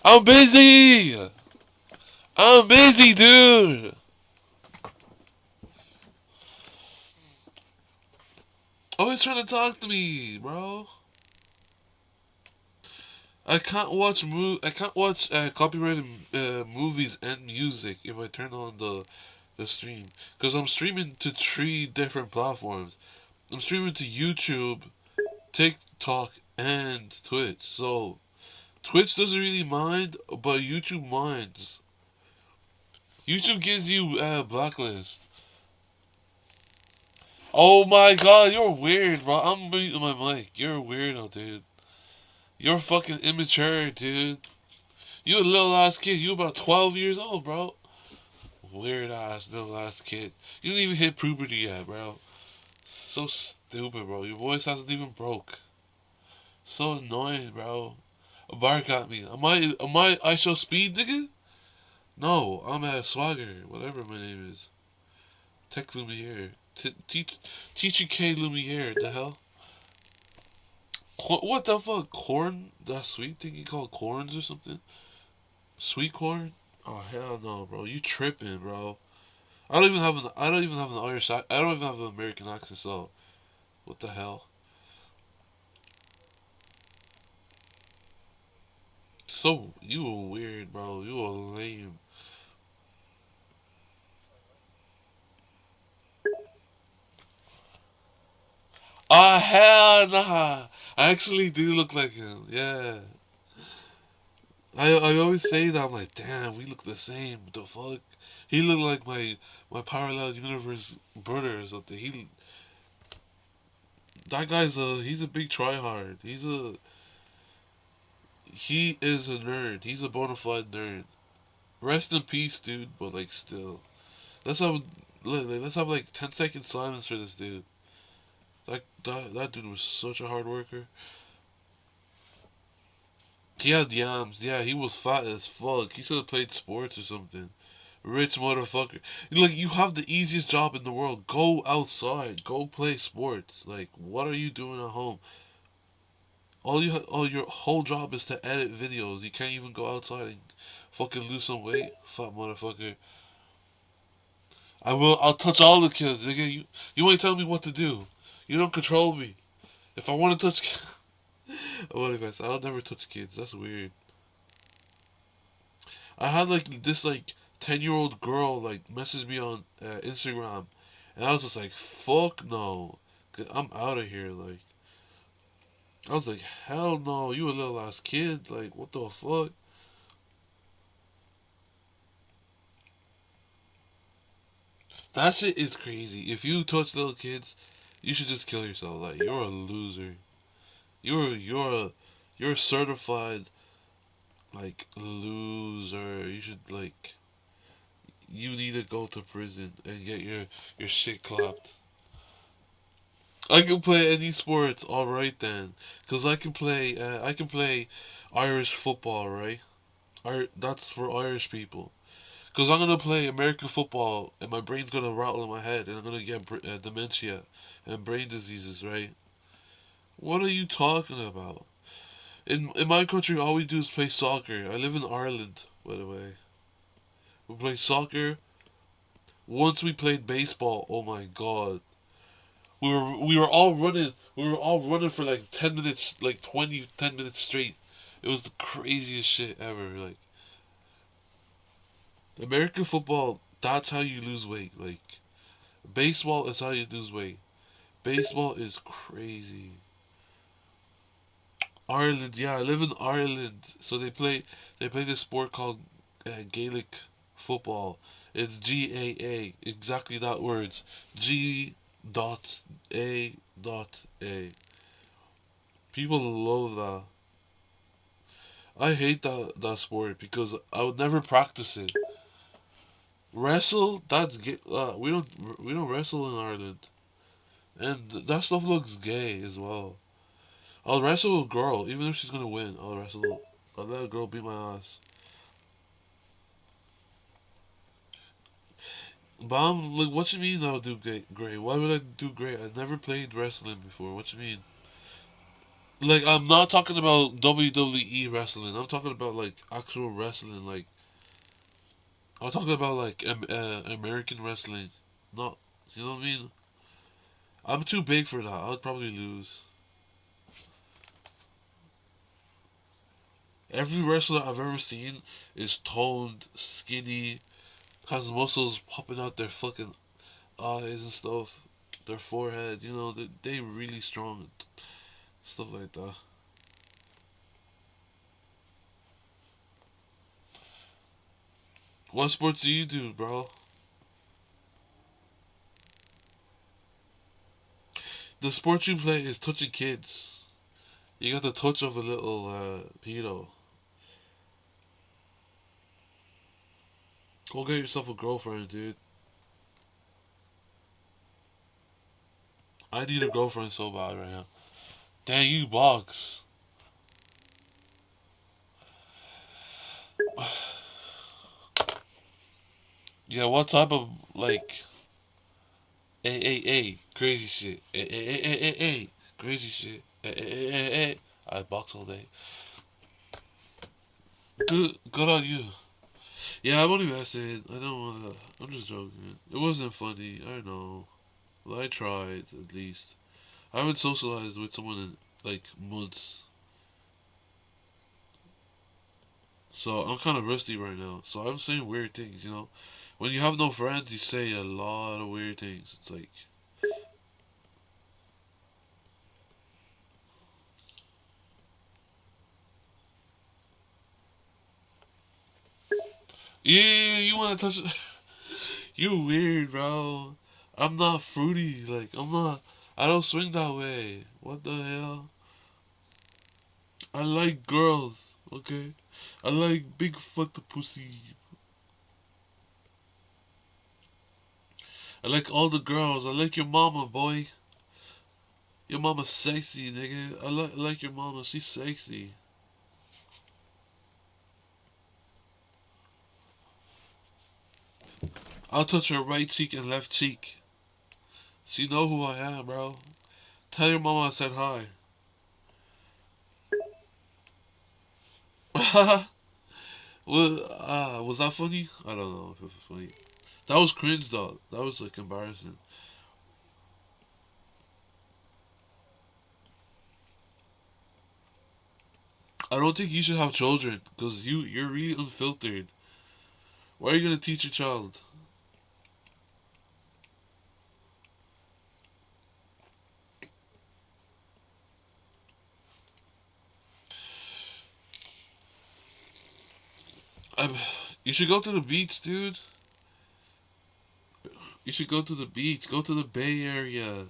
I'm busy. I'm busy, dude. Always trying to talk to me, bro. I can't watch copyrighted movies and music if I turn on the stream, because I'm streaming to three different platforms. I'm streaming to YouTube, TikTok, and Twitch. So Twitch doesn't really mind, but YouTube minds. YouTube gives you blacklist. Oh my god, you're weird, bro. I'm muting my mic. You're a weirdo, dude. You're fucking immature, dude. You a little ass kid. You about 12 years old, bro. Weird ass little ass kid. You didn't even hit puberty yet, bro. So stupid, bro. Your voice hasn't even broke. So annoying, bro. Bark at me. I show speed, nigga? No, I'm a swagger, whatever my name is. Tech Lumiere. Teacher K Lumiere, the hell? What the fuck? Corn? That sweet thing you call corns or something? Sweet corn? Oh hell no, bro. You tripping, bro. I don't even have an I don't even have an American accent, so what the hell? So you a weird, bro. You a lame. Ah hell nah. I actually do look like him. Yeah. I always say that. I'm like, damn, we look the same. What the fuck? He looked like my parallel universe brother or something. That guy's he's a big tryhard. He is a nerd. He's a bona fide nerd. Rest in peace, dude. But like, still, let's have let's have like 10 seconds silence for this dude. That dude was such a hard worker. He had yams. Yeah, he was fat as fuck. He should have played sports or something. Rich motherfucker. Like, you have the easiest job in the world. Go outside. Go play sports. Like, what are you doing at home? All your whole job is to edit videos. You can't even go outside and fucking lose some weight, fat motherfucker. I will. I'll touch all the kids. Nigga, you ain't telling me what to do. You don't control me. If I want to touch, what if I say I'll never touch kids? That's weird. I had like this like 10-year-old girl like message me on Instagram, and I was just like, fuck no, I'm out of here. Like, I was like, hell no, you a little ass kid. Like, what the fuck? That shit is crazy. If you touch little kids, you should just kill yourself. Like, you're a loser. You're a certified like loser. You should like you need to go to prison and get your shit clapped. I can play any sports, all right then, cause I can play Irish football, right? That's for Irish people. Cause I'm gonna play American football and my brain's gonna rattle in my head and I'm gonna get dementia and brain diseases, right? What are you talking about? In my country, all we do is play soccer. I live in Ireland, by the way. We play soccer. Once we played baseball. Oh my god, we were all running. We were all running for like 10 minutes, like 10 minutes straight. It was the craziest shit ever. Like American football, that's how you lose weight. Like baseball is how you lose weight. Baseball is crazy. Ireland, yeah, I live in Ireland, so they play this sport called Gaelic football. It's GAA, exactly that words. G dot A dot A. People love that. I hate that sport because I would never practice it. Wrestle, we don't wrestle in Ireland, and that stuff looks gay as well. I'll wrestle a girl even if she's gonna win. I'll let a girl beat my ass. But I'm like, what you mean I would do great? Why would I do great? I've never played wrestling before. What you mean? Like, I'm not talking about WWE wrestling. I'm talking about like actual wrestling. Like, I'm talking about like American wrestling. Not, you know what I mean? I'm too big for that. I would probably lose. Every wrestler I've ever seen is toned, skinny, has muscles popping out their fucking eyes and stuff, their forehead. You know, they really strong, stuff like that. What sports do you do, bro? The sport you play is touching kids. You got the touch of a little pedo. Go get yourself a girlfriend, dude. I need a girlfriend so bad right now. Dang, you box. Yeah, what type of like crazy shit. Crazy shit. I box all day. Good on you. Yeah, I'm only messing. I don't wanna. I'm just joking. It wasn't funny. I know. Well, I tried at least. I haven't socialized with someone in like months, so I'm kind of rusty right now. So I'm saying weird things. You know, when you have no friends, you say a lot of weird things. It's like, yeah, you wanna touch? You weird, bro. I'm not fruity. Like I'm not. I don't swing that way. What the hell? I like girls. Okay. I like big foot pussy. I like all the girls. I like your mama, boy. Your mama's sexy, nigga. I like your mama. She's sexy. I'll touch her right cheek and left cheek. She know who I am, bro. Tell your mama I said hi. Was that funny? I don't know if it was funny. That was cringe though. That was like embarrassing. I don't think you should have children because you're really unfiltered. Why are you gonna teach your child? I'm, you should go to the beach, dude. You should go to the beach. Go to the Bay Area.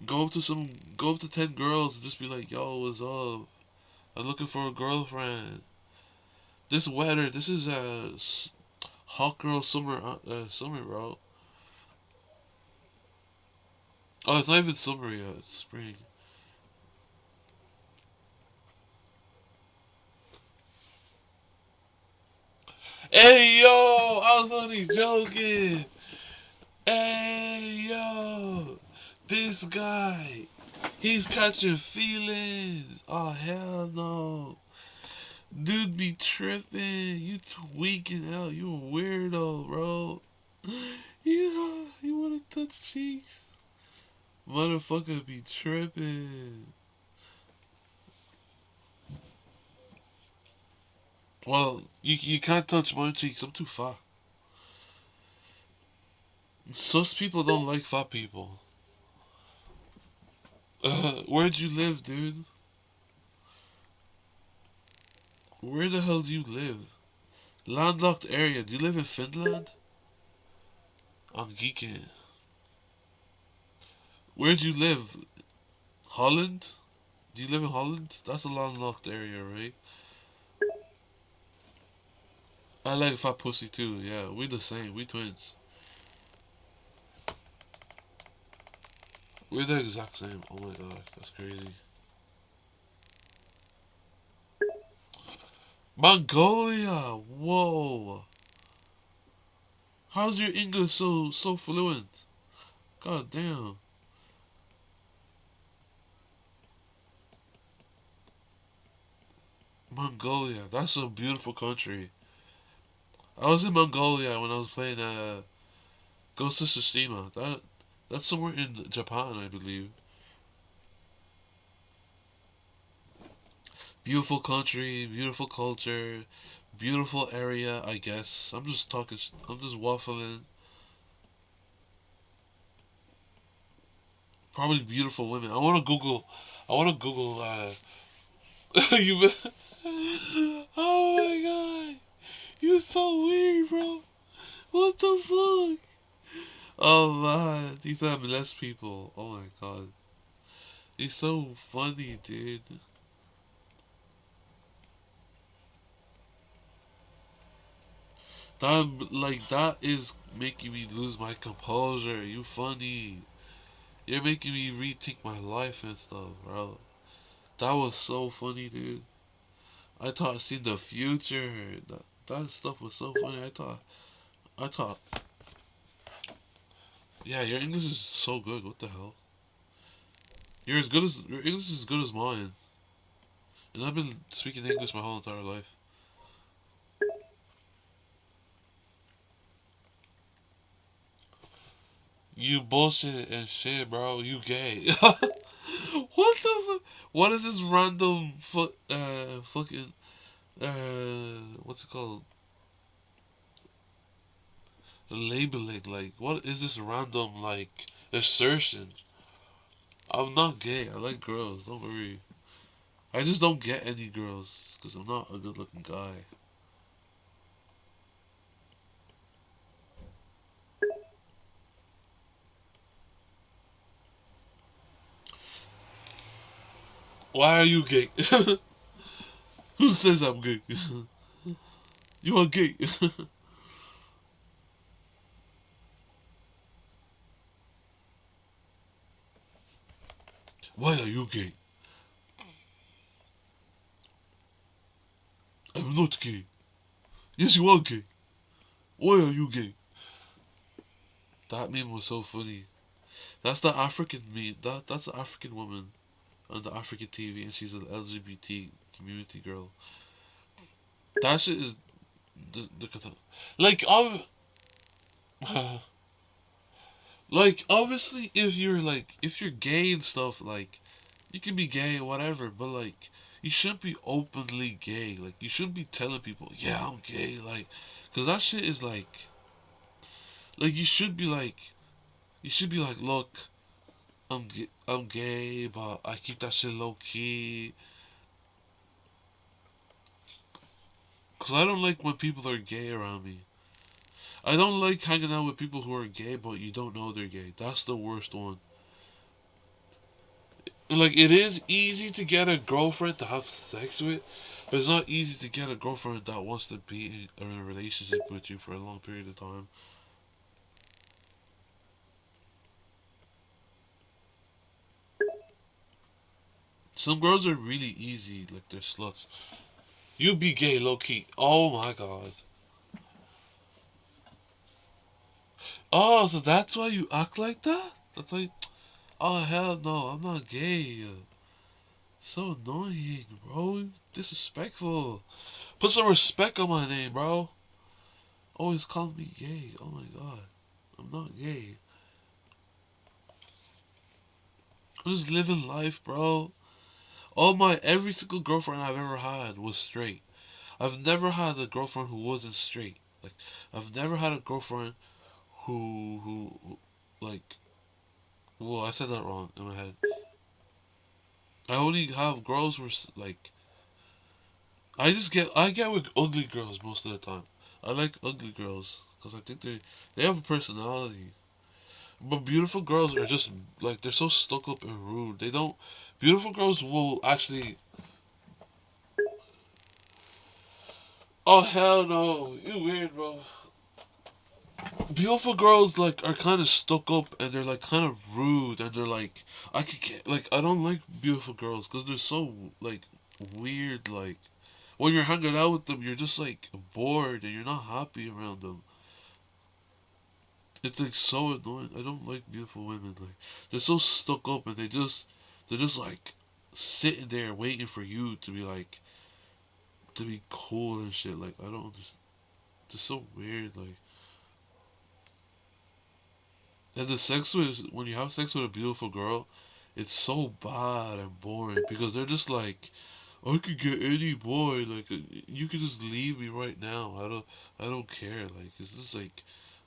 Go up to some. Go up to 10 girls and just be like, "Yo, what's up? I'm looking for a girlfriend." This weather. This is hot girl summer. Summer, bro. Oh, it's not even summer yet. It's spring. Hey yo, I was only joking. Hey yo, this guy, he's catching feelings. Oh hell no, dude, be tripping. You tweaking out. You a weirdo, bro. Yeah, you wanna touch cheeks? Motherfucker, be tripping. Well, you can't touch my cheeks. I'm too fat. Sus people don't like fat people. Where'd you live, dude? Where the hell do you live? Landlocked area. Do you live in Finland? I'm geeking. Where'd you live? Holland? Do you live in Holland? That's a landlocked area, right? I like fat pussy too. Yeah, we the same. We twins. We're the exact same. Oh my god, that's crazy. Mongolia. Whoa. How's your English so fluent? God damn. Mongolia. That's a beautiful country. I was in Mongolia when I was playing Ghost of Tsushima. That's somewhere in Japan, I believe. Beautiful country, beautiful culture, beautiful area. I guess I'm just talking. I'm just waffling. Probably beautiful women. I want to Google. I want to Google. You. Oh my god, you're so weird, bro. What the fuck? Oh man, these are less people. Oh my god, he's so funny, dude. That is making me lose my composure. You funny. You're making me rethink my life and stuff, bro. That was so funny, dude. I thought I seen the future. That stuff was so funny. I thought, yeah, your English is so good. What the hell? Your English is as good as mine, and I've been speaking English my whole entire life. You bullshit and shit, bro. You gay. What the fuck? What is this random fucking what's it called? Labeling. Like, what is this random like assertion? I'm not gay. I like girls. Don't worry. I just don't get any girls because I'm not a good-looking guy. Why are you gay? Who says I'm gay? You are gay. Why are you gay? I'm not gay. Yes, you are gay. Why are you gay? That meme was so funny. That's the African meme. That's the African woman on the African TV, and she's an LGBT community girl. That shit is the like like obviously if you're gay and stuff like you can be gay or whatever, but like you shouldn't be openly gay. Like you shouldn't be telling people, yeah, I'm gay. Like, cause that shit is like you should be like, look, I'm gay, but I keep that shit low key. Cause I don't like when people are gay around me. I don't like hanging out with people who are gay, but you don't know they're gay. That's the worst one. And like, it is easy to get a girlfriend to have sex with, but it's not easy to get a girlfriend that wants to be in a relationship with you for a long period of time. Some girls are really easy, like they're sluts. You be gay, low key. Oh my god. Oh, so that's why you act like that? That's why. Oh hell no, I'm not gay. So annoying, bro. Disrespectful. Put some respect on my name, bro. Always call me gay. Oh my god. I'm not gay. I'm just living life, bro. Every single girlfriend I've ever had was straight. I've never had a girlfriend who wasn't straight. Like, I've never had a girlfriend who like, well, I said that wrong in my head. I only have girls who are like, I get with ugly girls most of the time. I like ugly girls because I think they have a personality. But beautiful girls are just like they're so stuck up and rude. They don't. Beautiful girls will actually. Oh hell no! You weird, bro. Beautiful girls like are kind of stuck up and they're like kind of rude and they're like I could get like I don't like beautiful girls because they're so like weird. Like when you're hanging out with them, you're just like bored and you're not happy around them. It's like so annoying. I don't like beautiful women. Like they're so stuck up and they're just like sitting there waiting for you to be like to be cool and shit. Like, I don't just. It's so weird. Like, and the sex with when you have sex with a beautiful girl, it's so bad and boring because they're just like, I could get any boy. Like, you could just leave me right now. I don't care. Like, it's just like,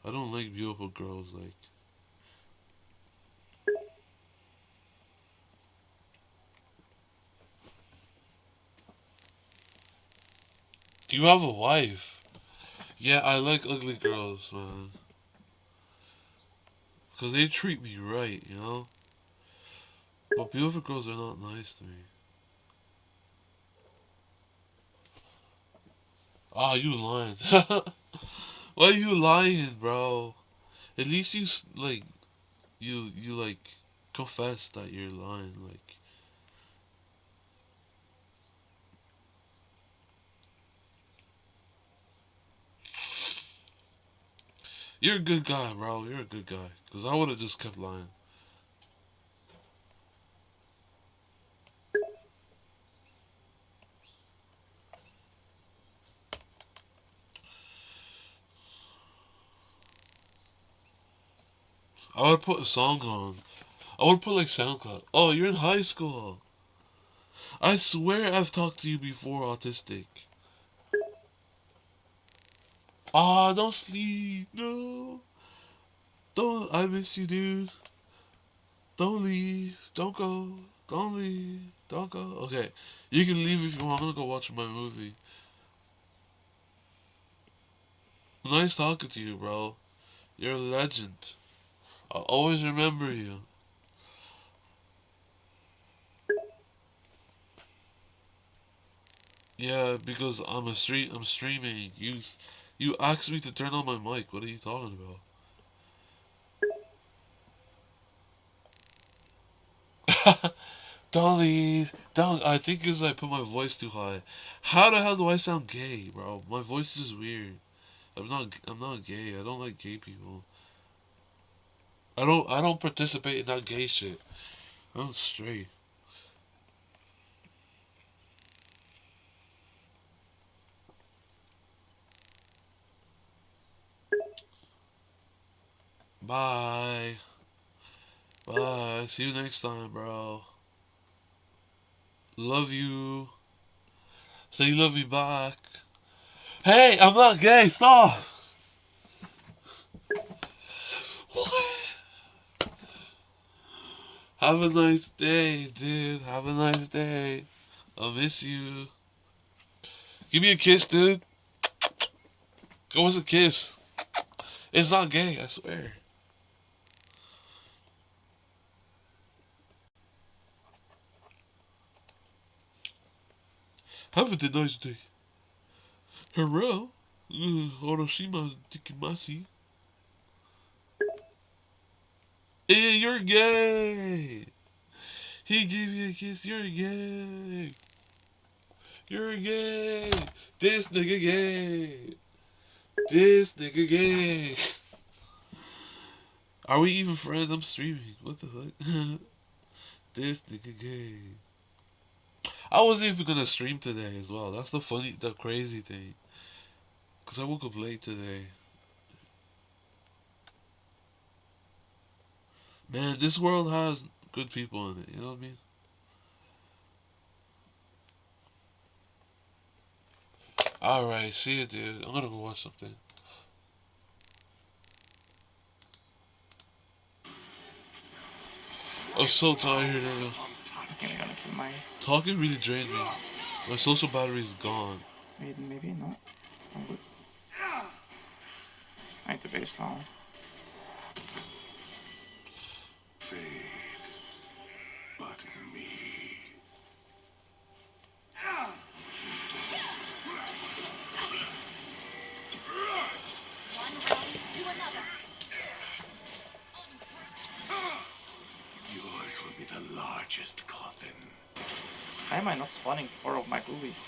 I don't like beautiful girls. Like, you have a wife. Yeah, I like ugly girls, man. Because they treat me right, you know? But beautiful girls are not nice to me. Ah, you lying. Why are you lying, bro? At least like, you like, confess that you're lying. Like, you're a good guy, bro. You're a good guy. Because I would have just kept lying. I would put a song on. I would put like SoundCloud. Oh, you're in high school. I swear I've talked to you before, autistic. Ah, don't sleep. No. Don't. I miss you, dude. Don't leave. Don't go. Don't leave. Don't go. Okay. You can leave if you want. I'm gonna go watch my movie. Nice talking to you, bro. You're a legend. I'll always remember you. Yeah, because I'm streaming. You asked me to turn on my mic. What are you talking about? Don't leave. Don't. I think because I put my voice too high. How the hell do I sound gay, bro? My voice is weird. I'm not gay. I don't like gay people. I don't participate in that gay shit. I'm straight. Bye. Bye. See you next time, bro. Love you. Say you love me back. Hey, I'm not gay. Stop. What? Have a nice day, dude. Have a nice day. I'll miss you. Give me a kiss, dude. Go us a kiss. It's not gay, I swear. Have a nice day. Hello? Oroshima Tikimasi. Hey, you're gay! He gave you a kiss, you're gay! You're gay! This nigga gay! This nigga gay! Are we even friends? I'm streaming. What the fuck? This nigga gay. I wasn't even gonna stream today as well. That's the crazy thing. Cause I woke up late today. Man, this world has good people in it. You know what I mean? All right, see you, dude. I'm gonna go watch something. I'm so tired right now. Okay, I'm gonna keep my. Talking really drains me. My social battery's gone. Maybe not. I'm good. I need the base now. But me. Yours will be the largest coffin. Why am I not spawning 4 of my boobies?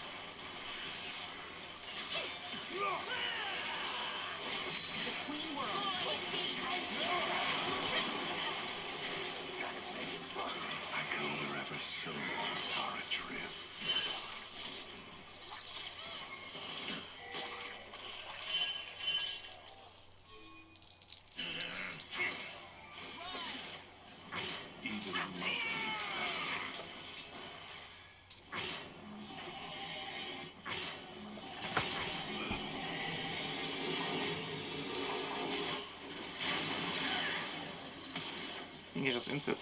I can wherever souls are adrift. think he just input.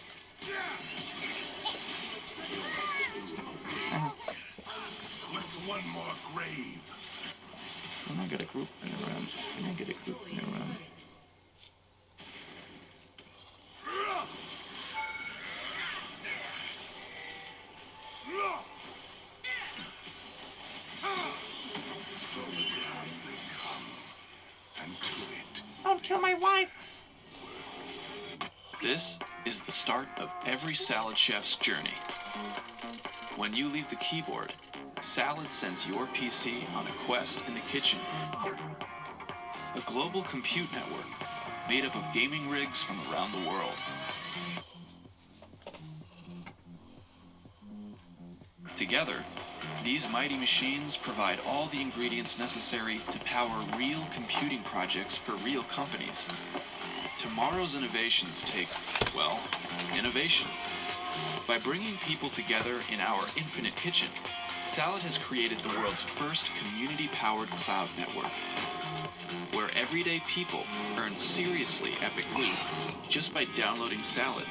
What's one more grave? Can I get a group in a round? Can I get a group in a round? From the ground they come, and to it. Don't kill my wife! This is the start of every salad chef's journey. When you leave the keyboard, Salad sends your PC on a quest in the kitchen. A global compute network made up of gaming rigs from around the world. Together, these mighty machines provide all the ingredients necessary to power real computing projects for real companies. Tomorrow's innovations take, well, innovation. By bringing people together in our infinite kitchen, Salad has created the world's first community-powered cloud network, where everyday people earn seriously epic loot just by downloading Salad.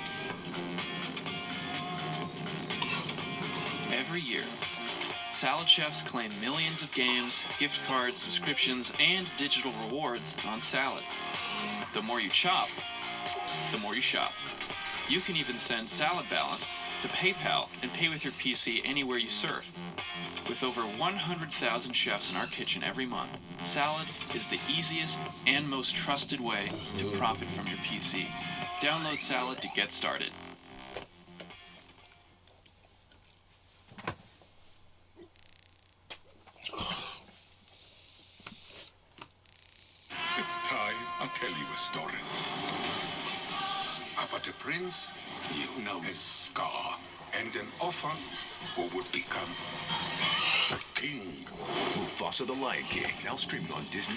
Every year, Salad chefs claim millions of games, gift cards, subscriptions, and digital rewards on Salad. The more you chop, the more you shop. You can even send Salad balance to PayPal and pay with your PC anywhere you surf. With over 100,000 chefs in our kitchen every month, Salad is the easiest and most trusted way to profit from your PC. Download Salad to get started. It's time I'll tell you a story. About a prince you know as Scar, and an orphan who would become the king. Mufasa the Lion King, now streaming on Disney+.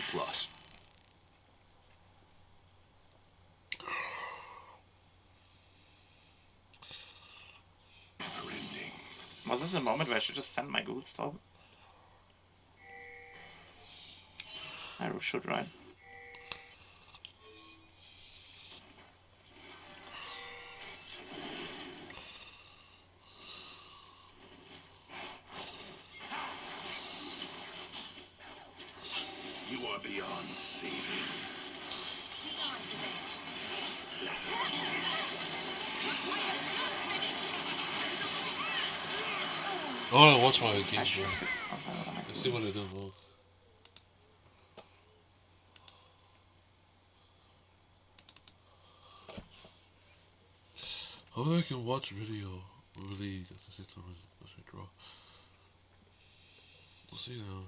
Never-ending. Was this a moment where I should just send my gold stop? I should, right? You are beyond saving. I want to watch my game, I should bro. sit on my Let's see what I did wrong. Hopefully I can watch video really get to see some as I draw. We'll see now.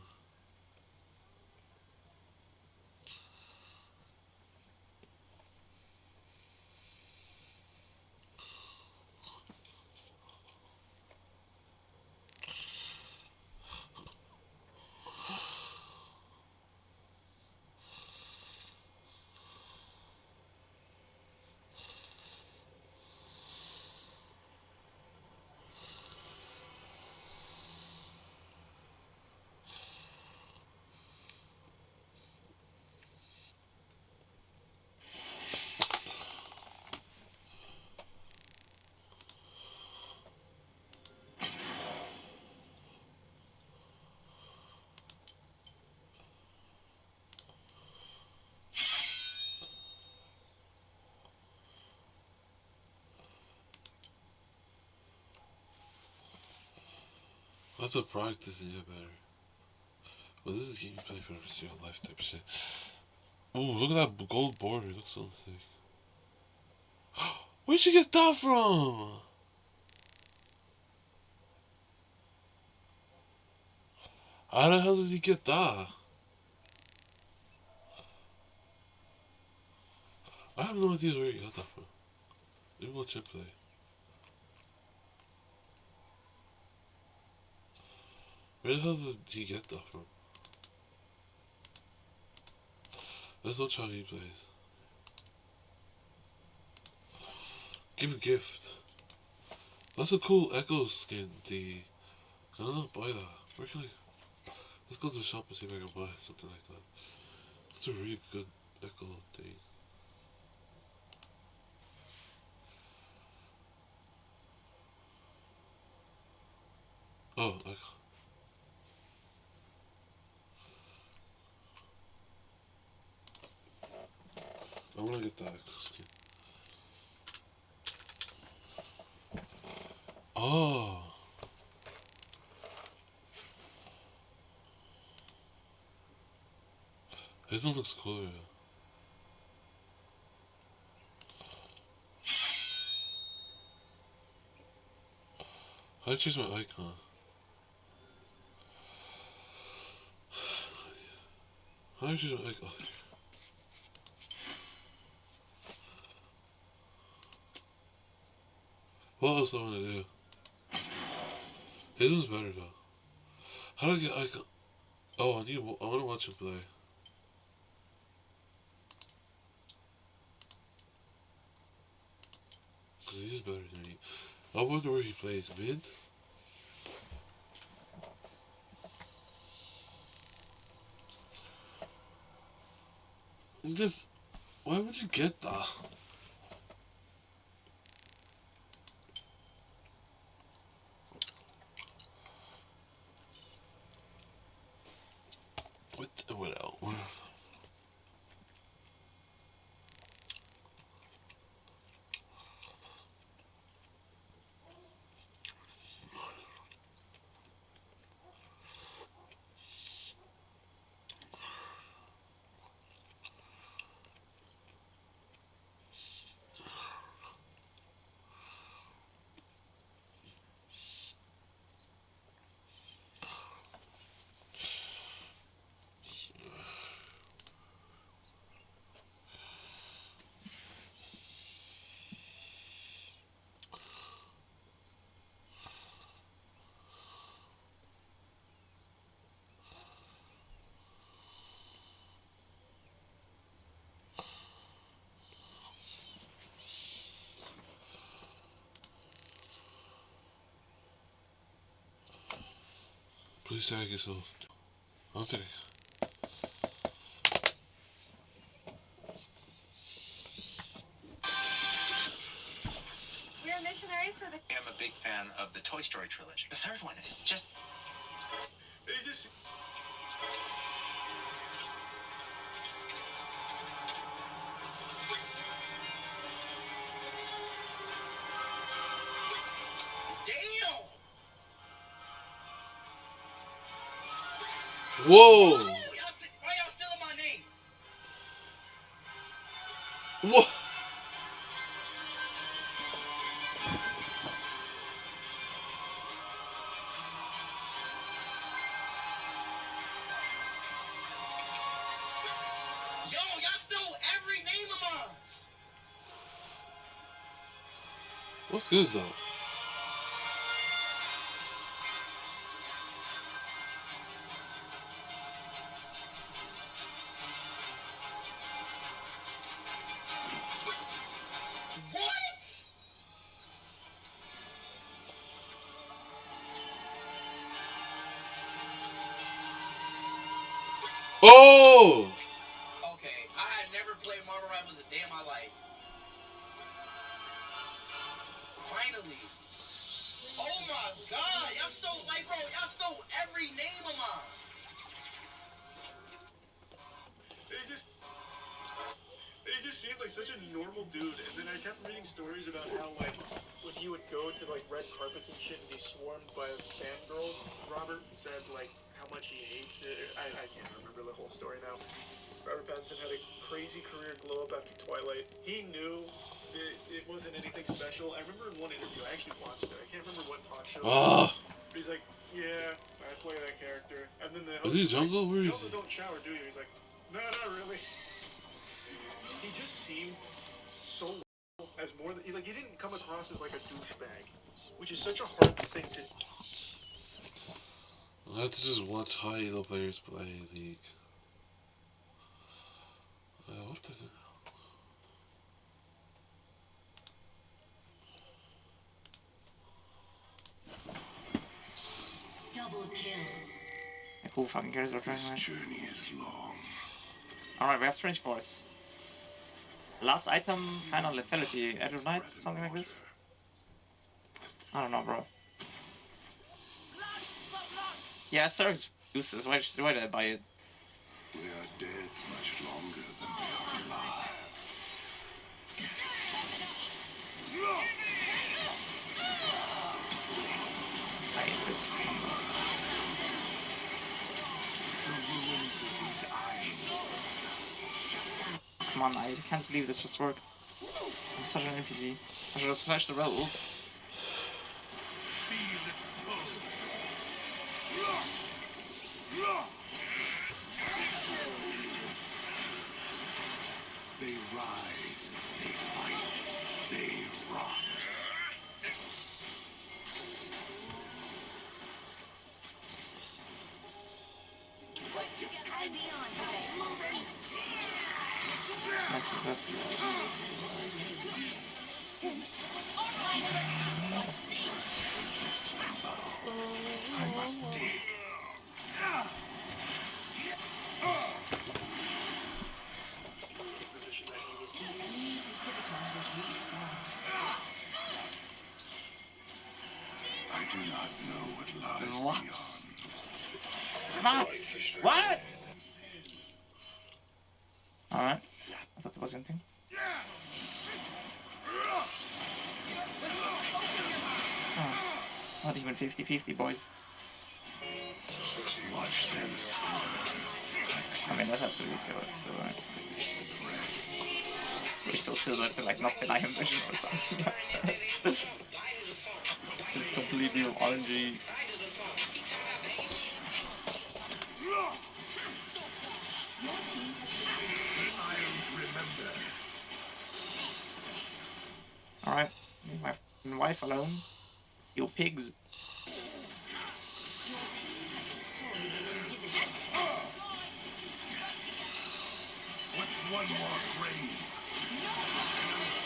I have to practice and get better. But this is gameplay for the rest of your life type shit. Ooh, look at that gold border, it looks so thick. Where'd you get that from? How the hell did he get that? I have no idea where he got that from. Maybe we'll check play. Where the hell did he get that from? Let's watch how he plays. Give a gift. That's a cool Echo skin, D. Can I not buy that? Where can I... Let's go to the shop and see if I can buy something like that. That's a really good Echo thing. Oh, I wanna get that skin. Oh. This one looks cooler. How do I change my icon? How do I change my icon? What else do I want to do? His one's better though. How do I get icon? Oh, I want to watch him play. Cause he's better than me. I wonder where he plays. Mid? Just, why would you get that? What else? Please tag yourself. I'll take. We're missionaries for the. I'm a big fan of the Toy Story trilogy. The third one is just. It just. Damn! Whoa! Why y'all stealing my name? What? Yo, y'all stole every name of mine. What's good though? What? Oh! Okay, I had never played Marvel Rivals a day in my life. Finally. Oh my god, y'all stole, like, bro, y'all stole every name of mine. He just seemed like such a normal dude, and then I kept reading stories about how, like, when he would go to, like, red carpets and shit and be swarmed by fangirls, Robert said, like, how much he hates it. I can't remember the whole story now. Robert Pattinson had a crazy career glow up after Twilight. He knew it wasn't anything special. I remember in one interview, I actually watched it. I can't remember what talk show. Ah! But he's like, yeah, I play that character. And then the Is host he was like, jungle? Where you is also he? don't shower, do you? He's like, no, not really. He just seemed so as more than, like, he didn't come across as like a douchebag, which is such a hard thing to. I have to just watch high elo players play League. What the? Double kill. Who fucking cares about Dragon Man? Journey is long. Alright, we have Strange Boys. Last item, final lethality, Edge of Night, something like this? I don't know, bro. Yeah, Zerg's useless. Why did I buy it? We are dead much longer than we are alive. I hate it. The ruins of these isles. Come on, I can't believe this just worked. I'm such an NPC. I should have smashed the red ult. They rise, they fight, they rot. Nice with that. I must dig. Position that he was. I do not know what lies What? beyond. Mats! What? Alright. I thought there was anything. Oh. Not even 50-50, boys. Watch them I mean, that has to be killed, so right. We still silver to like not deny him vision or something. It's completely RNG. Alright, leave my f***ing wife alone. You pigs. What's one more grave? An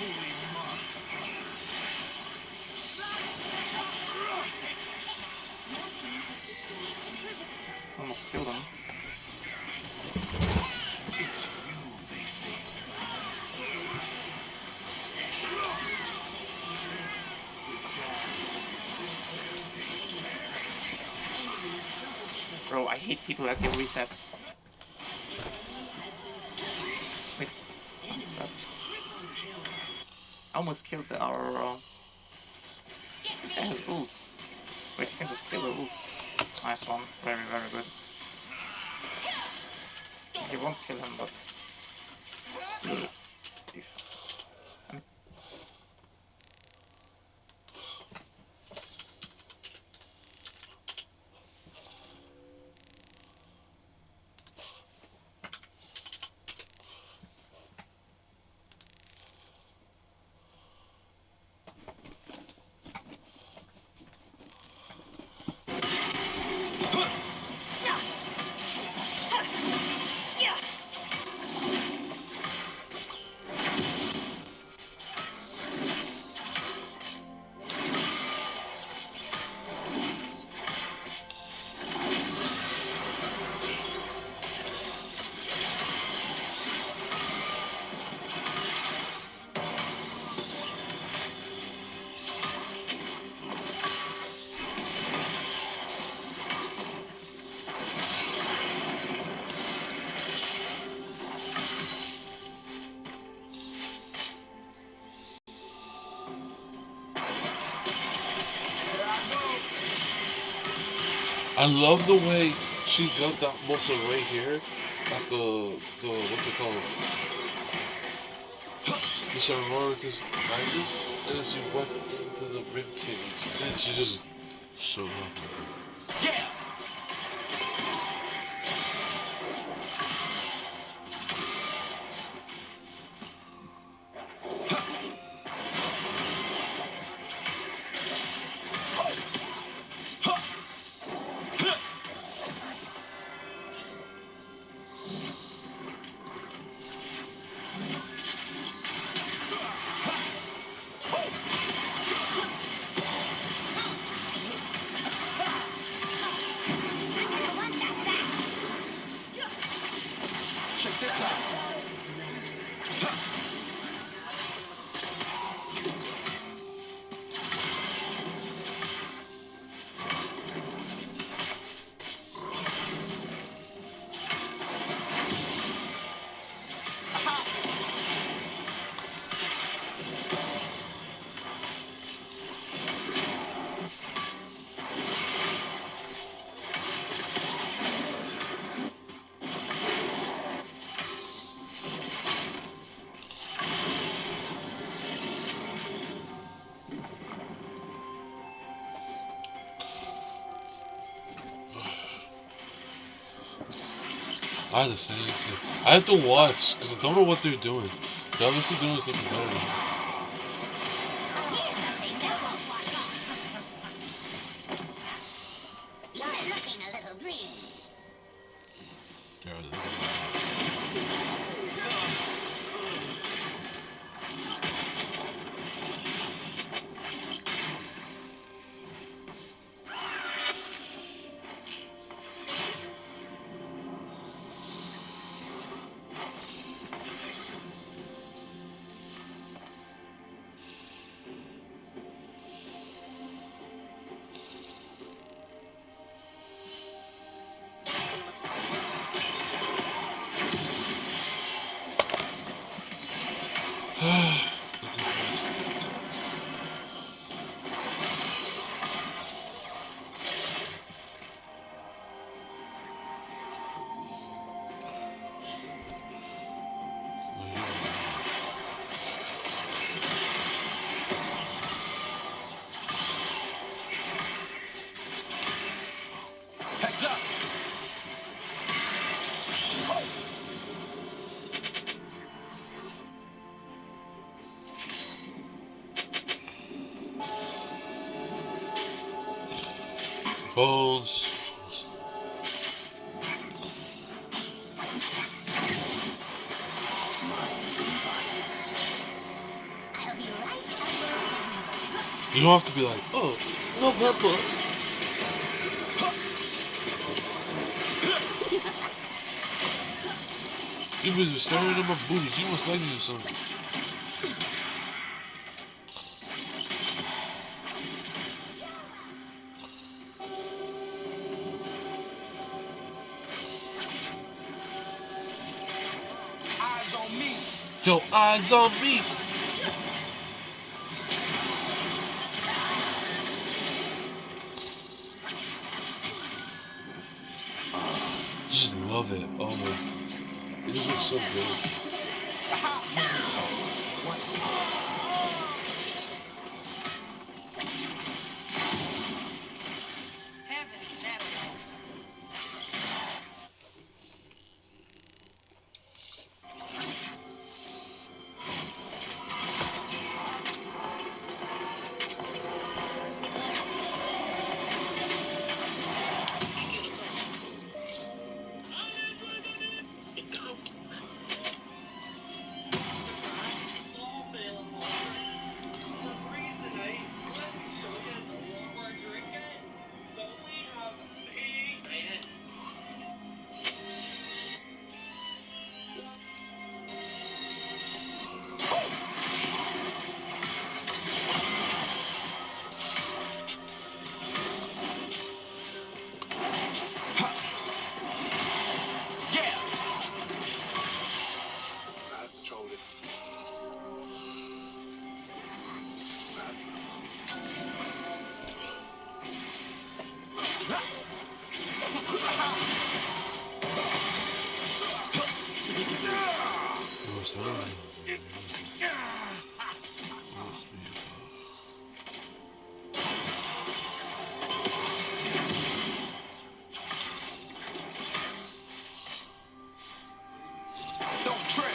unholy mark. Almost killed him. It's you they seek. Bro, I hate people that give resets. Wait, what's that? I almost killed our this guy has ult. Wait, you can just kill the ult. Nice one, very good. You won't kill him, but I love the way she got that muscle right here at the what's it called? The sororitas magnus, and then she went into the rib cage, and she just showed up. Yeah! I had the same thing. I have to watch because I don't know what they're doing. They're obviously doing something better. You're looking a little green. Heads up! Bones. I'll be right You don't have to be like, oh, no pepper. You been staring at my booties. You must like me or something. Eyes on me! Yo, eyes on me. Just love it. Oh my. It just looks so good. What's that? Don't trip!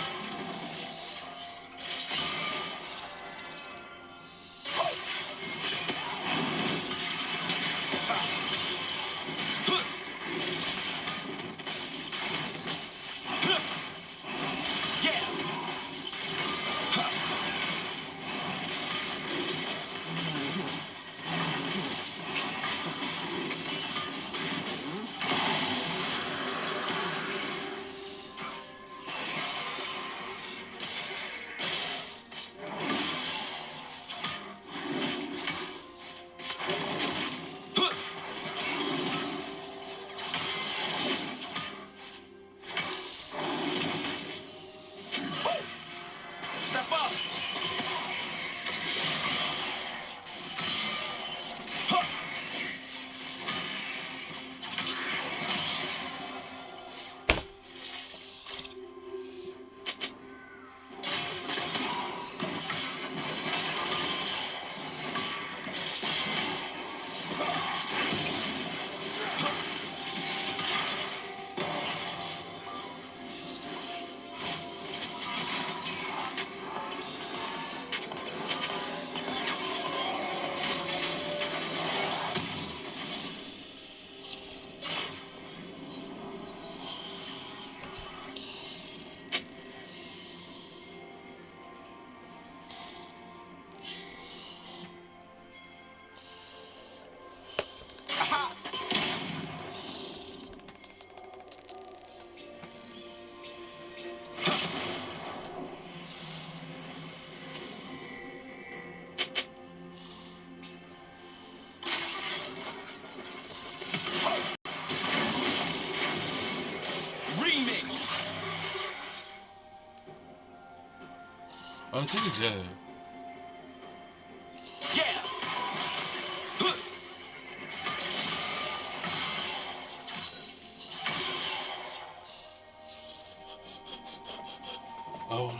I think yeah. Yeah. Good. Oh.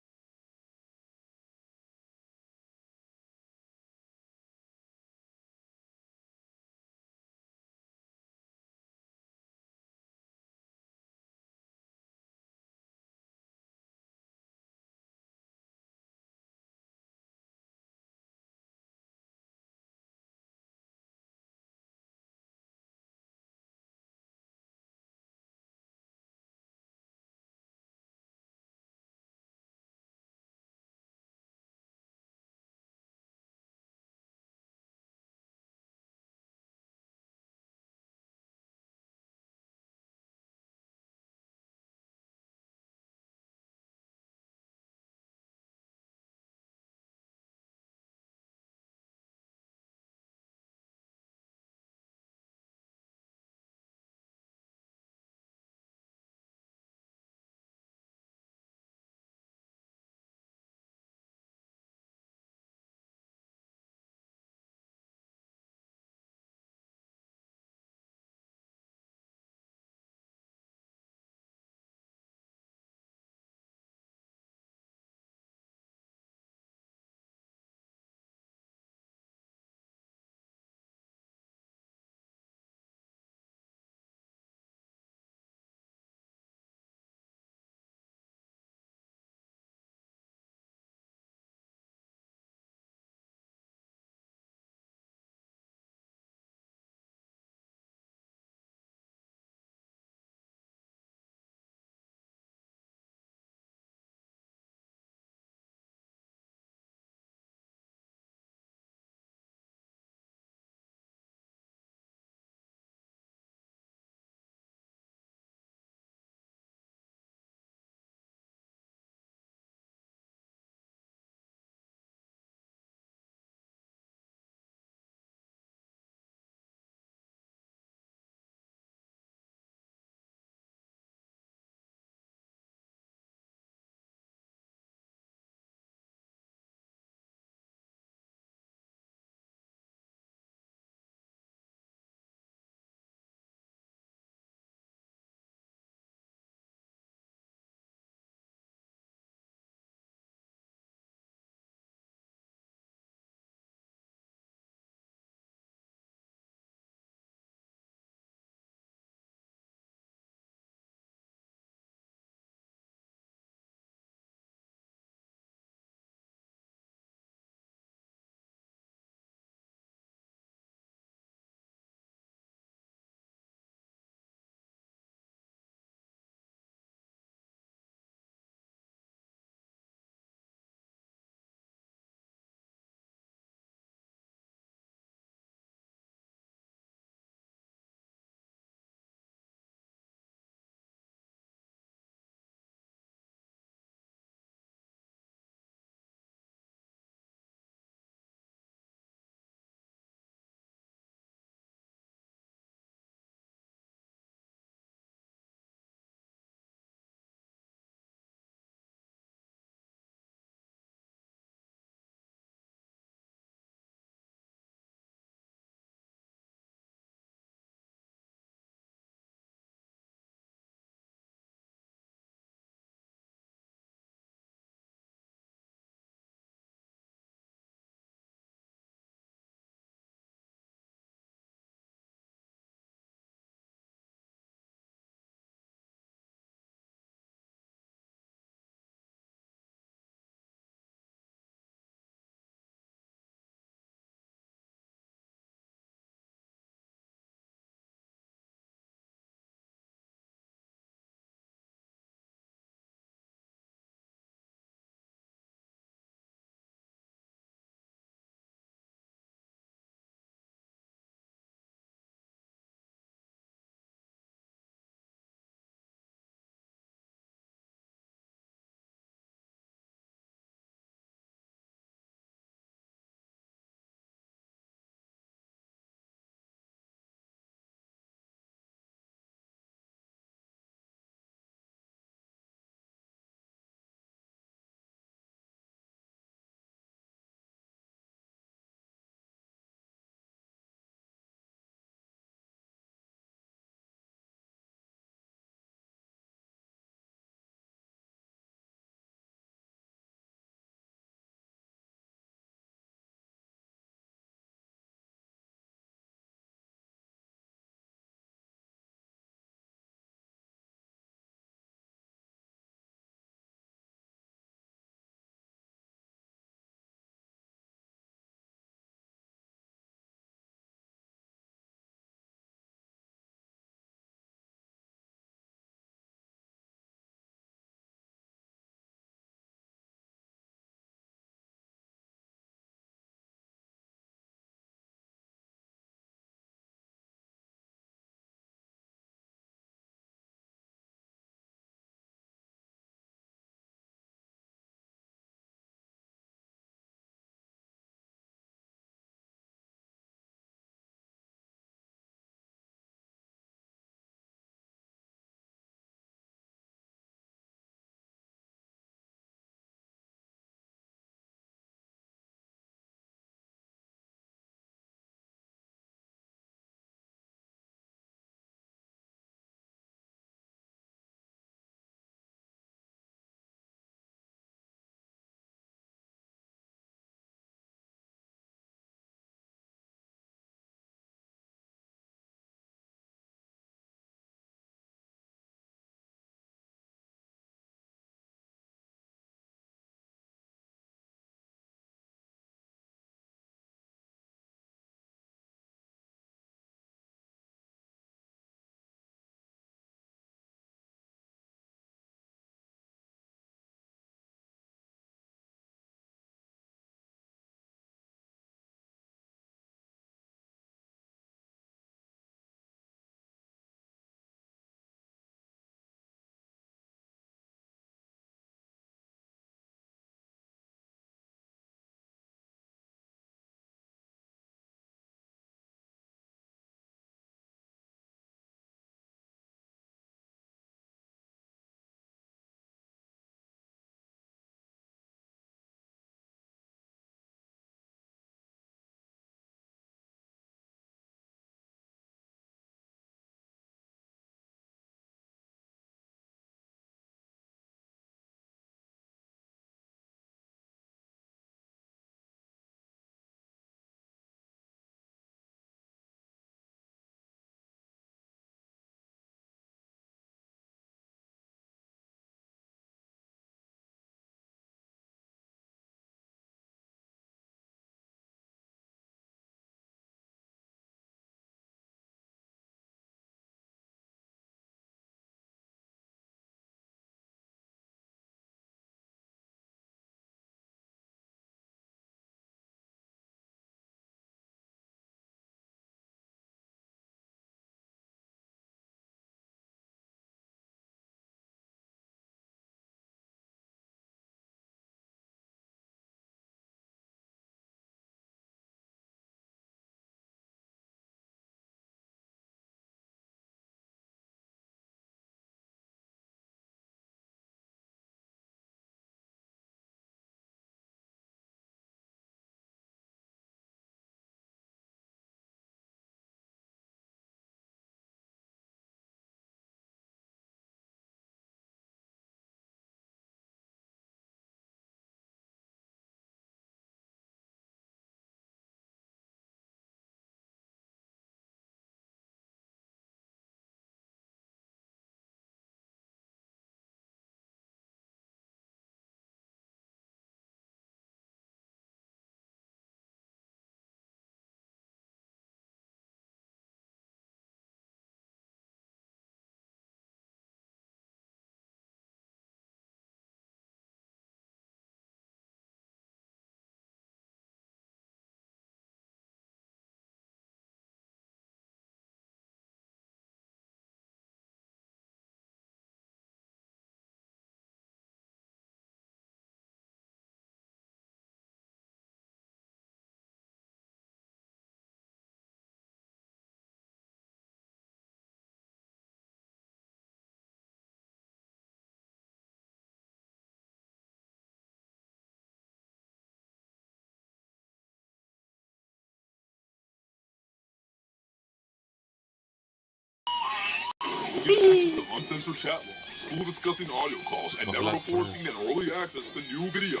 Access to uncensored chat logs, school discussing audio calls, and The never Black before Friends. seen and early access to new videos.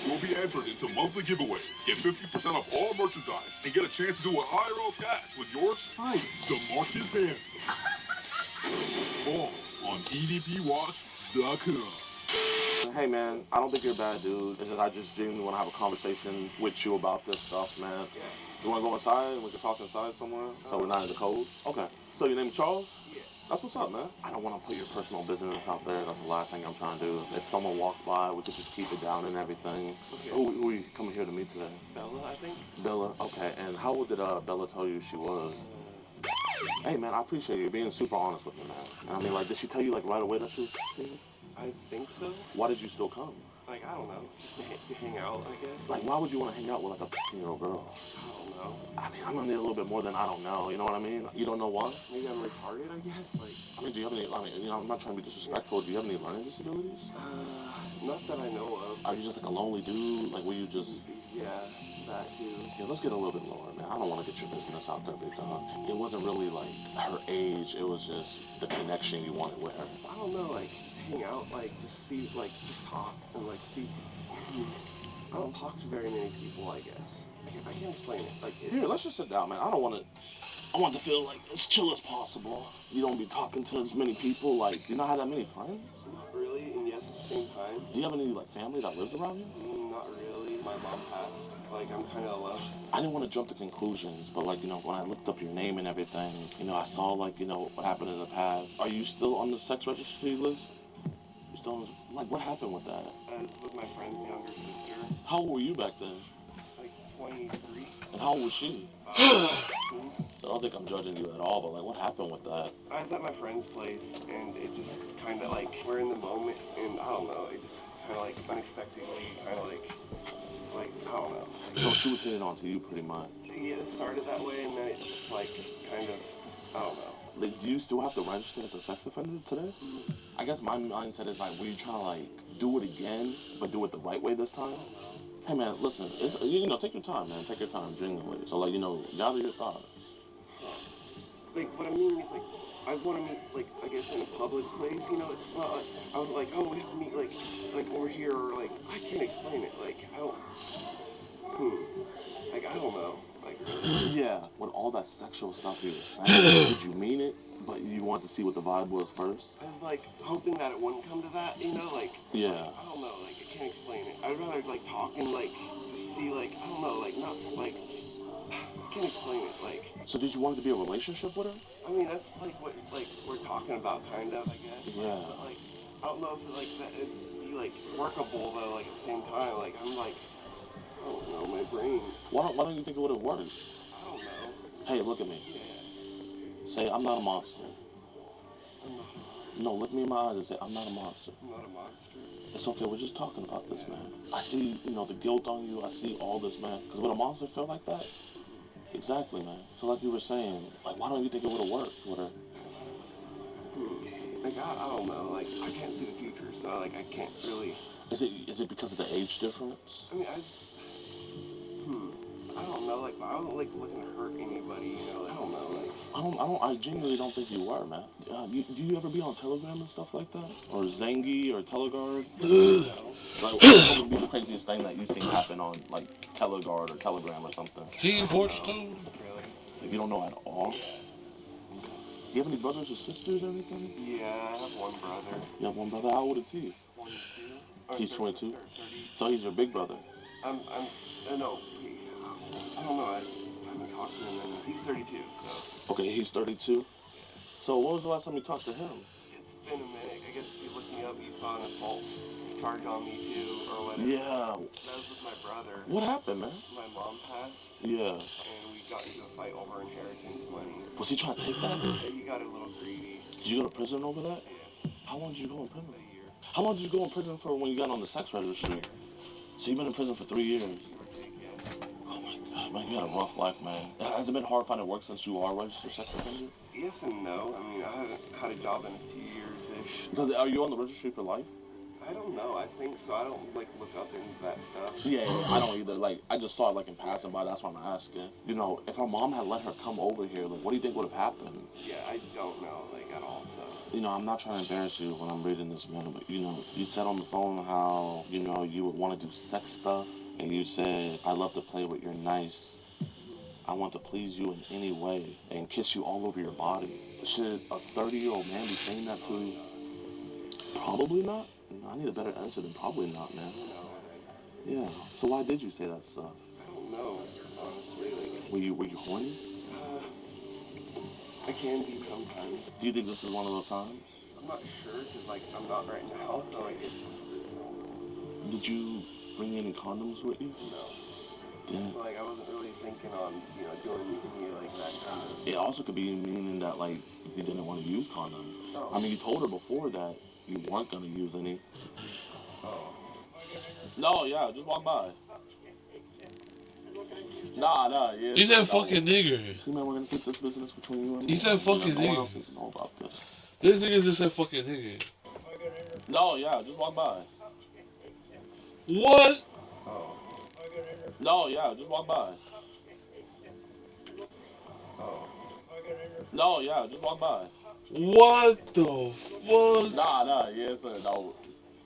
You'll be entered into monthly giveaways, get 50% off all merchandise, and get a chance to do an IRL catch with yours truly, DeMarcus Hanson. All on EDPWatch.com. Hey man, I don't think you're a bad dude. It's just I just genuinely want to have a conversation with you about this stuff, man. Yeah. You want to go inside and we can talk inside somewhere so we're not in the cold? Okay. So your name is Charles? Yeah. That's what's up, man. I don't want to put your personal business out there. That's the last thing I'm trying to do. If someone walks by, we could just keep it down and everything. Okay. Who are you coming here to meet today? Bella, I think. Bella? Okay. And how old did Bella tell you she was? Hey man, I appreciate you being super honest with me, man. I mean, like, did she tell you like right away that she was 16? I think so. Why did you still come? Like, I don't know. Just to hang out, I guess. Like, why would you want to hang out with like a 15-year-old girl? I don't know. I mean, I'm gonna need a little bit more than I don't know. You know what I mean? You don't know why? Maybe I'm retarded, I guess. Like, I mean, do you have any? I mean, you know, I'm not trying to be disrespectful. Do you have any learning disabilities? not that I know of. Are you just like a lonely dude? Like, were you just? Yeah, that too. Yeah, let's get a little bit lower, man. I don't want to get your business out there, big dog. It wasn't really like her age. It was just the connection you wanted with her. I don't know, like, just hang out, like, just see, like, just talk, and, like, see. I don't talk to very many people, I guess. I can't explain it. Like, Here, let's just sit down, man. I don't want to. I want to feel like as chill as possible. You don't be talking to as many people. Like, you not have that many friends? not really, and yes, at the same time. Do you have any like family that lives around you? Not really. My mom passed. Like, I'm kind of alone. I didn't want to jump to conclusions, but like, you know, when I looked up your name and everything, you know, I saw like, you know, what happened in the past. Are you still on the sex registry list? You still on, like, what happened with that? I was with my friend's younger sister, How old were you back then? like 23. And how old was she? 16. I don't think I'm judging you at all, but like, what happened with that? I was at my friend's place, and it just kind of like, we're in the moment, and I don't know, it just kind of like unexpectedly, kind of like, I don't know. So she was hitting on to you pretty much. Yeah, it started that way, and then it just like, kind of, I don't know. Like, do you still have to register as a sex offender today? I guess my mindset is like, were you trying to like do it again, but do it the right way this time? Hey man, listen, it's, you know, take your time, man. Take your time, genuinely. So like, you know, gather your thoughts. Like, what I mean is, like, I want to meet, like, I guess in a public place, you know, it's not like, I was like, oh, we have to meet, like, just, like, over here, or, like, I can't explain it, like, I don't, like, I don't know, like, Yeah, with all that sexual stuff you were saying, did you mean it, but you wanted to see what the vibe was first? I was, like, hoping that it wouldn't come to that, you know, like, Yeah. I don't know, like, I can't explain it. I'd rather, like, talk and, like, just see, like, I don't know, like, not, like, I can't explain it, like, So did you want it to be a relationship with her? I mean, that's, like, what, like, we're talking about, kind of, I guess. Yeah. But, like, I don't know if, like, that it'd be, like, workable, though, like, at the same time, like, I'm, like, I don't know, my brain, Why don't you think it would have worked? I don't know. Hey, look at me. Yeah, Say, I'm not a monster. I'm not, No, look me in my eyes and say, I'm not a monster. I'm not a monster. It's okay, we're just talking about this, man. I see, you know, the guilt on you. I see all this, man. Because would a monster feel like that? Exactly, man. So like you were saying, like, why don't you think it would have worked with her? Like, I don't know, like, I can't see the future, so, like, I can't really, Is it because of the age difference? I mean, I just, I don't know, like, I wasn't, like, looking to hurt anybody, you know, I don't know, like, I genuinely don't think you were, man. Do you ever be on Telegram and stuff like that? Or Zangy or Teleguard? Like, what would be the craziest thing that you've seen happen on, like, Teleguard or Telegram or something? Team Fortune. really. Like, you don't know at all? Do you have any brothers or sisters or anything? Yeah, I have one brother. You have one brother? How old is he? 22. Or He's 30, 22? 30. So he's your big brother. No, I don't know, I haven't talked to him, and he's 32, so. Okay, he's 32. So when was the last time you talked to him? It's been a minute. I guess if you look me up, you saw an assault charge on me too, or whatever. Yeah. That was with my brother. What happened, man? My mom passed, Yeah. and we got into a fight over inheritance money. Was he trying to take that? And he got a little greedy. Did you go to prison over that? Yes, How long did you go in prison? a year. How long did you go in prison for when you got on the sex registry? So you've been in prison for 3 years. Give or take, yeah. Oh my God, man, you had a rough life, man. Has it been hard finding work since you are registered sex offender? Yes and no. I mean, I haven't had a job in a few years-ish. Are you on the registry for life? I don't know. I think so. I don't like look up into that stuff. Yeah, I don't either. Like, I just saw it like in passing by. That's why I'm asking. You know, if her mom had let her come over here, like, what do you think would have happened? Yeah, I don't know like at all. So. You know, I'm not trying to embarrass you when I'm reading this, man, but you know, you said on the phone how, you know, you would want to do sex stuff, and you said, I love to play with your nice. I want to please you in any way and kiss you all over your body. Should a 30-year-old man be saying that to you? Probably not. No, I need a better answer than probably not, man. Yeah. So why did you say that stuff? I don't know. Honestly, like. Were you horny? I can be sometimes. Do you think this is one of those times? I'm not sure because like I'm not right now, so like it's. Did you bring any condoms with you? No. Damn. So like I wasn't really thinking on doing any like that kind of. It also could be meaning that like you didn't want to use condoms. Oh. I mean, you told her before that you weren't gonna use any. Oh. No, yeah, just walk by. Nah, yeah. He said fucking nigger. See, man, we're gonna keep this business between you and me. He said fucking No one nigger. else needs to know about this. This nigga just said fucking nigger. No, yeah, just walk by. What? Oh. No, yeah, just walk by. Oh. No, yeah, just walk by. What the fuck? Nah, yes, sir, no.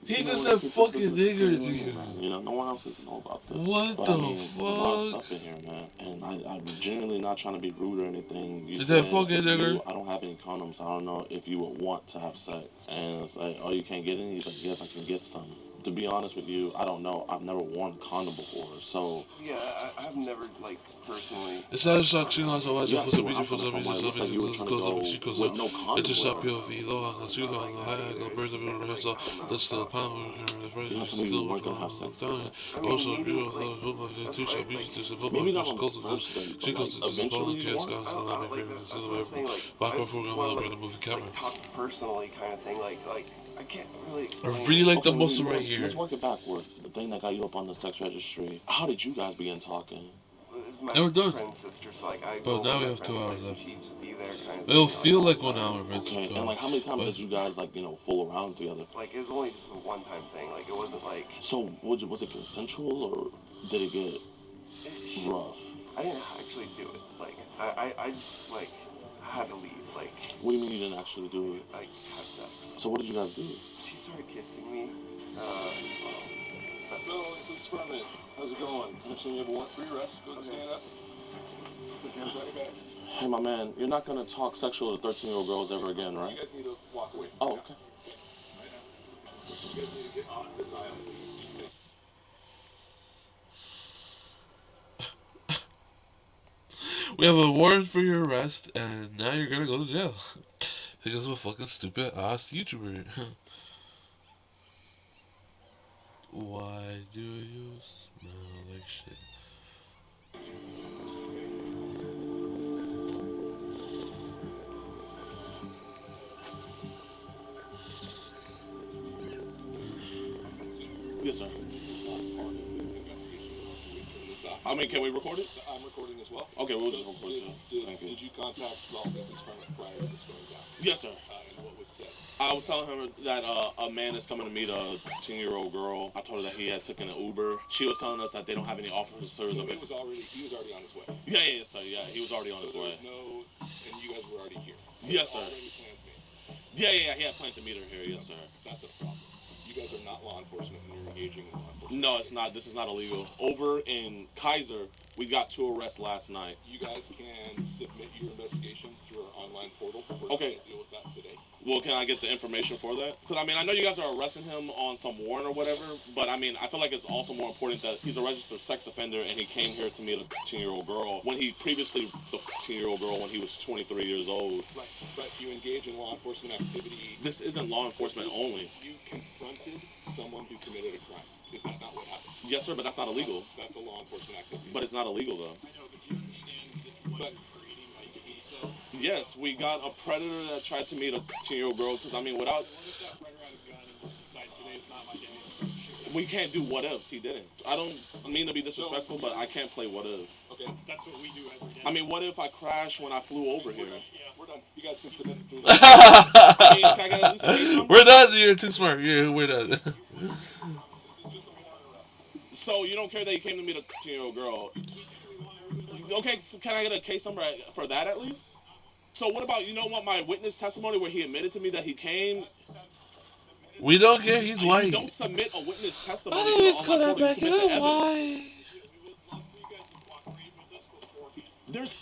He just said fucking nigger to you. You know, no one else needs to know about this. What But, the I mean, there's a lot of fuck? stuff in here, man. And I'm genuinely not trying to be rude or anything. You Is that said, fucking nigger? I don't have any condoms. I don't know if you would want to have sex. And it's like, oh, you can't get any? He's like, yes, I can get some. To be honest with you, I don't know. I've never worn a condom before, so... Yeah, I've never like personally. Esa saksina sa wacie Yeah, pozobicie so I'm pozobicie looks like sobie you were trying to go koza with no condom. It's just up your feet, though. I see that I go birds of the rest of the still pound. You weren't gonna have sex. Also, beautiful, two shall be to the public. Maybe not on Calls the it. first date, She but calls like, it the eventually ball you cast want. guys. I And like I'm that's what I'm saying. Like back I on just program. wanna, I'll like, go to movie camera. like talk personally kind of thing. Like I can't really I explain. really like the Okay, muscle well, right here. Let's work it backward. The thing that got you up on the sex registry. How did you guys begin talking? It was my And we're done. friend's sister, so like I But go now over we my have 2 friend's hours place and left. she'd just be there kind of It'll thing, feel all like the 1 time. hour, but it's Okay, 2 and like how many times But- did you guys like fool around together? Like it was only just a one-time thing. Like it wasn't like So was it consensual or did it get rough? I didn't actually do it. Like I just like had to leave. Like What do you mean you didn't actually do it? I had sex. So what did you guys do? She started kissing me. So, who's permanent? How's it going? Next time you ever want free rest, go and stand up. Put your hands behind your back. Hey, my man, you're not gonna talk sexual to 13-year-old girls ever again, You right? guys need to walk away. Oh, okay. You guys need to get off this aisle. We have a warrant for your arrest, and now you're gonna go to jail because of a fucking stupid ass YouTuber. Why do you smell like shit? Yes, sir. I mean, can we record it? I'm recording as well. Okay, we'll just record it. Did Thank you. you contact law business prior to this going down? Yes, sir. And what was said? I was telling her that a man is coming to meet a 10-year-old girl. I told her that he had taken an Uber. She was telling us that they don't have any officers. So he was already on his way. Yeah, sir. Yeah, he was already on So his there way. was no, and you guys were already here. Yes, sir. Already plans made. Yeah, he had planned to meet her here. Yes, sir. That's a problem. You guys are not law enforcement, and you're engaging in law enforcement. No, it's not. This is not illegal. Over in Kaiser, we got 2 arrests last night. You guys can submit your investigation through our online portal. We're Okay. going to deal with that today. Well, can I get the information for that? Because, I mean, I know you guys are arresting him on some warrant or whatever, but, I mean, I feel like it's also more important that he's a registered sex offender and he came here to meet a 15-year-old girl when he previously, the 15-year-old girl when he was 23 years old. Right. But you engage in law enforcement activity. This isn't law enforcement only. You confronted someone who committed a crime. Is that not what happened? Yes, sir, but that's not illegal. That's a law enforcement activity. But it's not illegal, though. I know, but you understand that what creating like so. Yes, we got a predator that tried to meet a 15-year-old girl, because, I mean, without... What if that predator had a gun and decided today's not my day? We can't do what ifs. He didn't. I don't mean to be disrespectful, but I can't play what if. Okay, that's what we do every day. I mean, what if I crashed when I flew over here? Yeah, we're done. You guys can submit it through I mean, can I get at least a name number? We're done. You're too smart. Yeah, we're done. So you don't care that he came to meet a 13-year-old girl? Okay, so can I get a case number for that at least? So what about, you know what, my witness testimony where he admitted to me that he came? We don't care. He's You white. don't submit a witness My testimony to name the is online Kodak portal. You back and submit the I'm evidence. white. There's.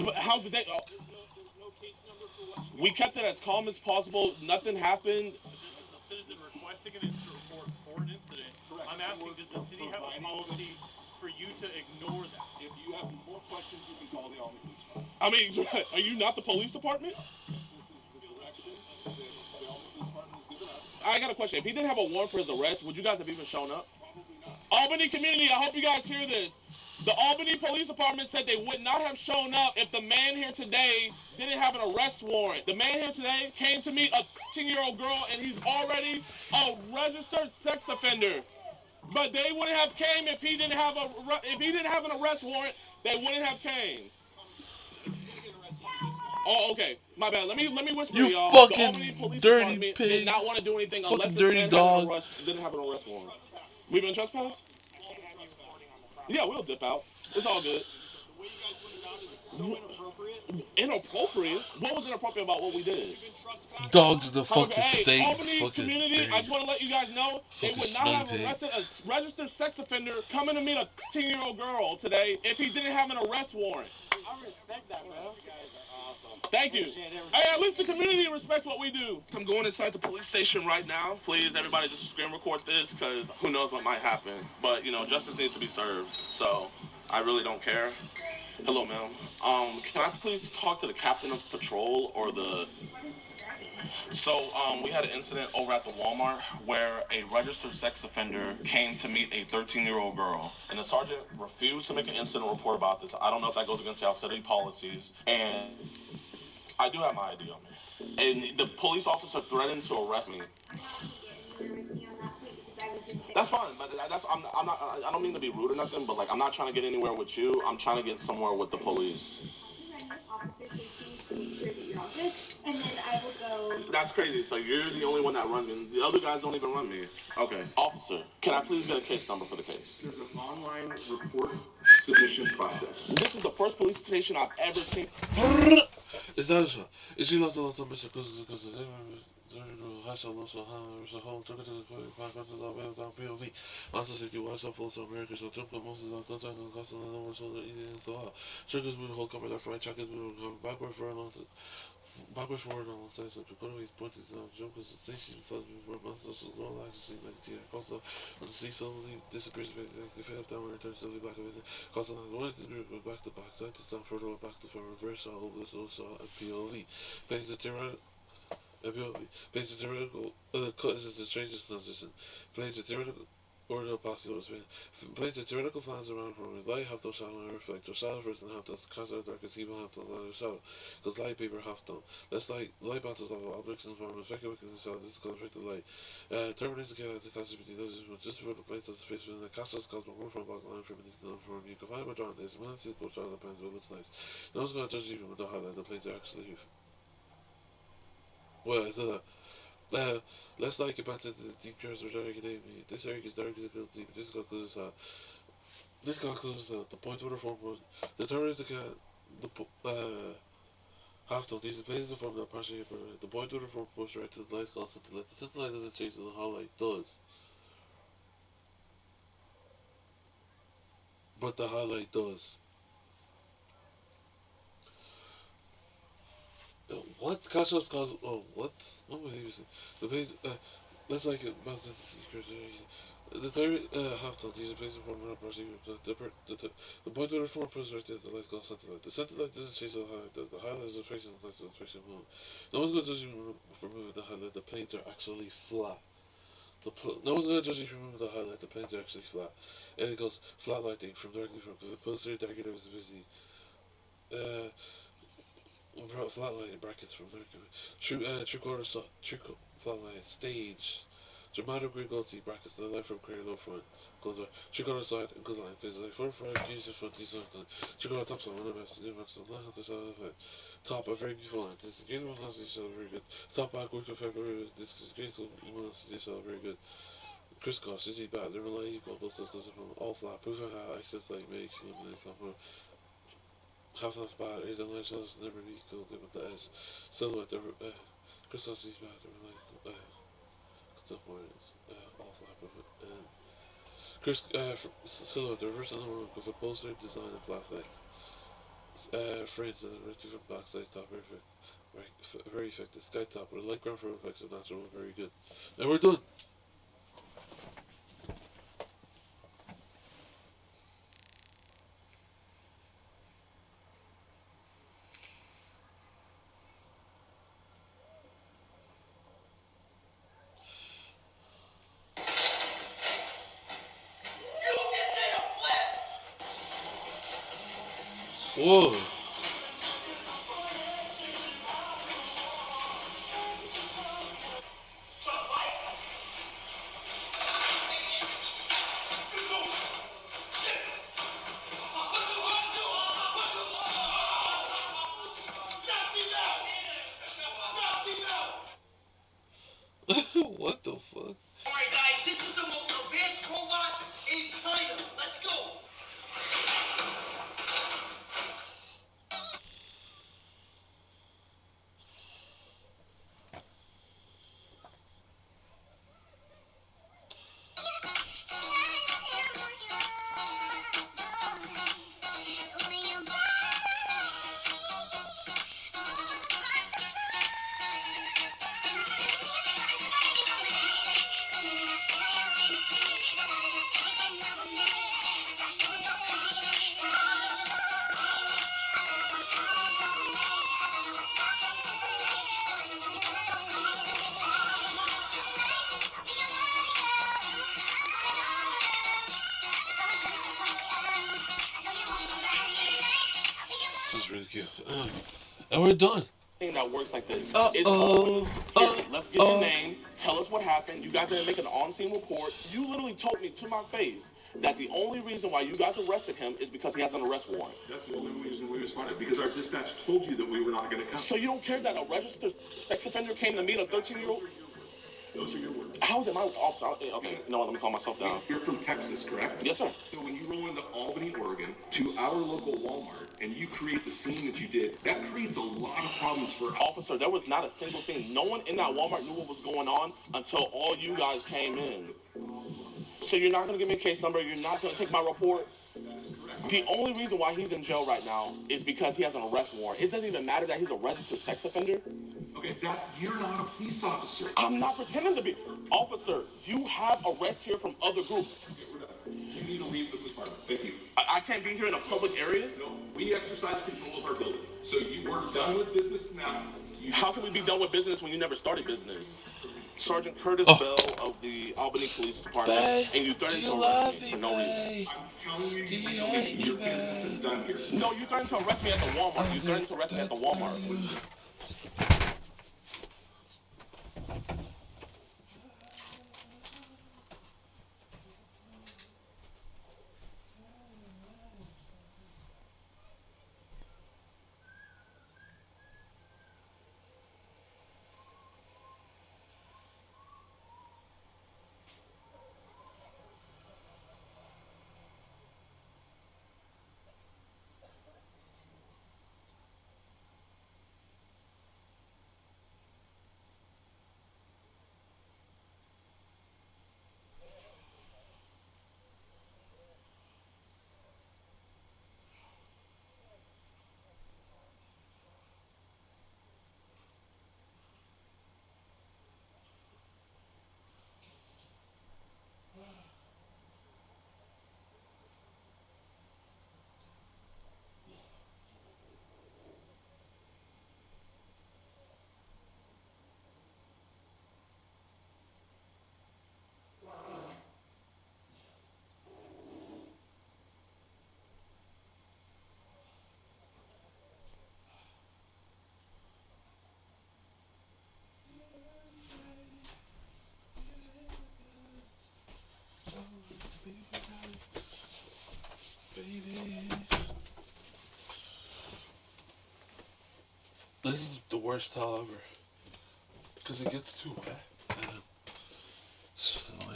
But how's the day? Oh, we kept it as calm as possible. Nothing happened. Citizen requesting an incident report for an incident. I'm asking, does the city have a policy for you to ignore that? If you have more questions, you can call the Albany Police Department. I mean, are you not the police department? This is the direction that the Albany Police Department has given us. I got a question. If he didn't have a warrant for his arrest, would you guys have even shown up? Probably not. Albany community, I hope you guys hear this. The Albany Police Department said they would not have shown up if the man here today didn't have an arrest warrant. The man here today came to meet a 13-year-old girl, and he's already a registered sex offender. But they wouldn't have came if he didn't have an arrest warrant. They wouldn't have came. Oh, okay. My bad. Let me whisper You to y'all. The fucking Albany Police dirty Department pigs. did not want to do anything Fucking unless this dirty man dog. didn't have an arrest warrant. We been trespassed? Yeah, we'll dip out. It's all good. Inappropriate? What was inappropriate about what we did? Dogs in the fucking Okay, hey, state. Albany Fucking community, dirty. I just want to let you guys know they Fucking would not smelly have pig. arrested a registered sex offender coming to meet a 13-year-old girl today if he didn't have an arrest warrant. I respect that, bro. You guys are awesome. Thank you. Hey, at least the community respects what we do. I'm going inside the police station right now. Please, everybody, just screen record this, because who knows what might happen. But, you know, justice needs to be served. So, I really don't care. Hello, ma'am. Can I please talk to the captain of patrol or the... So, we had an incident over at the Walmart where a registered sex offender came to meet a 13-year-old girl. And the sergeant refused to make an incident report about this. I don't know if that goes against our city policies. And I do have my ID on me. And the police officer threatened to arrest me. That's fine, but I'm not, I don't mean to be rude or nothing, but, like, I'm not trying to get anywhere with you. I'm trying to get somewhere with the police. And then I will go. That's crazy. So you're the only one that runs me. The other guys don't even run me. Okay. Officer, can I please get a case number for the case? There's an online report submission process. This is the first police station I've ever seen. Is that so? Is he lost a lot of Mr. POV. Also, if you watch up also America, so jump most of the time, the cost of the number so that it is so hot. Triggers will hold cover left, right, trackers will come backward for a long time. Backwards forward on side, so to go to his point is jokers sensation subs before monsters so long like to see like Gina Costa on the sea suddenly disappears basically they fail downward and turns suddenly back of it. Costa has wanted to go back to back side to stand further back to reverse all of this also a POV. Plays the theoretical plays the theoretical cut is the strangest transition. Plays the theoretical order of possible space. Plays the theoretical fans around from his light, half those shadow and reflect. Or shadow first and half those cast out darkest evil, half those light shadow. Because light paper half done. Let's light bounces off of objects and form effective because the shadow. This is called effective light. Terminates the chaos detached between those just before the place has the face within the castle's cosmic more from block line from the form. You can find by drawing this. When I see the coach out of the pants, but it looks nice. No one's gonna judge you with the highlight. The planes are actually well, it's let's like it back to the deep curves of dark academia. This area is dark as a deep. This concludes the point of the form was the terrorist half done. These planes the form that partially the point of the form goes right to the light constant to let the center light doesn't change to the highlight does. But the highlight does. What? Gosh, what's called? Oh, what? What am I even saying? The base, let's like it. The third half done. These are places for more brushing. The point of the form pulls right there. The light goes center light. The center light doesn't change the highlight. The highlight is a fraction of the light, so it's fraction move. No one's going to judge you for moving the highlight. The planes are actually flat. No one's going to judge you for moving the highlight. The planes are actually flat. And it goes flat lighting from darkly from the poster darker there was busy. Flat light brackets from there. True quarter flat light stage. Dramatic green gold seat brackets, the light from clear low front. Goes right. Check on the side and goes line. Goes like front, use your front, use something. Check on the top side, one of the best, new max, the left, the side of the top, a very beautiful line. This is great, one last, this is very good. Top back, work of pepper, this is great, one last, this is very good. Crisscross, is he bad? The relay, equal, both sides, all flat, proof of how access like makes, eliminates, software. Half enough bad, is the line shows, never be cool, good with the S. Silhouette, the Crisscross is bad, the relay, somewhere, all flat, Chris, Silhouette, the reverse underworld with a poster design and flat effects. Frames, different backside top, very effective. Sky top with a light ground for effects of natural, very good. And we're done. Whoa. What the fuck? Alright guys, this is the most advanced robot in China. Let's go. That's really cute. And we're done. That works like this. Uh-oh. Here, let's get your name. Tell us what happened. You guys didn't make an on-scene report. You literally told me to my face that the only reason why you guys arrested him is because he has an arrest warrant. That's the only reason we responded, because our dispatch told you that we were not going to come. So you don't care that a registered sex offender came to meet a 13-year-old? Those are your words. How is it my officer? Okay, you know what? Let me calm myself down. You're from Texas, correct? Yes, sir. So when you roll into Albany, Oregon, to our local Walmart, and you create the scene that you did, that creates a lot of problems for us. Officer, there was not a single scene. No one in that Walmart knew what was going on until all you guys came in. So you're not going to give me a case number? You're not going to take my report? The only reason why he's in jail right now is because he has an arrest warrant. It doesn't even matter that he's a registered sex offender. Okay, you're not a police officer. I'm not pretending to be. Officer, you have arrests here from other groups. Okay, we're done. You need to leave the police department. Thank you. I can't be here in a public area? No, we exercise control of our building. So you are done with business now. How can we be done with business when you never started business? Sergeant Curtis Bell of the Albany Police Department, Babe, and you threatened to arrest me for no reason. I'm telling you, Do you know hate me, your business babe? is done here. No, you threatened to arrest me at the Walmart. You threatened to arrest me at the Walmart. baby. This is the worst towel ever. Because it gets too wet. So, I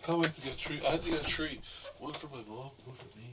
can't wait to get a tree. I had to get a tree. One for my mom, one for me.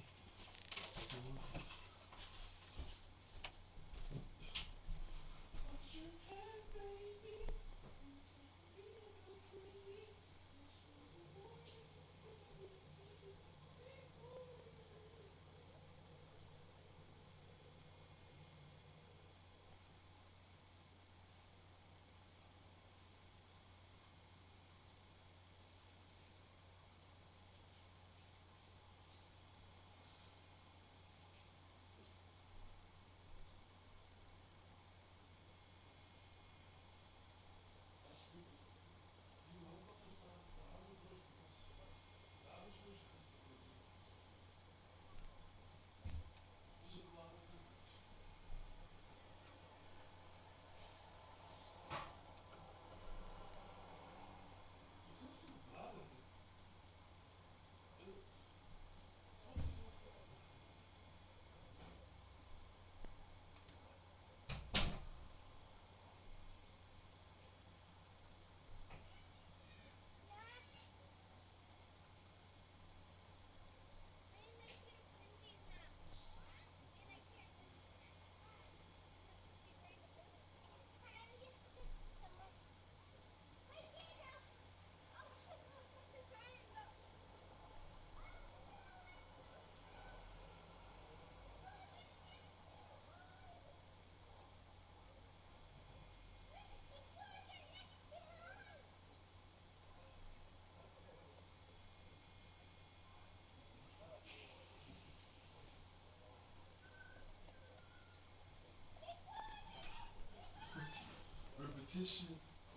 Repetition,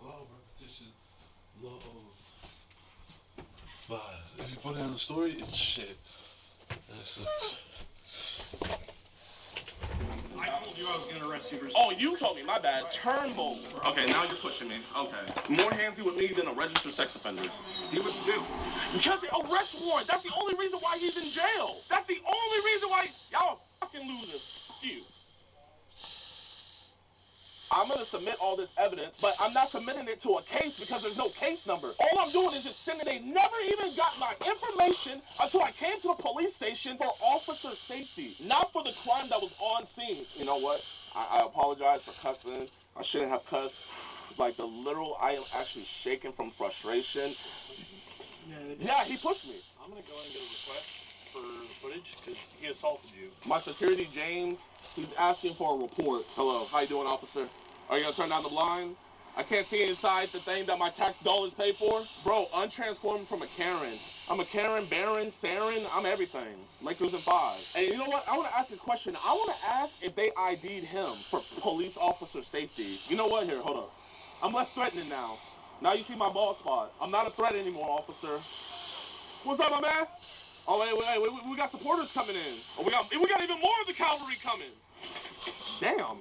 law of repetition, law of. But if you put it on the story, it's shit. That sucks. I told you I was gonna arrest you for. Oh, you told me, my bad. Turnbull. Okay, now you're pushing me. Okay. More handsy with me than a registered sex offender. He was due. Because the arrest warrant, that's the only reason why he's in jail. That's the only reason why y'all are fucking losers. F you. I'm gonna submit all this evidence, but I'm not submitting it to a case because there's no case number. All I'm doing is just sending. They never even got my information until I came to the police station for officer safety, not for the crime that was on scene. You know what? I apologize for cussing. I shouldn't have cussed. Like the literal, I am actually shaking from frustration. Yeah, he pushed me. I'm gonna go ahead and get a request for footage because he assaulted you. My security, James, he's asking for a report. Hello, how you doing, officer? Are you gonna turn down the blinds? I can't see inside the thing that my tax dollars pay for. Bro, untransformed from a Karen. I'm a Karen, Baron, Saren, I'm everything. Lakers and 5. And you know what? I want to ask a question. I want to ask if they ID'd him for police officer safety. You know what? Here, hold up. I'm less threatening now. Now you see my bald spot. I'm not a threat anymore, officer. What's up, my man? Oh, wait, we got supporters coming in. Oh, we got even more of the cavalry coming. Damn.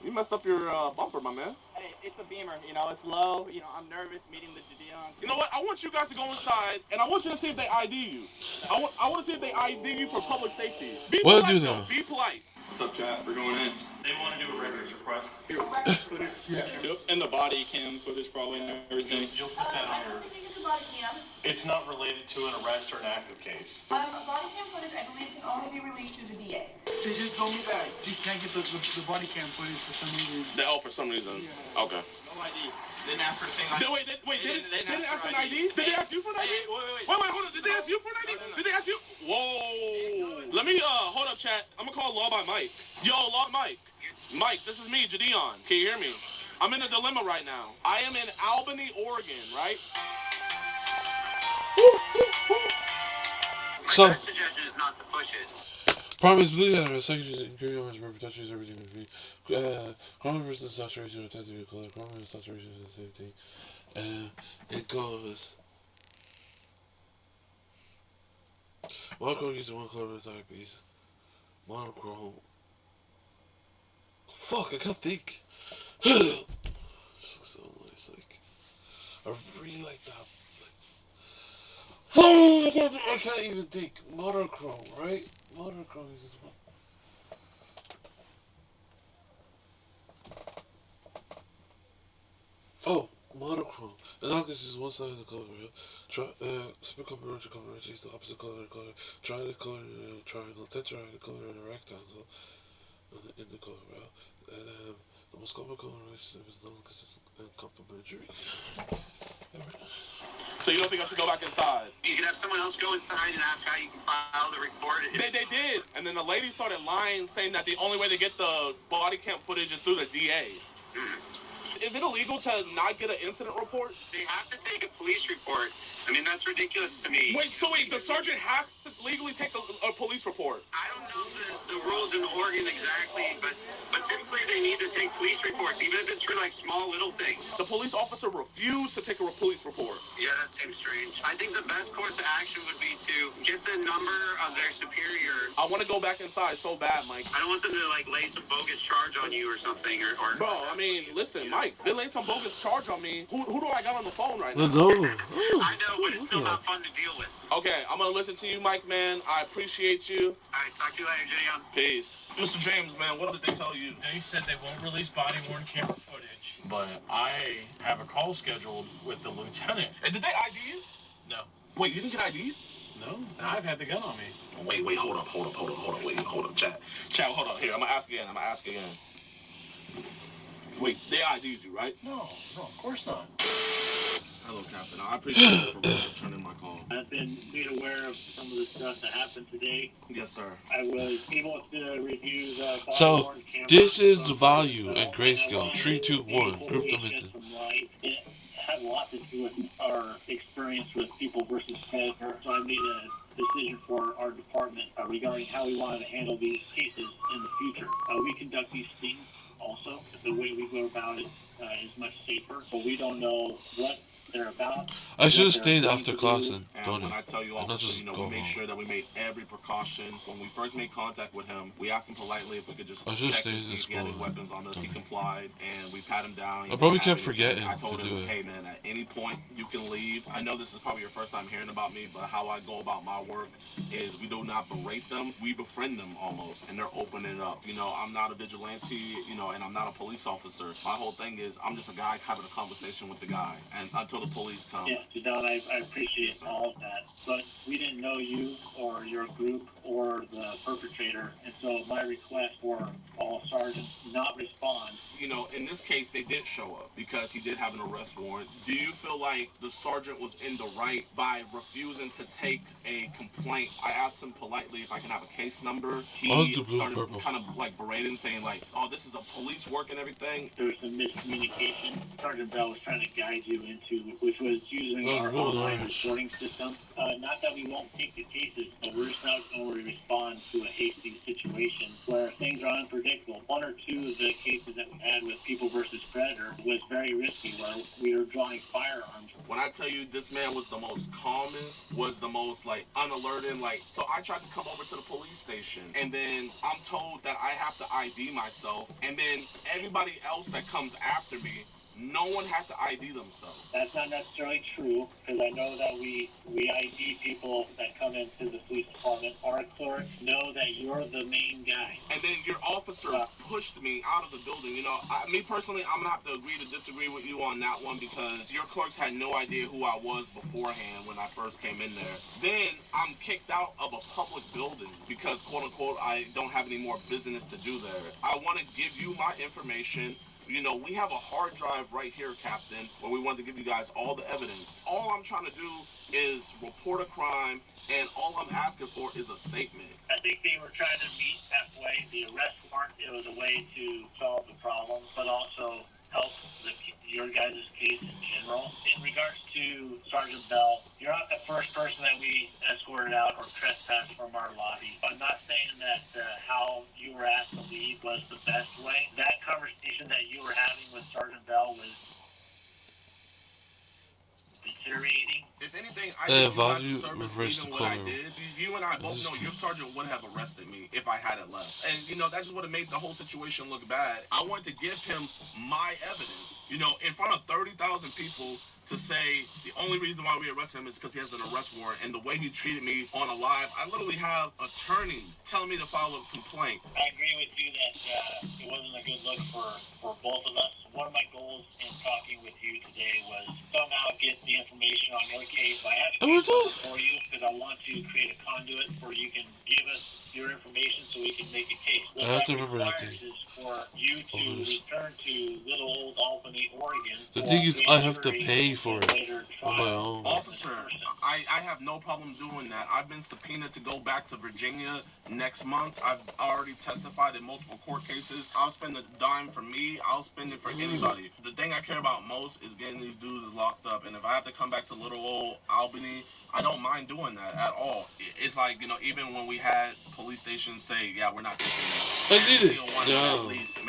You messed up your bumper, my man. Hey, it's a Beamer, you know, it's low, you know, I'm nervous meeting the Gideon. You know what? I want you guys to go inside, and I want you to see if they ID you. I want to see if they ID you for public safety. Be What polite, do though. that? Be polite. What's up, chat? We're going in. They want to do a records request. Yep, and the body cam footage probably and everything. You'll put that on your. It's not related to an arrest or an active case. Body cam footage, I believe, can only be released through the DA. They just told me that you can't get the body cam footage for some reason. For some reason. Yeah. Okay. No ID. Didn't ask for a thing like Didn't ask for an ID? Did they ask you for an ID? Wait, Hold on. Did they ask you for an ID? Did they ask you? Whoa. Let me, hold up, chat. I'm gonna call Law by Mike. Yo, Law Mike. Mike, this is me, Gideon. Can you hear me? I'm in a dilemma right now. I am in Albany, Oregon, right? So, My suggestion is not to push it. promise blue letter, secondary ingredient, rubber touches, everything would be. Chroma versus saturation, tends to be color. Chroma and saturation is the same thing. And it goes. Monochrome uses one color at a time, piece. Monochrome. Fuck, I can't think. This looks so nice. Like, I really like that. Oh, I can't even think. Monochrome, right? Monochrome is one. Oh, monochrome. Analogous is one side of the color. Try, spin color, is the opposite color. Try the color in a triangle. Tetrahedral color in a rectangle. In the color, and the most common color relationship is non-consistent and complementary. So you don't think I should go back inside? You could have someone else go inside and ask how you can file the report. They did, and then the lady started lying, saying that the only way to get the body cam footage is through the DA. Is it illegal to not get an incident report? They have to take a police report. I mean, that's ridiculous to me. Wait, the sergeant has to legally take a police report? I don't know the rules in Oregon exactly, but typically they need to take police reports, even if it's for like small little things. The police officer refused to take a police report. Yeah, that seems strange. I think the best course of action would be to get the number of their superior. I want to go back inside so bad, Mike. I don't want them to like lay some bogus charge on you or something, or Bro, I mean, listen, Mike, they laid some bogus charge on me. Who do I got on the phone right now? No. I know, but it's still not fun to deal with. Okay, I'm gonna listen to you, Mike, man. I appreciate you. All right, talk to you later, Jay. Peace. Mr. James, man, what did they tell you? They said they won't release body-worn camera footage, but I have a call scheduled with the lieutenant. And did they ID you? No. Wait, you didn't get ID'd? No, I've had the gun on me. Wait, hold up, chat, hold up. Here, I'm gonna ask again. Wait, they ID'd you, right? No, of course not. Hello, Captain. I appreciate you for returning my call. I've been made aware of some of the stuff that happened today. Yes, sir. I was able to review the So, this is the value and grayscale. 3, 2, 1. Group them into. It had a lot to do with our experience with People versus Predator, so I made a decision for our department regarding how we wanted to handle these cases in the future. We conduct these things also. The way we go about it is much safer, but we don't know what they're about. I should have stayed after class and And done when it. I tell you all, Not just you know, go we made home. sure that we made every precaution. When we first made contact with him, we asked him politely if we could just I should check stay and in see if he had any school. weapons on us. He complied, and we pat him down. He I probably didn't have kept anything. forgetting I told to him, do it. hey man, at any point you can leave. I know this is probably your first time hearing about me, but how I go about my work is we do not berate them, we befriend them almost, and they're opening it up. You know, I'm not a vigilante, you know, and I'm not a police officer. My whole thing is I'm just a guy having a conversation with the guy, and until the police come. Yeah, Jadon, I appreciate all of that, but we didn't know you or your group or the perpetrator, and so my request for all sergeants not respond. You know, in this case, they did show up because he did have an arrest warrant. Do you feel like the sergeant was in the right by refusing to take a complaint? I asked him politely if I can have a case number. I'll He do blue and started purple. kind of like berating, saying like, oh, this is a police work and everything. There was some miscommunication. Sergeant Bell was trying to guide you into, which was using Oh, our really online nice. reporting system. Not that we won't take the cases, but we're just not going to respond to a hasty situation where things are unpredictable. One or two of the cases that we had with People versus Predator was very risky, where we were drawing firearms. When I tell you this man was the most calmest, was the most like unalerted, like, so I tried to come over to the police station, and then I'm told that I have to ID myself, and then everybody else that comes after me, no one has to ID themselves. That's not necessarily true, because I know that we ID people that come into the police department. Our clerks know that you're the main guy. And then your officer pushed me out of the building. You know, me personally, I'm gonna have to agree to disagree with you on that one because your clerks had no idea who I was beforehand when I first came in there. Then I'm kicked out of a public building because, quote unquote, I don't have any more business to do there. I want to give you my information. You know, we have a hard drive right here, Captain, where we want to give you guys all the evidence. All I'm trying to do is report a crime, and all I'm asking for is a statement. I think they were trying to meet halfway. The arrest warrant, it was a way to solve the problem, but also help your guys' case in general. In regards to Sergeant Bell, you're not the first person that we escorted out or trespassed from our lobby. I'm not saying that how you were asked to leave was the best way. That conversation that you were having with Sergeant Bell was deteriorating. If anything, I did value service reverse even the what I color. did. You and I both know your sergeant would have arrested me if I had it left. And, you know, that just would have made the whole situation look bad. I wanted to give him my evidence. You know, in front of 30,000 people, to say the only reason why we arrested him is because he has an arrest warrant, and the way he treated me on a live, I literally have attorneys telling me to file a complaint. I agree with you that it wasn't a good look for both of us. One of my goals in talking with you today was somehow get the information on your case. I had to case for you because I want to create a conduit where you can give us your information so we can make a case. What I have to that remember that requires thing. is for you to return to little old Albany, Oregon. The thing is, I have to pay for it on my own. Officer, I have no problem doing that. I've been subpoenaed to go back to Virginia next month. I've already testified in multiple court cases. I'll spend a dime for me. I'll spend it for anybody. The thing I care about most is getting these dudes locked up. And if I have to come back to little old Albany, I don't mind doing that at all. It's like, you know, even when we had police stations say, yeah, we're not taking it. I did it. At least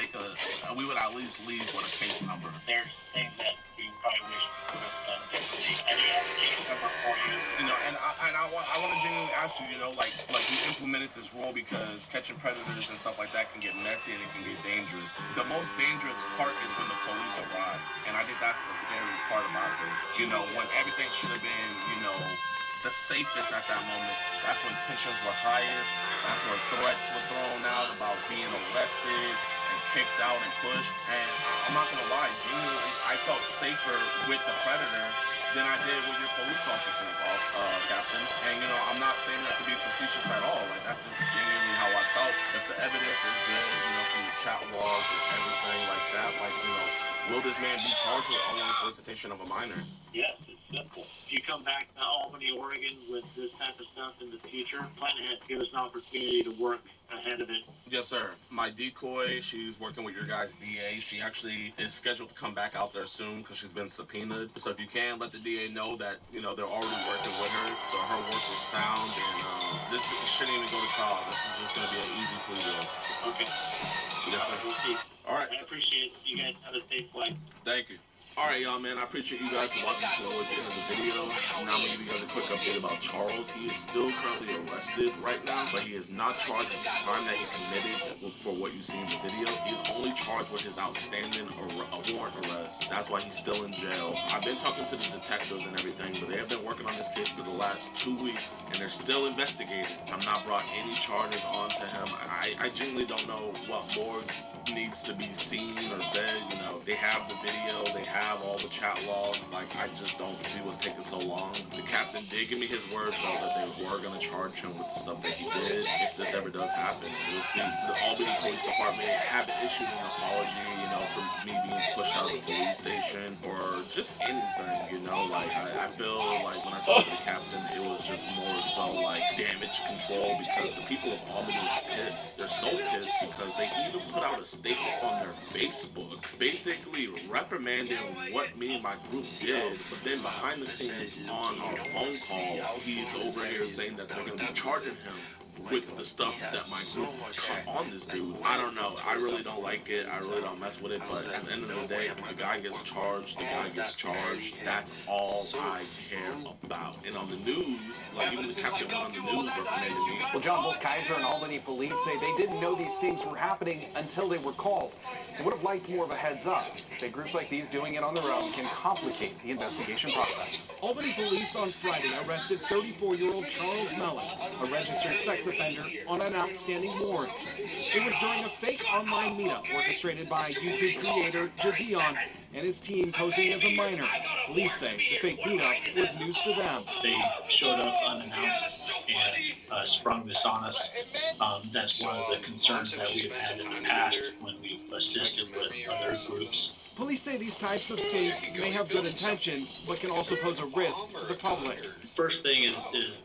we would at least leave with a case number. There's things that we probably wish we would have done differently. I do have a case number for you. You know, and I want to genuinely ask you, you know, like we implemented this rule because catching predators and stuff like that can get messy and it can get dangerous. The most dangerous part is when the police arrive, and I think that's the scariest part about this. You know, when everything should have been, you know, the safest at that moment. That's when tensions were highest. That's where threats were thrown out about being arrested and kicked out and pushed. And I'm not gonna lie, genuinely, I felt safer with the predator than I did with your police officers, Captain. And you know, I'm not saying that to be facetious at all. Like that's just genuinely how I felt. If the evidence is good, you know, from the chat logs and everything like that, like you know, will this man be charged with unwanted solicitation of a minor? Yes, it's simple. If you come back to Albany, Oregon with this type of stuff in the future, plan ahead. Give us an opportunity to work ahead of it. Yes, sir. My decoy, she's working with your guys' DA. She actually is scheduled to come back out there soon because she's been subpoenaed. So if you can, let the DA know that, you know, they're already working with her. So her work is sound, and this shouldn't even go to trial. This is just going to be an easy plea deal. Okay. Yes, sir. We'll see. All right. I appreciate it. You guys have a safe flight. Thank you. All right, y'all, man. I appreciate you guys for watching the show at the end of the video. Now I'm going to give you guys a quick update about Charles. He is still currently arrested right now, but he is not charged with the crime that he committed for what you see in the video. He is only charged with his outstanding warrant arrest. That's why he's still in jail. I've been talking to the detectives and everything, but they have been working on this case for the last 2 weeks, and they're still investigating. I've not brought any charges onto him. I genuinely don't know what more needs to be seen or said. You know, they have the video, they have all the chat logs. Like, I just don't see what's taking so long. The captain did give me his word though that they were going to charge him with the stuff that he did. If this ever does happen, we'll see. The Albany Police Department haven't issued an apology, you know, for me being pushed out of the police station or just anything, you know. Like, I feel like when I talked to the captain, it was just more so like damage control because the people of Albany are pissed. They're so pissed because they even put out a statement on their Facebook basically reprimanding what me and my group did, but then behind the scenes on our phone call, he's over here saying that they're going to be charging him with the stuff that my group cut on this dude. I don't know. I really don't like it. I really don't mess with it. But at the end of the day, if the guy gets charged, the guy gets charged. That's all I care about. And on the news, like even the captain went on the news reprimanded me. Well, John, both Kaiser and Albany police say they didn't know these things were happening until they were called. They would have liked more of a heads up. Say groups like these doing it on their own can complicate the investigation process. Albany police on Friday arrested 34-year-old Charles Mellon, a registered sex offender, on an outstanding warrant. It was during a fake online meetup orchestrated by YouTube creator Jadion and his team posing as a minor. Police say the fake meetup was news to them. They showed up unannounced and sprung this on us. That's one of the concerns that we've had in the past when we've assisted with other groups. Police say these types of skates may have good intentions, but can also pose a risk to the public. First thing is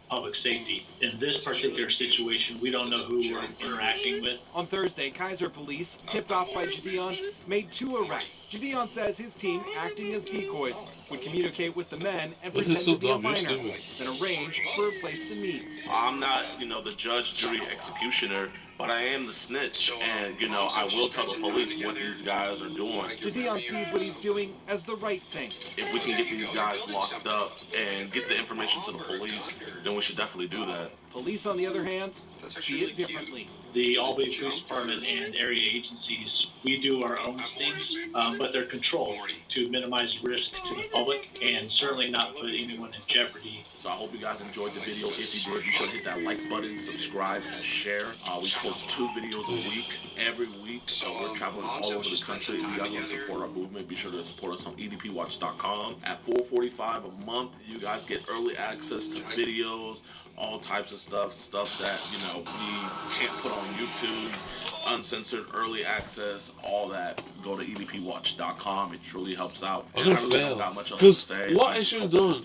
public safety. In this particular situation, we don't know who we're interacting with. On Thursday, Kaiser police, tipped off by Jadion, made 2 arrests. Jadion says his team, acting as decoys, would communicate with the men and pretend to be a minor, then arrange for a place to meet. I'm not, you know, the judge, jury, executioner, but I am the snitch, and, you know, I will tell the police what these guys are doing. Jadion sees what he's doing as the right thing. If we can get these guys locked up and get the information to the police, then we should definitely do that. Police, on the other hand, see it differently. The Albany Police Department and area agencies, we do our own things, but they're controlled to minimize risk to the public and certainly not put anyone in jeopardy. So I hope you guys enjoyed the video. If you did, be sure to hit that like button, subscribe, and share. We post 2 videos a week, every week. So we're traveling all over the country. If you guys want to support our movement, be sure to support us on edpwatch.com. At $4.45 a month, you guys get early access to videos, all types of stuff that, you know, we can't put on YouTube, uncensored early access, all that. Go to edpwatch.com. It truly helps out. I'm gonna fail. Because what I should have done was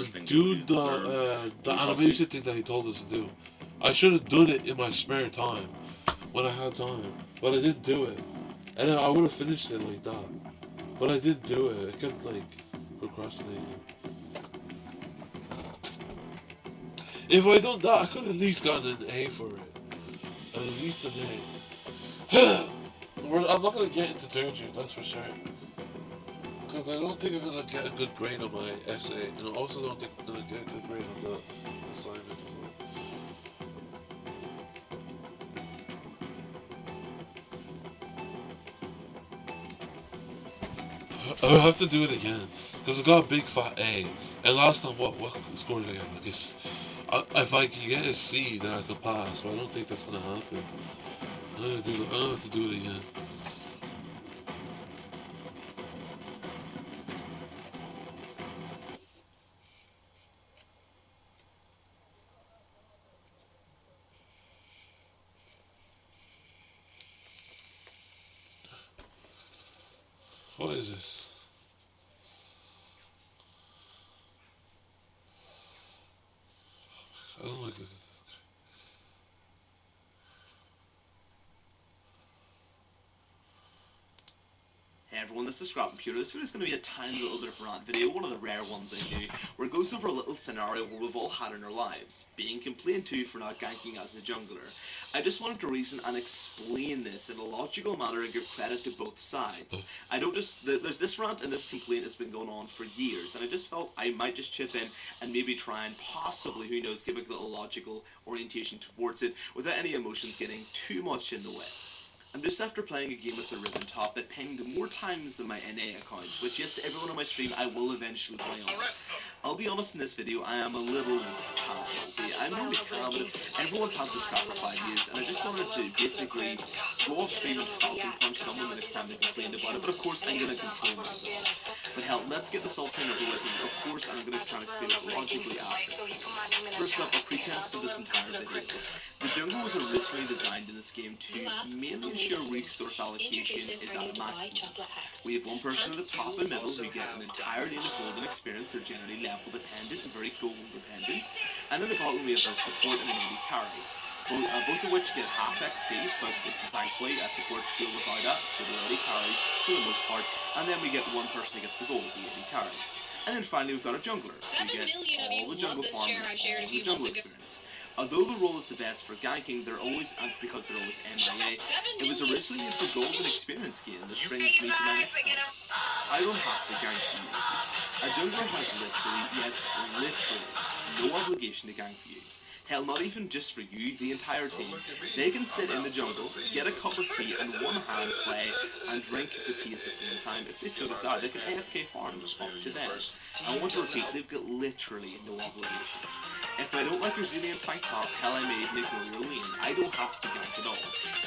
do the animation thing that he told us to do. I should have done it in my spare time, when I had time. But I didn't do it. And I would have finished it like that. But I didn't do it. I kept, like, procrastinating. If I done that, I could have at least gotten an A for it. At least an A. I'm not gonna get into third year, that's for sure. Because I don't think I'm gonna get a good grade on my essay, and I also don't think I'm gonna get a good grade on the assignment as well. I'll have to do it again, because I got a big fat A, and last time, what score did I get? I guess, if I can get a C, then I could pass, but I don't think that's gonna happen. I'm gonna have to do it again. What is this? I don't like this. Hey everyone, this is Scrap Computer. This video is going to be a tiny little bit of a rant video, one of the rare ones I do, where it goes over a little scenario where we've all had in our lives, being complained to for not ganking as a jungler. I just wanted to reason and explain this in a logical manner and give credit to both sides. I don't just, there's this rant and this complaint has been going on for years, and I just felt I might just chip in and maybe try and possibly, who knows, give a little logical orientation towards it without any emotions getting too much in the way. I'm just after playing a game with the ribbon top that pinged more times than my NA account, which yes, to everyone on my stream I will eventually play on. I'll be honest, in this video I am a little guilty. I'm not really calm, but everyone's had this crap for 5 years, and I just wanted to basically go off stream and falcon punch someone the next time they complained about it, but of course I'm going to control myself. But hell, let's get this all turned over with, and of course I'm going to try and explain it logically after. First up, a pretense to this entire video. The jungle was originally designed in this game to mainly ensure resource allocation is at a maximum. We have one person at the top and middle who get an entire day of golden experience. They're generally level dependent and very goal dependent. And in the bottom we have a support and an AD carry. Both of which get half XP, but thankfully support skill without that, so they're AD carries for the most part. And then we get one person who gets the gold, the AD carries. And then finally we've got a jungler, who gets all the jungle farm and all the jungle experience. Although the role is the best for ganking, they're always, because they're always MIA, it was originally used for golden experience gain that brings me to my next point. I don't have to gank you. A jungler has literally, yes, literally, no obligation to gank you. Hell, not even just for you, the entire team. They can sit in the jungle, get a cup of tea in one hand, play, and drink the tea at the same time. If they so decide, they can AFK farm up to them. I want to repeat, they've got literally no obligation. If I don't like your Zillion tank top, hell I may even ignore your lane. I don't have to gank at all.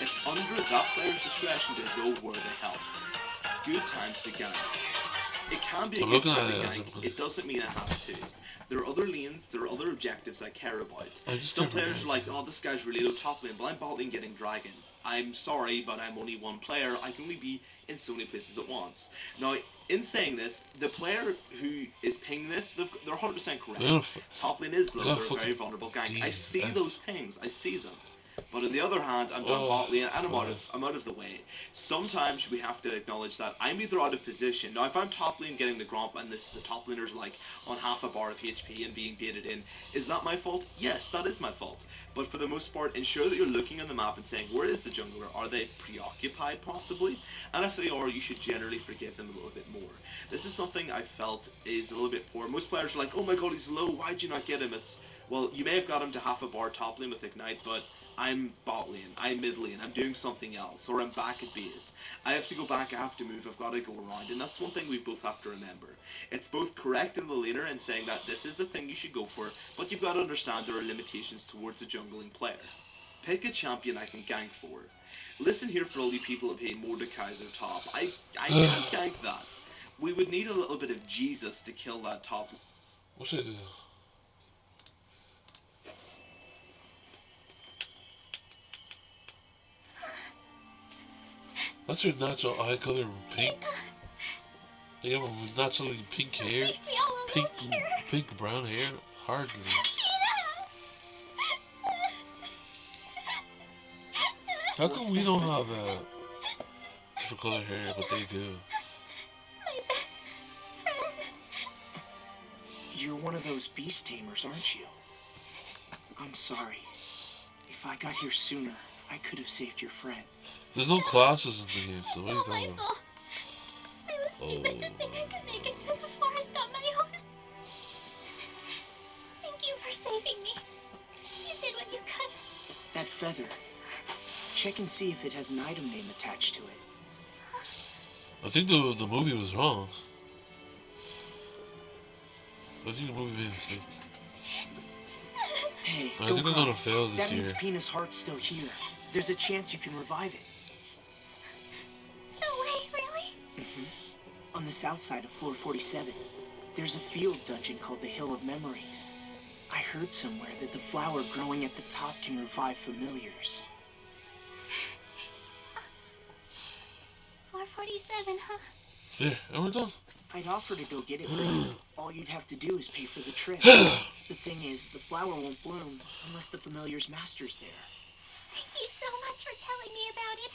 It's under that player's discretion to go where they help. Good times to gank. It can be a good time to gank, it doesn't mean I have to. There are other lanes, there are other objectives I care about. Some players are like, oh this guy's really low top lane, but I'm bot lane getting dragon. I'm sorry, but I'm only one player, I can only be in so many places at once. Now, in saying this, the player who is pinging this, they're 100% correct. Top lane is low, they're a very vulnerable gank. I see those pings, I see them. But on the other hand, I'm down bot lane and I'm out of the way. Sometimes we have to acknowledge that I'm either out of position. Now if I'm top lane getting the gromp and the top laner's like on half a bar of HP and being baited in, is that my fault? Yes, that is my fault. But for the most part, ensure that you're looking on the map and saying, where is the jungler? Are they preoccupied possibly? And if they are, you should generally forgive them a little bit more. This is something I felt is a little bit poor. Most players are like, oh my god, he's low, why'd you not get him? It's Well, you may have got him to half a bar top lane with Ignite, but I'm bot lane, I'm mid lane, I'm doing something else, or I'm back at base. I have to go back, I have to move, I've got to go around, and that's one thing we both have to remember. It's both correct in the laner and saying that this is the thing you should go for, but you've got to understand there are limitations towards a jungling player. Pick a champion I can gank for. Listen here for all you people that pay Mordekaiser top. I can't gank that. We would need a little bit of Jesus to kill that top. What should I do? That's your natural eye color, pink. You have naturally pink hair, pink brown hair. Hardly. How come we don't have different color hair, but they do? You're one of those beast tamers, aren't you? I'm sorry. If I got here sooner, I could have saved your friend. There's no classes in the game, so what are you talking about? Oh. Thank you for saving me. You did what you could. That feather. Check and see if it has an item name attached to it. I think the movie was wrong. I think the movie made a mistake. Hey, I think I'm gonna fail this that year. means Pina's heart's still here. There's a chance you can revive it. No way, really? On the south side of floor 47, there's a field dungeon called the Hill of Memories. I heard somewhere that the flower growing at the top can revive familiars. 447, huh? There, and we're done. I'd offer to go get it for you. All you'd have to do is pay for the trip. The thing is, the flower won't bloom unless the familiar's master's there. Thank you so much for telling me about it.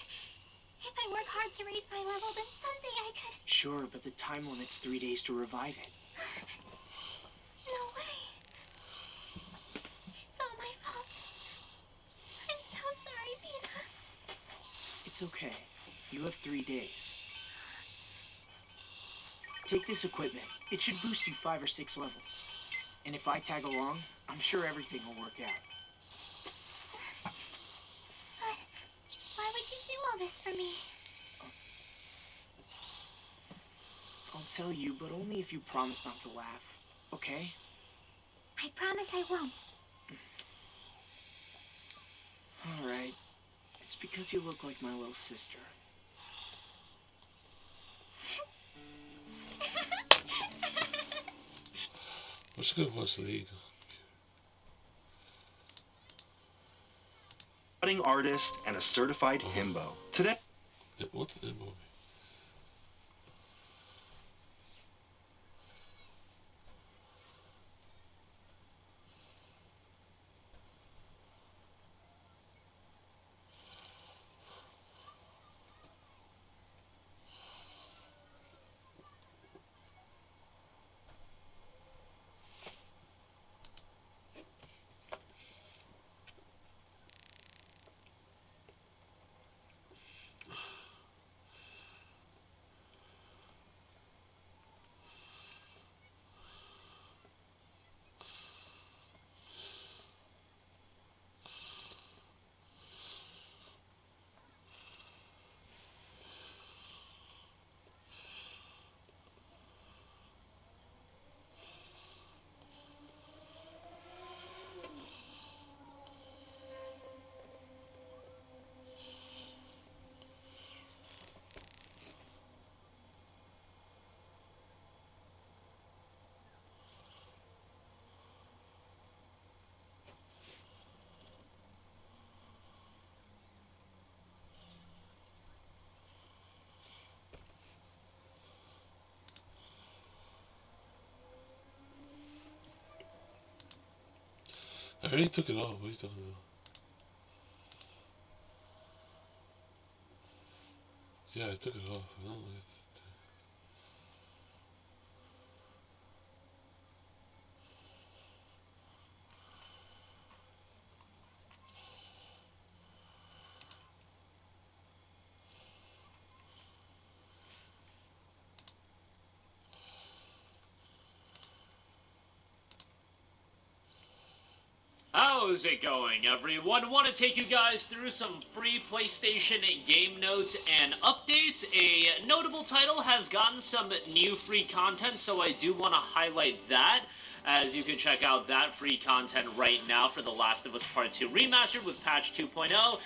If I work hard to raise my level, then someday I could... Sure, but the time limit's 3 days to revive it. No way. It's all my fault. I'm so sorry, Pina. It's okay. You have 3 days. Take this equipment. It should boost you 5 or 6 levels. And if I tag along, I'm sure everything will work out. But why would you do all this for me? I'll tell you, but only if you promise not to laugh. Okay? I promise I won't. Alright. It's because you look like my little sister. Let's go watch the league. Budding artist and a certified himbo. Today. Yeah, what's himbo? I already took it off. What are you talking about? Yeah, I took it off. I don't know. It's... How's it going, everyone? Want to take you guys through some free PlayStation game notes and updates. A notable title has gotten some new free content, so I do want to highlight that, as you can check out that free content right now for The Last of Us Part 2 Remastered with patch 2.0.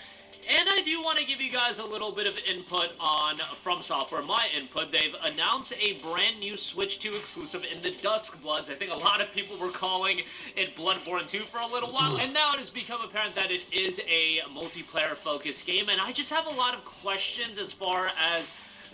And I do want to give you guys a little bit of input on From Software, my input. They've announced a brand new Switch 2 exclusive in the Duskbloods. I think a lot of people were calling it Bloodborne 2 for a little while, and now it has become apparent that it is a multiplayer-focused game, and I just have a lot of questions as far as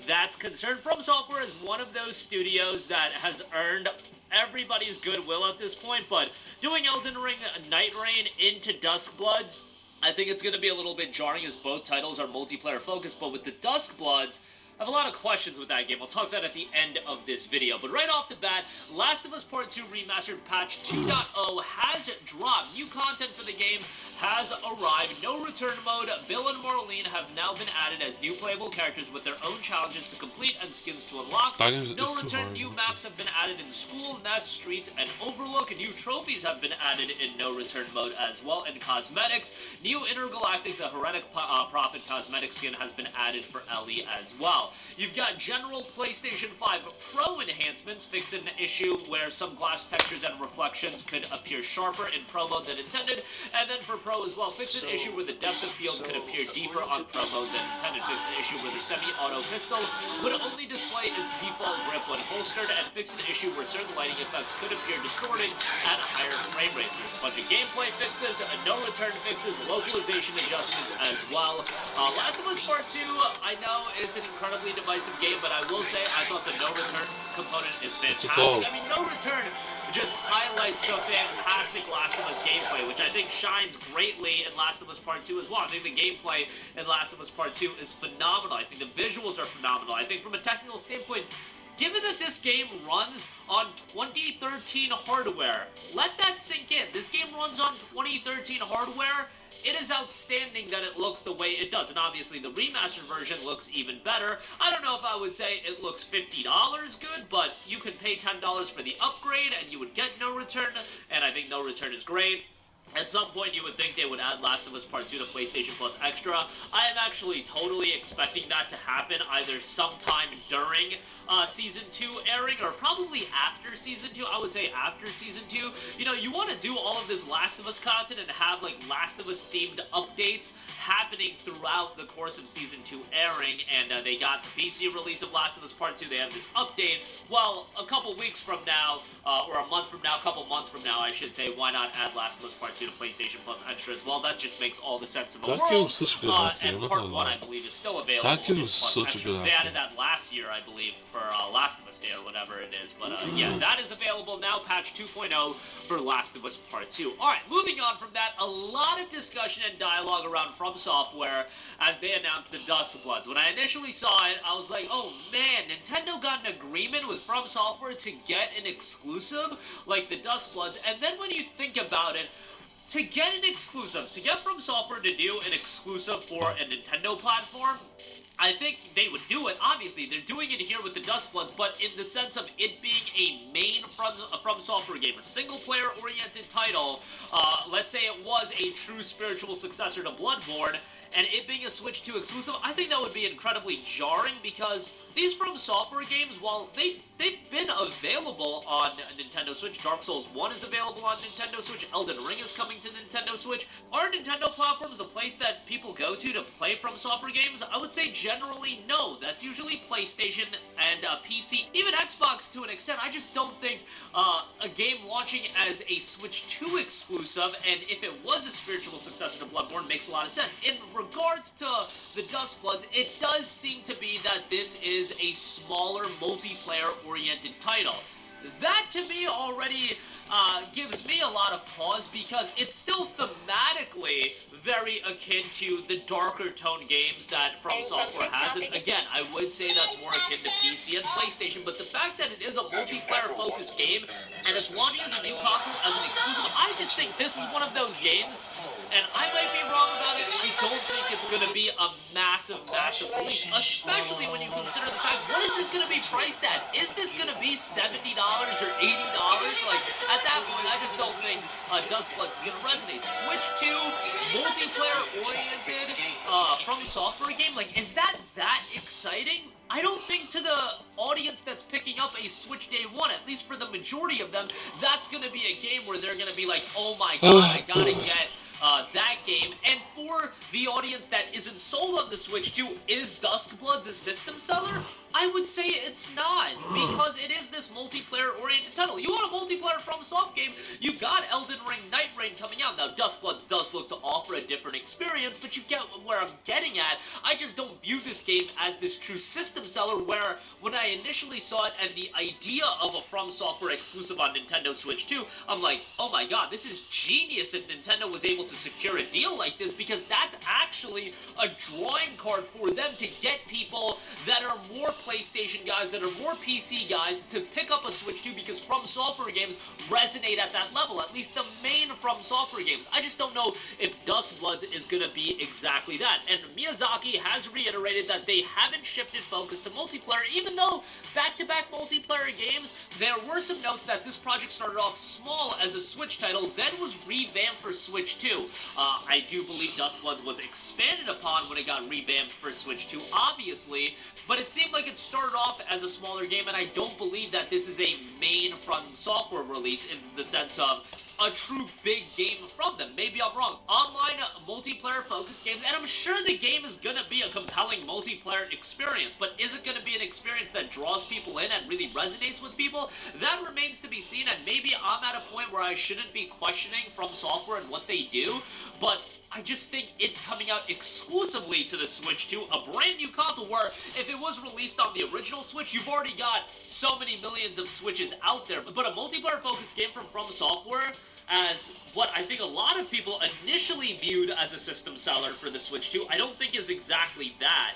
that's concerned. From Software is one of those studios that has earned everybody's goodwill at this point, but doing Elden Ring Night Rain into Duskbloods, I think it's going to be a little bit jarring as both titles are multiplayer focused, but with the Duskbloods, I have a lot of questions with that game. I'll talk that at the end of this video. But right off the bat, Last of Us Part 2 Remastered patch 2.0 has dropped. New content for the game has arrived. No return mode. Bill and Marlene have now been added as new playable characters with their own challenges to complete and skins to unlock. No return. New maps have been added in School, Nest, Streets, and Overlook. New trophies have been added in no return mode as well. And cosmetics. New Intergalactic, the Heretic Prophet cosmetic skin has been added for Ellie as well. You've got general PlayStation 5 Pro enhancements, fixing an issue where some glass textures and reflections could appear sharper in Pro mode than intended, and then for Pro as well, fix an issue where the depth of field could appear deeper on Pro mode than intended, fix an issue where the semi-auto pistol would only display its default grip when holstered, and fix an issue where certain lighting effects could appear distorting at higher frame rates. There's a bunch of gameplay fixes, no return fixes, localization adjustments as well. Last of Us Part 2, I know, is an incredibly divisive game, but I will say I thought the no return component is fantastic. I mean, no return just highlights the fantastic Last of Us gameplay, which I think shines greatly in Last of Us Part 2 as well. I think the gameplay in Last of Us Part 2 is phenomenal. I think the visuals are phenomenal. I think from a technical standpoint, given that this game runs on 2013 hardware, let that sink in. This game runs on 2013 hardware. It is outstanding that it looks the way it does, and obviously the remastered version looks even better. I don't know if I would say it looks $50 good, but you could pay $10 for the upgrade, and you would get no return, and I think no return is great. At some point, you would think they would add Last of Us Part 2 to PlayStation Plus Extra. I am actually totally expecting that to happen either sometime during Season 2 airing, or probably after Season 2. I would say after Season 2. You know, you want to do all of this Last of Us content and have, like, Last of Us themed updates happening throughout the course of Season 2 airing, and they got the PC release of Last of Us Part 2. They have this update. Well, a couple weeks from now, or a month from now, a couple months from now, I should say, why not add Last of Us Part 2 to PlayStation Plus Extra as well? That just makes all the sense in the world. That game was such a good acting, and I'm not Part gonna 1, lie. I believe, is still available. That game was Plus such a Extra. good They added acting. that last year, I believe, for Last of Us Day or whatever it is. But yeah, that is available now, patch 2.0 for Last of Us Part 2. Alright, moving on from that, a lot of discussion and dialogue around From Software as they announced the Duskbloods. When I initially saw it, I was like, oh man, Nintendo got an agreement with From Software to get an exclusive like the Duskbloods. And then when you think about it, to get an exclusive, to get From Software to do an exclusive for a Nintendo platform, I think they would do it. Obviously, they're doing it here with the Duskbloods, but in the sense of it being a main From Software game, a single-player-oriented title, let's say it was a true spiritual successor to Bloodborne, and it being a Switch 2 exclusive, I think that would be incredibly jarring, because these From Software games, while they've been available on Nintendo Switch, Dark Souls 1 is available on Nintendo Switch, Elden Ring is coming to Nintendo Switch. Are Nintendo platforms the place that people go to play From Software games? I would say generally no. That's usually PlayStation and PC, even Xbox to an extent. I just don't think a game launching as a Switch 2 exclusive, and if it was a spiritual successor to Bloodborne, makes a lot of sense. In regards to the Duskbloods, it does seem to be that this is a smaller multiplayer-oriented title. That, to me, already gives me a lot of pause, because it's still thematically very akin to the darker tone games that From Software has. And again, I would say that's more akin to PC and PlayStation, but the fact that it is a multiplayer-focused game, and it's launching as a new console as an exclusive, I just think this is one of those games, and I might be wrong about it, I don't think it's going to be a massive, massive release, especially when you consider the fact, what is this going to be priced at? Is this going to be $70 or $80? Like, at that point, I just don't think Dustblood is going to resonate. Switch to multiplayer-oriented From Software game? Like, is that exciting? I don't think to the audience that's picking up a Switch Day 1, at least for the majority of them, that's going to be a game where they're going to be like, oh my god, I gotta get that game. And for the audience that isn't sold on the Switch 2, is Duskbloods a system seller? I would say it's not, because it is this multiplayer-oriented title. You want a multiplayer FromSoft game, you've got Elden Ring Night Rain coming out. Now, Duskbloods does look to offer a different experience, but you get where I'm getting at. I just don't view this game as this true system seller, where when I initially saw it and the idea of a From Software exclusive on Nintendo Switch 2, I'm like, oh my god, this is genius if Nintendo was able to secure a deal like this, because that's actually a drawing card for them to get people that are more PlayStation guys, that are more PC guys, to pick up a Switch 2, because From Software games resonate at that level, at least the main From Software games. I just don't know if Dustbloods is going to be exactly that. And Miyazaki has reiterated that they haven't shifted focus to multiplayer, even though back-to-back multiplayer games, there were some notes that this project started off small as a Switch title, then was revamped for Switch 2. I do believe Dustbloods was expanded upon when it got revamped for Switch 2, obviously, but it seemed like it started off as a smaller game, and I don't believe that this is a main From Software release in the sense of a true big game from them. Maybe I'm wrong. Online multiplayer-focused games, and I'm sure the game is going to be a compelling multiplayer experience, but is it going to be an experience that draws people in and really resonates with people? That remains to be seen, and maybe I'm at a point where I shouldn't be questioning From Software and what they do, but I just think it coming out exclusively to the Switch 2, a brand new console, where if it was released on the original Switch, you've already got so many millions of Switches out there. But a multiplayer-focused game from Software, as what I think a lot of people initially viewed as a system seller for the Switch 2, I don't think is exactly that.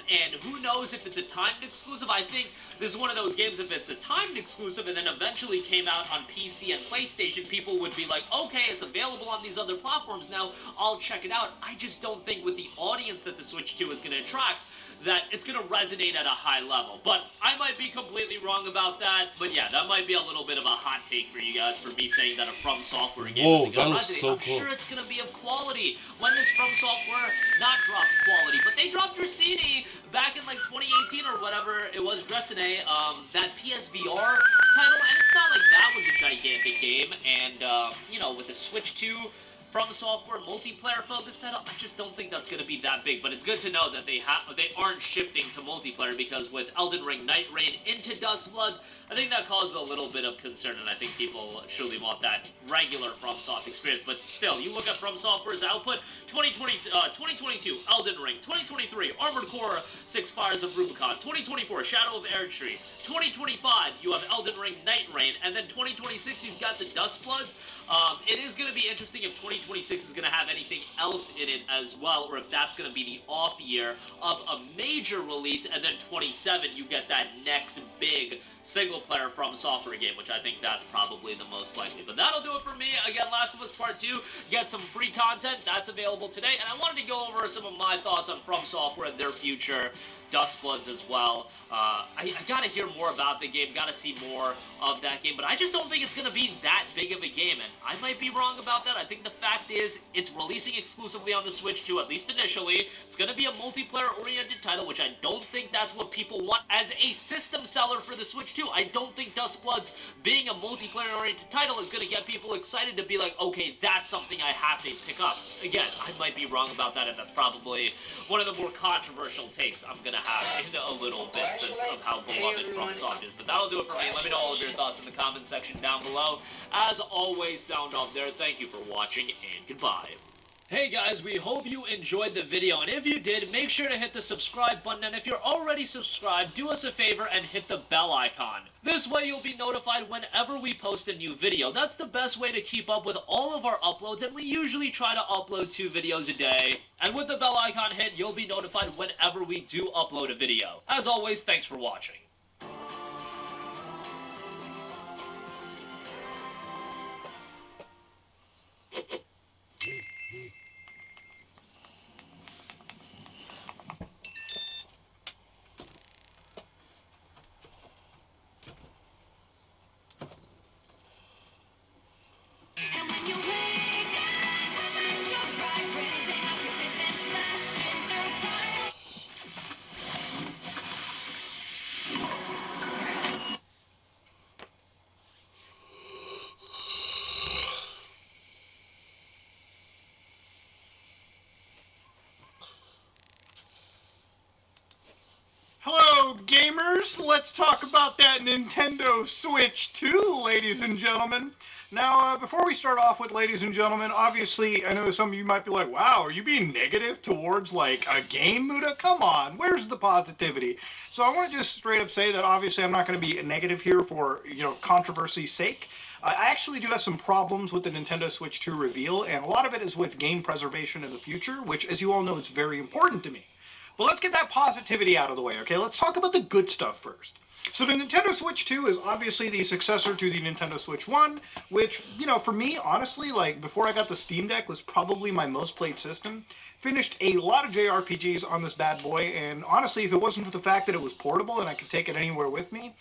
And who knows if it's a timed exclusive. I think this is one of those games, if it's a timed exclusive and then eventually came out on PC and PlayStation, people would be like, okay, it's available on these other platforms now, I'll check it out. I just don't think with the audience that the Switch 2 is going to attract, that it's going to resonate at a high level. But I might be completely wrong about that. But yeah, that might be a little bit of a hot take for you guys, for me saying that a From Software game isn't going to resonate. I'm sure it's going to be of quality. When does From Software not drop quality? But they dropped Dressini back in like 2018 or whatever it was, Dressine, that PSVR title, and it's not like that was a gigantic game. And, you know, with the Switch 2 From Software multiplayer-focused title, I just don't think that's going to be that big. But it's good to know that they aren't shifting to multiplayer, because with Elden Ring Night Rain into Dustbloods, I think that causes a little bit of concern, and I think people truly want that regular FromSoft experience. But still, you look at From Software's output, 2022, Elden Ring, 2023, Armored Core 6 Fires of Rubicon, 2024, Shadow of Erdtree, 2025, you have Elden Ring Night Rain, and then 2026, you've got the Dustbloods. It is going to be interesting if 2026 is going to have anything else in it as well, or if that's going to be the off year of a major release, and then 27, you get that next big single-player From Software game, which I think that's probably the most likely. But that'll do it for me. Again, Last of Us Part 2, get some free content. That's available today, and I wanted to go over some of my thoughts on From Software and their future, Dustbloods as well. I gotta hear more about the game, gotta see more of that game, but I just don't think it's gonna be that big of a game, and I might be wrong about that. I think the fact is, it's releasing exclusively on the Switch 2, at least initially. It's gonna be a multiplayer-oriented title, which I don't think that's what people want as a system seller for the Switch 2. I don't think Dustbloods being a multiplayer-oriented title is gonna get people excited to be like, okay, that's something I have to pick up. Again, I might be wrong about that, and that's probably one of the more controversial takes I'm gonna have in a little bit, of how beloved FromSoft is. But that'll do it for me. Let me know all of your thoughts in the comment section down below. As always, sound off there. Thank you for watching, and goodbye. Hey guys, we hope you enjoyed the video, and if you did, make sure to hit the subscribe button, and if you're already subscribed, do us a favor and hit the bell icon. This way you'll be notified whenever we post a new video. That's the best way to keep up with all of our uploads, and we usually try to upload 2 videos a day. And with the bell icon hit, you'll be notified whenever we do upload a video. As always, thanks for watching. gamers, let's talk about that Nintendo Switch 2, ladies and gentlemen. Now, before we start off with, ladies and gentlemen, obviously, I know some of you might be like, wow, are you being negative towards, like, a game, Muda? Come on, where's the positivity? So I want to just straight up say that, obviously, I'm not going to be negative here for, controversy's sake. I actually do have some problems with the Nintendo Switch 2 reveal, and a lot of it is with game preservation in the future, which, as you all know, is very important to me. But let's get that positivity out of the way, okay? Let's talk about the good stuff first. So the Nintendo Switch 2 is obviously the successor to the Nintendo Switch 1, which, for me, honestly, like, before I got the Steam Deck, was probably my most played system. Finished a lot of JRPGs on this bad boy, and honestly, if it wasn't for the fact that it was portable and I could take it anywhere with me,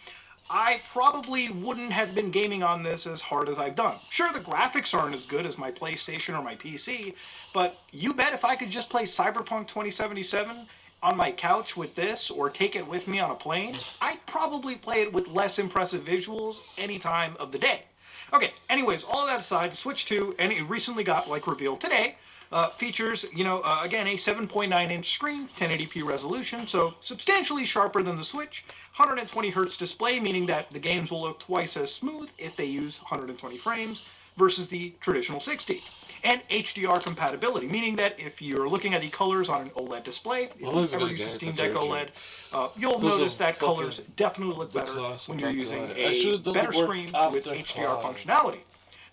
I probably wouldn't have been gaming on this as hard as I've done. Sure, the graphics aren't as good as my PlayStation or my PC, but you bet if I could just play Cyberpunk 2077 on my couch with this, or take it with me on a plane, I'd probably play it with less impressive visuals any time of the day. Okay, anyways, all of that aside, Switch 2, and it recently got, revealed today, features, again, a 7.9-inch screen, 1080p resolution, so substantially sharper than the Switch, 120 Hz display, meaning that the games will look twice as smooth if they use 120 frames versus the traditional 60. And HDR compatibility, meaning that if you're looking at the colors on an OLED display, if you've ever used a Steam Deck OLED, you'll notice that colors definitely look better when you're using a better screen with HDR functionality.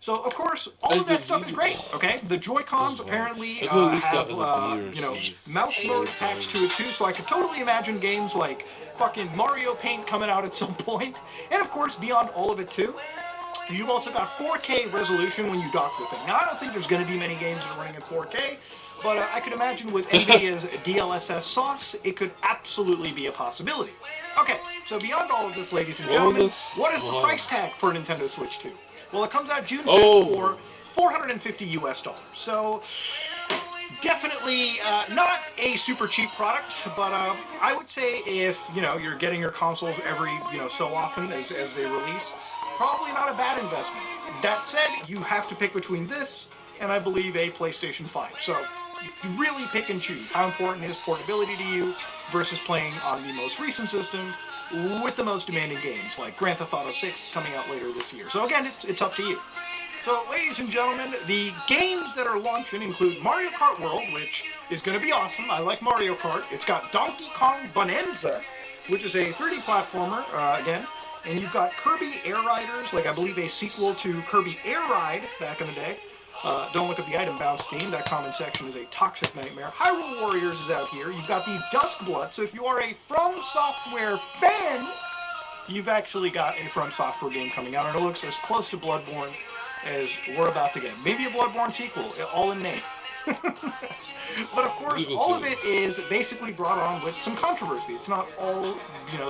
So, of course, all of that stuff is great, okay? The Joy-Cons apparently have, mouse mode attached to it too, so I could totally imagine games like fucking Mario Paint coming out at some point. And, of course, beyond all of it too, you've also got 4K resolution when you dock the thing. Now, I don't think there's going to be many games that are running in 4K, but I could imagine with NVIDIA's DLSS sauce, it could absolutely be a possibility. Okay, so beyond all of this, ladies and gentlemen, what is the price tag for Nintendo Switch 2? Well, it comes out June 5th for $450 US. So, definitely not a super cheap product, but I would say if, you're getting your consoles every, so often as they release, probably not a bad investment. That said, you have to pick between this and, I believe, a PlayStation 5. So, you really pick and choose how important is portability to you versus playing on the most recent system with the most demanding games, like Grand Theft Auto 6 coming out later this year. So again, it's up to you. So, ladies and gentlemen, the games that are launching include Mario Kart World, which is going to be awesome. I like Mario Kart. It's got Donkey Kong Bonanza, which is a 3D platformer, again. And you've got Kirby Air Riders, I believe a sequel to Kirby Air Ride back in the day. Don't look at the item bounce theme. That comment section is a toxic nightmare. Hyrule Warriors is out here. You've got the Duskblood. So if you are a From Software fan, you've actually got a From Software game coming out. And it looks as close to Bloodborne as we're about to get. Maybe a Bloodborne sequel, all in name. But of course, all of it is basically brought on with some controversy. It's not all,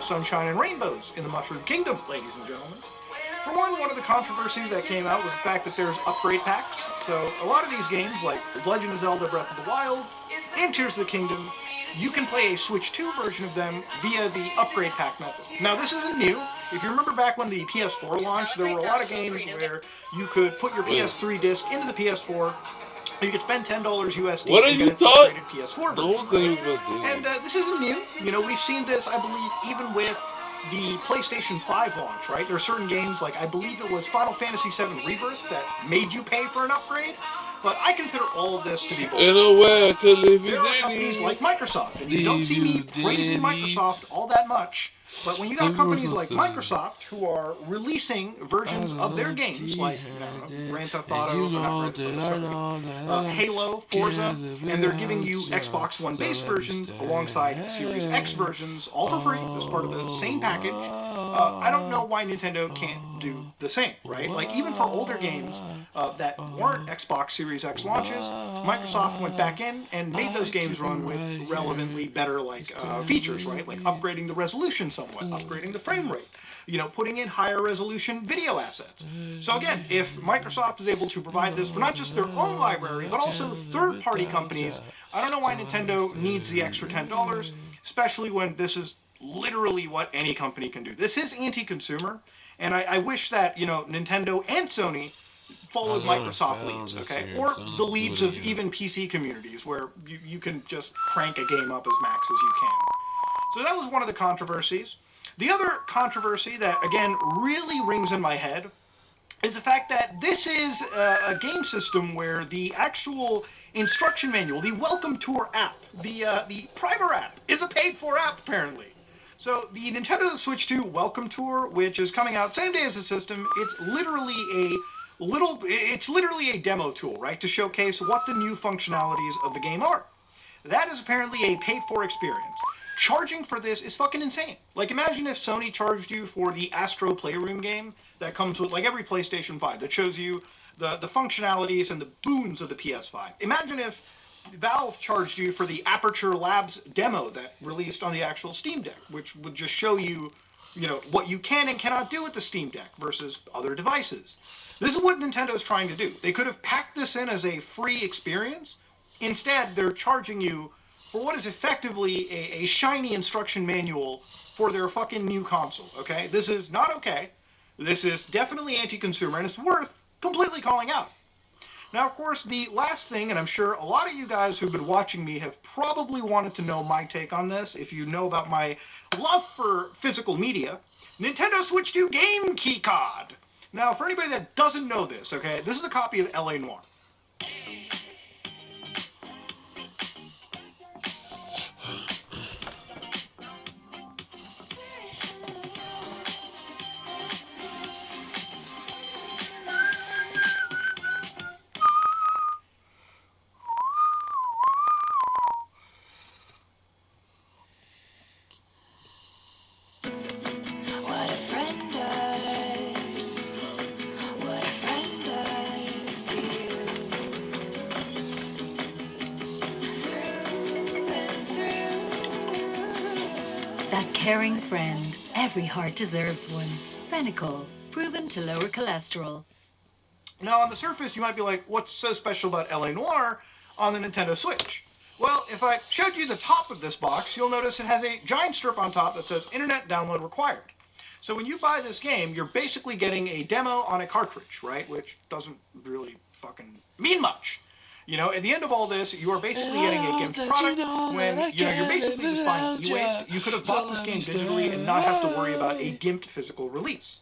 sunshine and rainbows in the Mushroom Kingdom, ladies and gentlemen. For one of the controversies that came out was the fact that there's upgrade packs. So a lot of these games, like Legend of Zelda Breath of the Wild and Tears of the Kingdom, you can play a Switch 2 version of them via the upgrade pack method. Now, this isn't new. If you remember back when the PS4 launched, there were a lot of games where you could put your PS3 disc into the PS4. You could spend $10 USD and get an upgraded PS4 version. And this isn't new. We've seen this, I believe, even with the PlayStation 5 launch, right? There are certain games, like I believe it was Final Fantasy VII Rebirth, that made you pay for an upgrade. But I consider all of this to be bullshit. In a way, I could live there are companies like Microsoft, and you don't see me praising Microsoft all that much. But when you got companies like Microsoft who are releasing versions of their games, like Grand Theft Auto, Halo, Forza, and they're giving you Xbox One base versions alongside Series X versions, all for free as part of the same package, I don't know why Nintendo can't do the same, right? Even for older games that weren't Xbox Series X launches, Microsoft went back in and made those games run with relevantly better features, right? Like upgrading the resolution somewhat, upgrading the frame rate, putting in higher resolution video assets. So again, if Microsoft is able to provide this for not just their own library, but also third-party companies, I don't know why Nintendo needs the extra $10, especially when this is literally what any company can do. This is anti-consumer, and I wish that, Nintendo and Sony followed Microsoft leads, okay? Or the leads of even PC communities, where you can just crank a game up as max as you can. So that was one of the controversies. The other controversy that, again, really rings in my head is the fact that this is a game system where the actual instruction manual, the Welcome Tour app, the primer app, is a paid-for app, apparently. So the Nintendo Switch 2 Welcome Tour, which is coming out same day as the system, it's literally a demo tool, right, to showcase what the new functionalities of the game are. That is apparently a paid-for experience. Charging for this is fucking insane. Like, imagine if Sony charged you for the Astro Playroom game that comes with, like, every PlayStation 5, that shows you the functionalities and the boons of the PS5. Imagine if Valve charged you for the Aperture Labs demo that released on the actual Steam Deck, which would just show you, what you can and cannot do with the Steam Deck versus other devices. This is what Nintendo's trying to do. They could have packed this in as a free experience. Instead, they're charging you for what is effectively a shiny instruction manual for their fucking new console, okay? This is not okay. This is definitely anti-consumer, and it's worth completely calling out. Now, of course, the last thing, and I'm sure a lot of you guys who've been watching me have probably wanted to know my take on this, if you know about my love for physical media, Nintendo Switch 2 Game Keycard. Now, for anybody that doesn't know this, okay, this is a copy of L.A. Noire. Caring friend. Every heart deserves one. Fenical, proven to lower cholesterol. Now, on the surface, you might be like, what's so special about L.A. Noire on the Nintendo Switch? Well, if I showed you the top of this box, you'll notice it has a giant strip on top that says Internet Download Required. So when you buy this game, you're basically getting a demo on a cartridge, right? Which doesn't really fucking mean much. At the end of all this, you are basically getting a GIMP product when, you're basically just buying e-waste. You could have bought this game digitally and not have to worry about a GIMP physical release.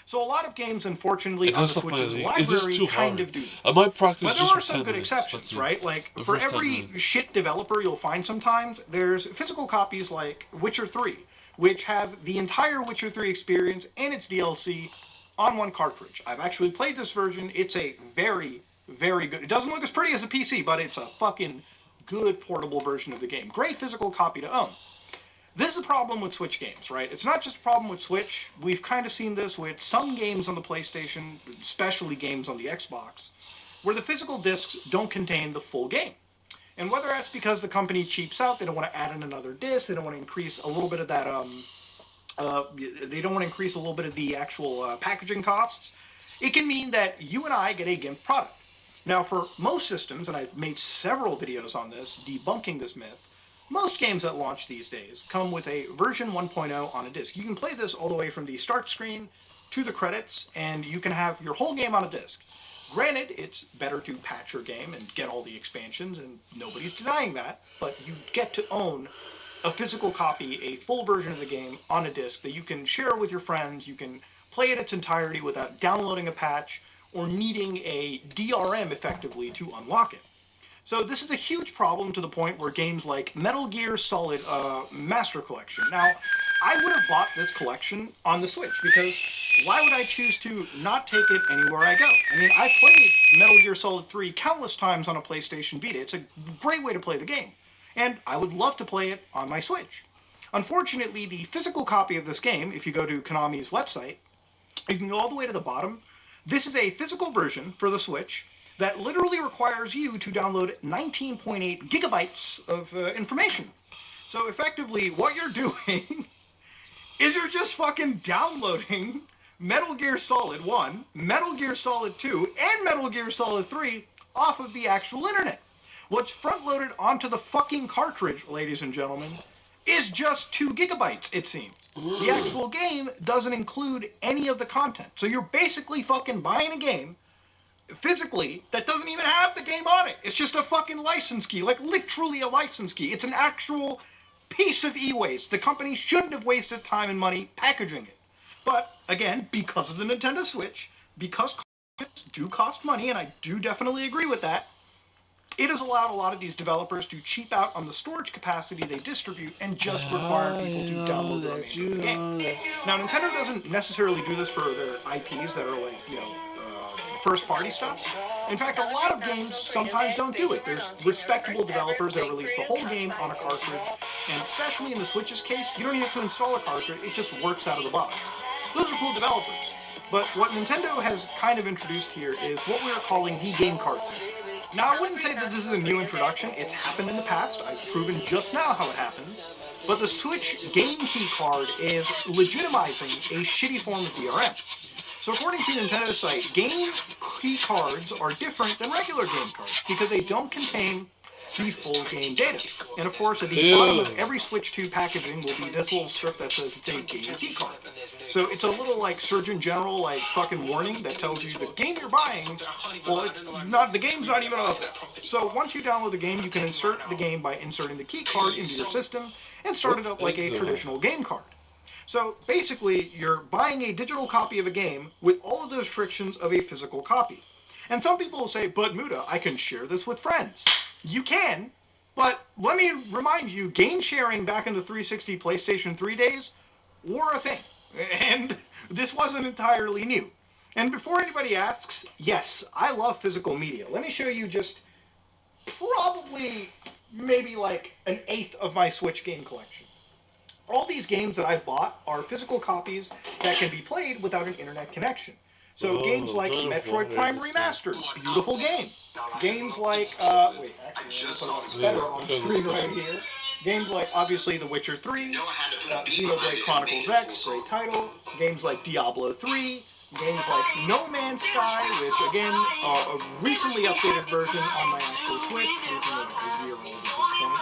So a lot of games, unfortunately, on the Switch's library kind of do this. I might practice but just there are for some 10 good minutes. exceptions, right? Like, for every shit developer you'll find sometimes, there's physical copies like Witcher 3, which have the entire Witcher 3 experience and its DLC on one cartridge. I've actually played this version. It's a very, very good. It doesn't look as pretty as a PC, but it's a fucking good portable version of the game. Great physical copy to own. This is a problem with Switch games, right? It's not just a problem with Switch. We've kind of seen this with some games on the PlayStation, especially games on the Xbox, where the physical discs don't contain the full game. And whether that's because the company cheaps out, they don't want to add in another disc, they don't want to increase a little bit of that, they don't want to increase a little bit of the actual packaging costs, it can mean that you and I get a GIMP product. Now, for most systems, and I've made several videos on this, debunking this myth, most games that launch these days come with a version 1.0 on a disc. You can play this all the way from the start screen to the credits, and you can have your whole game on a disc. Granted, it's better to patch your game and get all the expansions, and nobody's denying that, but you get to own a physical copy, a full version of the game on a disc that you can share with your friends. You can play it its entirety without downloading a patch or needing a DRM effectively to unlock it. So this is a huge problem to the point where games like Metal Gear Solid Master Collection. Now, I would have bought this collection on the Switch because why would I choose to not take it anywhere I go? I mean, I played Metal Gear Solid 3 countless times on a PlayStation Vita. It's a great way to play the game, and I would love to play it on my Switch. Unfortunately, the physical copy of this game, if you go to Konami's website, you can go all the way to the bottom. This is a physical version for the Switch that literally requires you to download 19.8 gigabytes of information. So effectively, what you're doing is you're just fucking downloading Metal Gear Solid 1, Metal Gear Solid 2, and Metal Gear Solid 3 off of the actual internet. What's front-loaded onto the fucking cartridge, ladies and gentlemen, is just 2 gigabytes, it seems. The actual game doesn't include any of the content. So you're basically fucking buying a game physically that doesn't even have the game on it. It's just a fucking license key, like literally a license key. It's an actual piece of e-waste. The company shouldn't have wasted time and money packaging it. But, again, because of the Nintendo Switch, because cartridges do cost money, and I do definitely agree with that, it has allowed a lot of these developers to cheap out on the storage capacity they distribute and just require people to download the remainder of the game. Now, Nintendo doesn't necessarily do this for their IPs that are like, first-party stuff. In fact, a lot of games sometimes don't do it. There's respectable developers that release the whole game on a cartridge, and especially in the Switch's case, you don't even have to install a cartridge, it just works out of the box. Those are cool developers. But what Nintendo has kind of introduced here is what we are calling the game carts. Now, I wouldn't say that this is a new introduction. It's happened in the past. I've proven just now how it happens. But the Switch Game Key card is legitimizing a shitty form of DRM. So according to Nintendo's site, Game Key cards are different than regular game cards because they don't contain the full game data. And of course, at the bottom of every Switch 2 packaging will be this little strip that says it's a Game Key card. So it's a little like Surgeon General like fucking warning that tells you the game you're buying, well, it's not, the game's not even up there. So once you download the game, you can insert the game by inserting the key card into your system and start it up like a traditional game card. So basically, you're buying a digital copy of a game with all of the restrictions of a physical copy. And some people will say, but Muda, I can share this with friends. You can, but let me remind you, game sharing back in the 360 PlayStation 3 days were a thing. And this wasn't entirely new. And before anybody asks, yes, I love physical media. Let me show you just probably maybe like an eighth of my Switch game collection. All these games that I've bought are physical copies that can be played without an internet connection. So games like Metroid Prime Remastered, beautiful game. Games like, wait, actually, I'll put it better on screen right here. Games like, obviously, The Witcher 3, Xenoblade Chronicles X, great title. Games like Diablo 3, games like No Man's Sky, which, again, a recently updated version on my actual Switch, which is a year old at this point.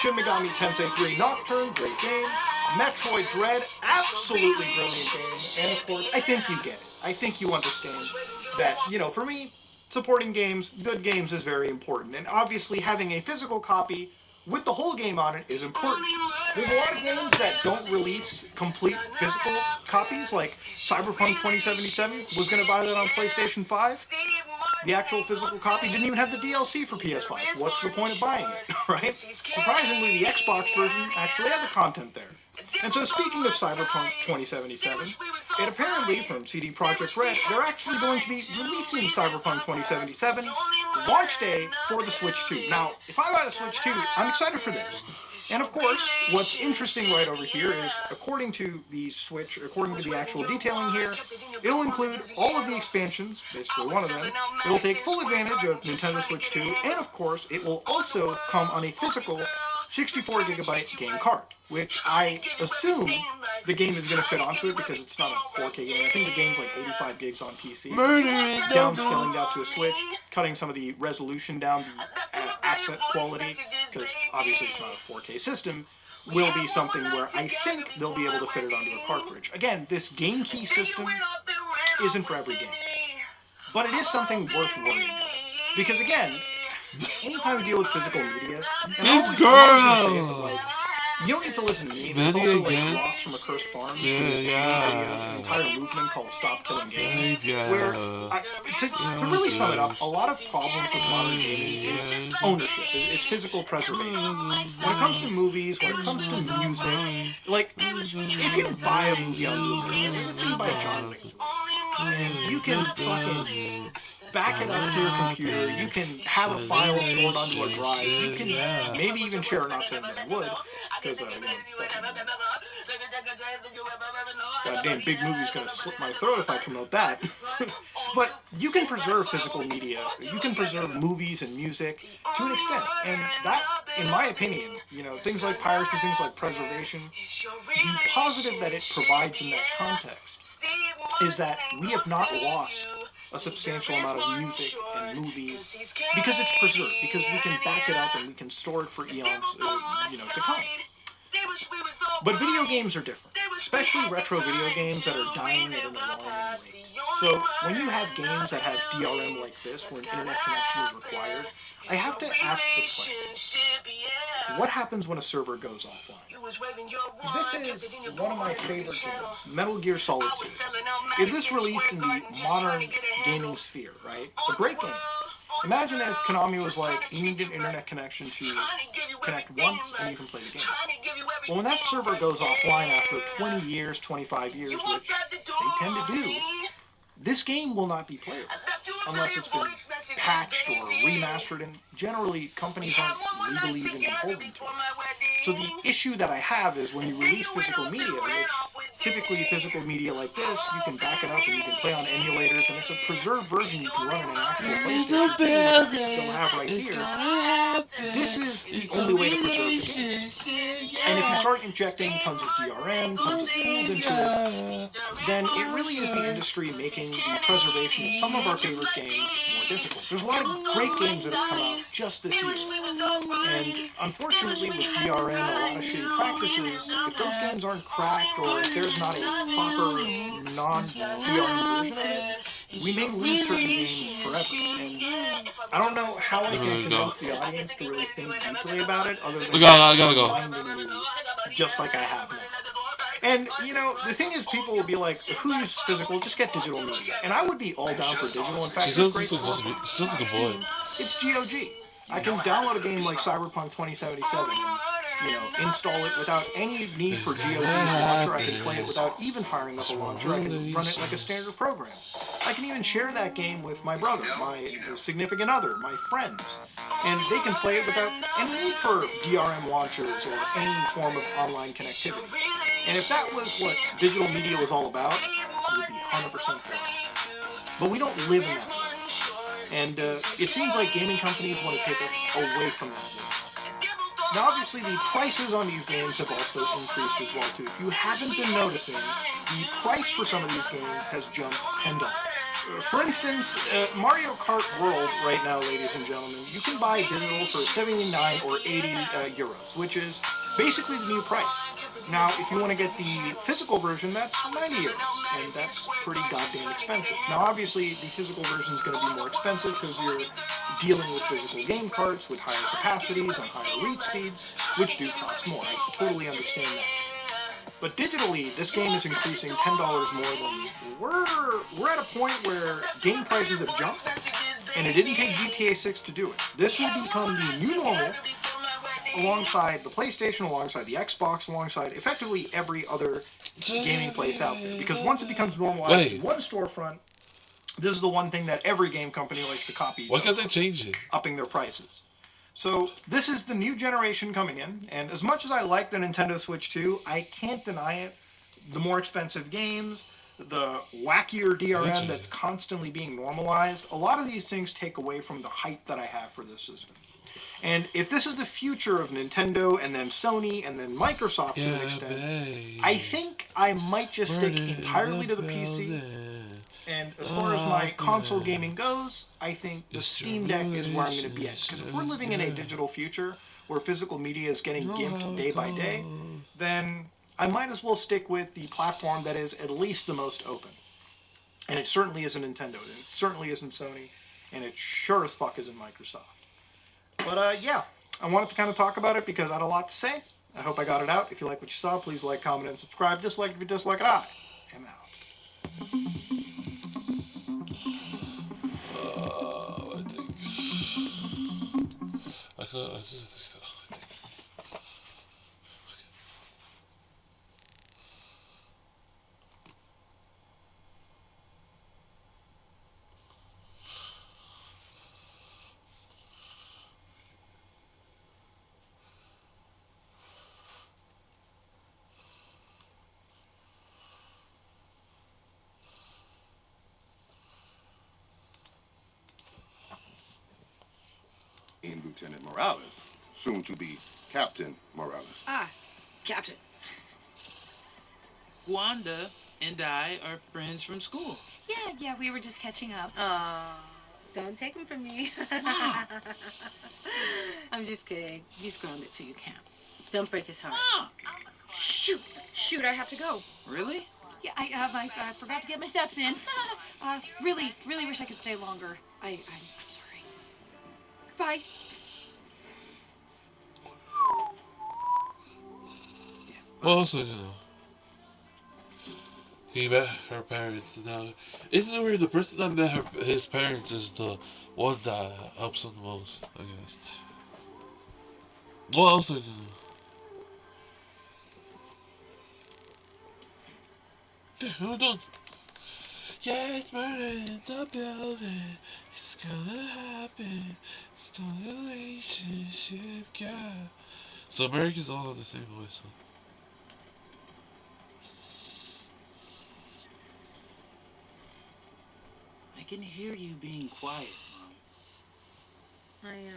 Shin Megami Tensei 3 Nocturne, great game. Metroid Dread, absolutely brilliant game. And of course, I think you get it. I think you understand that, for me, supporting games, good games is very important. And obviously having a physical copy with the whole game on it is important. There's a lot of games that don't release complete physical copies, like Cyberpunk 2077 was going to buy that on PlayStation 5. The actual physical copy didn't even have the DLC for PS5. What's the point of buying it, right? Surprisingly, the Xbox version actually has the content there. And so speaking of Cyberpunk 2077, it apparently, from CD Projekt Red, they're actually going to be releasing Cyberpunk 2077 launch day for the Switch 2. Now, if I buy the Switch 2, I'm excited for this. And of course, what's interesting right over here is, according to the Switch, according to the actual detailing here, it'll include all of the expansions, basically one of them. It'll take full advantage of Nintendo Switch 2, and of course, it will also come on a physical 64GB game card, which I assume the game is going to fit onto it because it's not a 4K game. I think the game's like 85 gigs on PC. Downscaling that to a Switch, cutting some of the resolution down, the asset quality, because obviously it's not a 4K system, will be something where I think they'll be able to fit it onto a cartridge. Again, this game key system isn't for every game, but it is something worth worrying about. Because again, anytime we deal with physical media, and This I'm girl! always saying, like, you don't need to listen to me. There's also like Lost from a Cursed Farm. An entire movement called Stop Killing Games. Where, to really sum it up, a lot of problems with modern gaming is ownership. It's physical preservation. When it comes to movies, when it comes to music, like, if you buy a movie on Blu-ray, it was made by John Wick, and you can fucking back it up to your computer, you can have a file stored onto a drive, you can maybe even share, not saying that I would, because, goddamn big movie's gonna slit my throat if I promote that. But you can preserve physical media, you can preserve movies and music to an extent, and that, in my opinion, things like piracy, things like preservation, the positive that it provides in that context is that we have not lost a substantial amount of music and movies because it's preserved, because we can back it up and we can store it for eons, to come. But video games are different, especially retro video games that are dying at an alarming rate. So when you have games that have DRM like this, where an internet connection is required, I have to ask the question, what happens when a server goes offline? This is one of my favorite games, Metal Gear Solid 2. Is this released in the modern gaming sphere, right? A great game. Imagine if Konami was like, you need an internet connection to connect once and you can play the game. Well, when that server goes offline after 20 years, 25 years, which they tend to do, this game will not be playable unless it's been patched or remastered, and generally companies aren't legally even beholden to it. So the issue that I have is when you release physical media, which typically physical media like this, you can back it up and you can play on emulators, and it's a preserved version you can run in an actual PlayStation 2 you'll have right here. This is the only way to preserve the game. And if you start injecting tons of DRM, tons of tools into it, then it really is the industry making the preservation of some of our favorite games more difficult. There's a lot of great games that have come out just this year. And unfortunately with DRM and a lot of shitty practices, if those games aren't cracked or if there's not a proper non-DRM version of it, we may lose certain games forever. And I don't know how I can convince the audience to really think deeply about it other than I gotta go. reminding you just like I have now. And, you know, the thing is, people will be like, who uses physical? Just get digital media. And I would be all down for digital. In fact, She sounds like a boy. It's GOG. I can download a game like Cyberpunk 2077 and, you know, install it without any need for GOG launcher. I can play it without even firing up a launcher. I can run it like a standard program. I can even share that game with my brother, my significant other, my friends. And they can play it without any need for DRM launchers or any form of online connectivity. And if that was what digital media was all about, it would be 100% fair. But we don't live in that world. And it seems like gaming companies want to take us away from that world. Now, obviously, the prices on these games have also increased as well, too. If you haven't been noticing, the price for some of these games has jumped $10. For instance, Mario Kart World right now, ladies and gentlemen, you can buy digital for 79 or 80 euros, which is basically the new price. Now, if you want to get the physical version, that's 90 euros, and that's pretty goddamn expensive. Now, obviously, the physical version is going to be more expensive because you're dealing with physical game carts with higher capacities and higher read speeds, which do cost more. I totally understand that. But digitally, this game is increasing $10 more than we're at a point where game prices have jumped, and it didn't take GTA 6 to do it. This will become the new normal alongside the PlayStation, alongside the Xbox, alongside effectively every other gaming place out there. Because once it becomes normalized in one storefront, this is the one thing that every game company likes to copy. Why can't they change it? Upping their prices. So this is the new generation coming in, and as much as I like the Nintendo Switch 2, I can't deny it. The more expensive games, the wackier DRM that's constantly being normalized, a lot of these things take away from the hype that I have for this system. And if this is the future of Nintendo and then Sony and then Microsoft to an extent, I think I might just stick entirely to the PC. And as far as my console gaming goes, I think the Steam Deck is where I'm going to be at. Because if we're living in a digital future where physical media is getting gimped day by day, then I might as well stick with the platform that is at least the most open. And it certainly isn't Nintendo, and it certainly isn't Sony, and it sure as fuck isn't Microsoft. But yeah, I wanted to kind of talk about it because I had a lot to say. I hope I got it out. If you like what you saw, please like, comment, and subscribe. Dislike if you dislike it. I am out. I just in Lieutenant Morales, soon to be Captain Morales. Ah, Captain. Wanda and I are friends from school. Yeah, we were just catching up. Don't take him from me. I'm just kidding. He's grounded, so you can't. Don't break his heart. Shoot, I have to go. Really? Yeah, I forgot to get my steps in. Really wish I could stay longer. I'm sorry. Goodbye. What else did you know? He met her parents. Now, isn't it weird? The person that met his parents is the one that helps him the most, I guess. What else did you know? We're done. Yes, murder in the building. It's gonna happen. It's a relationship, yeah. So Americans all have the same voice, huh? I can hear you being quiet, Mom. I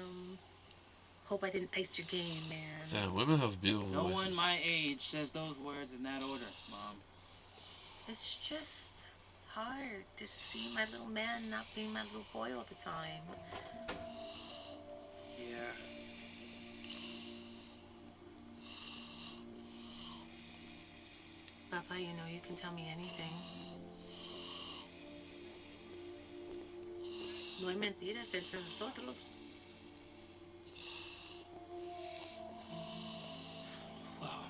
hope I didn't ice your game, man. Damn, women have beautiful No voices. one my age says those words in that order, Mom. It's just hard to see my little man not being my little boy all the time. Yeah. Papa, you know you can tell me anything. No hay mentiras entre nosotros. Wow.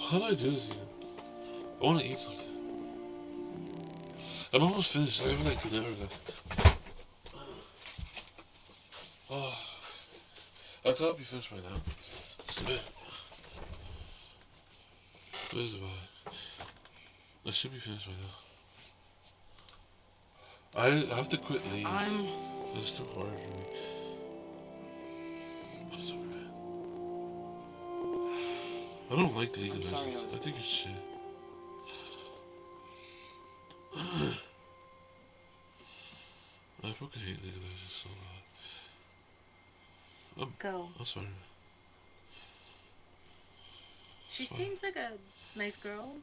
How do I do this again? I want to eat something. I'm almost finished. I have like an hour left. Oh, I thought I'd be finished by now. Just a bit. What is it about? I should be finished by now. I have to quit late. It's too hard for me. I'm sorry, man. I don't like League of Legends. I think it's shit. I fucking hate League of Legends so bad. Go. I'm sorry. She seems like a nice girl.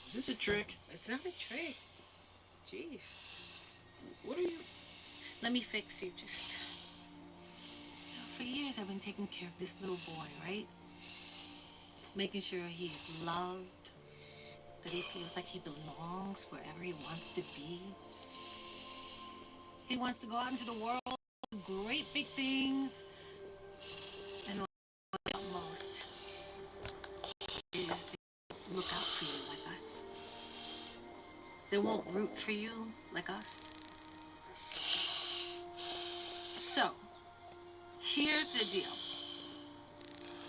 Is this a trick? It's not a trick. Jeez. What are you... Let me fix you, just... For years I've been taking care of this little boy, right? Making sure he is loved, that he feels like he belongs wherever he wants to be. He wants to go out into the world, do great big things, and what I want most is to look out for you like us. They won't root for you like us. So, here's the deal.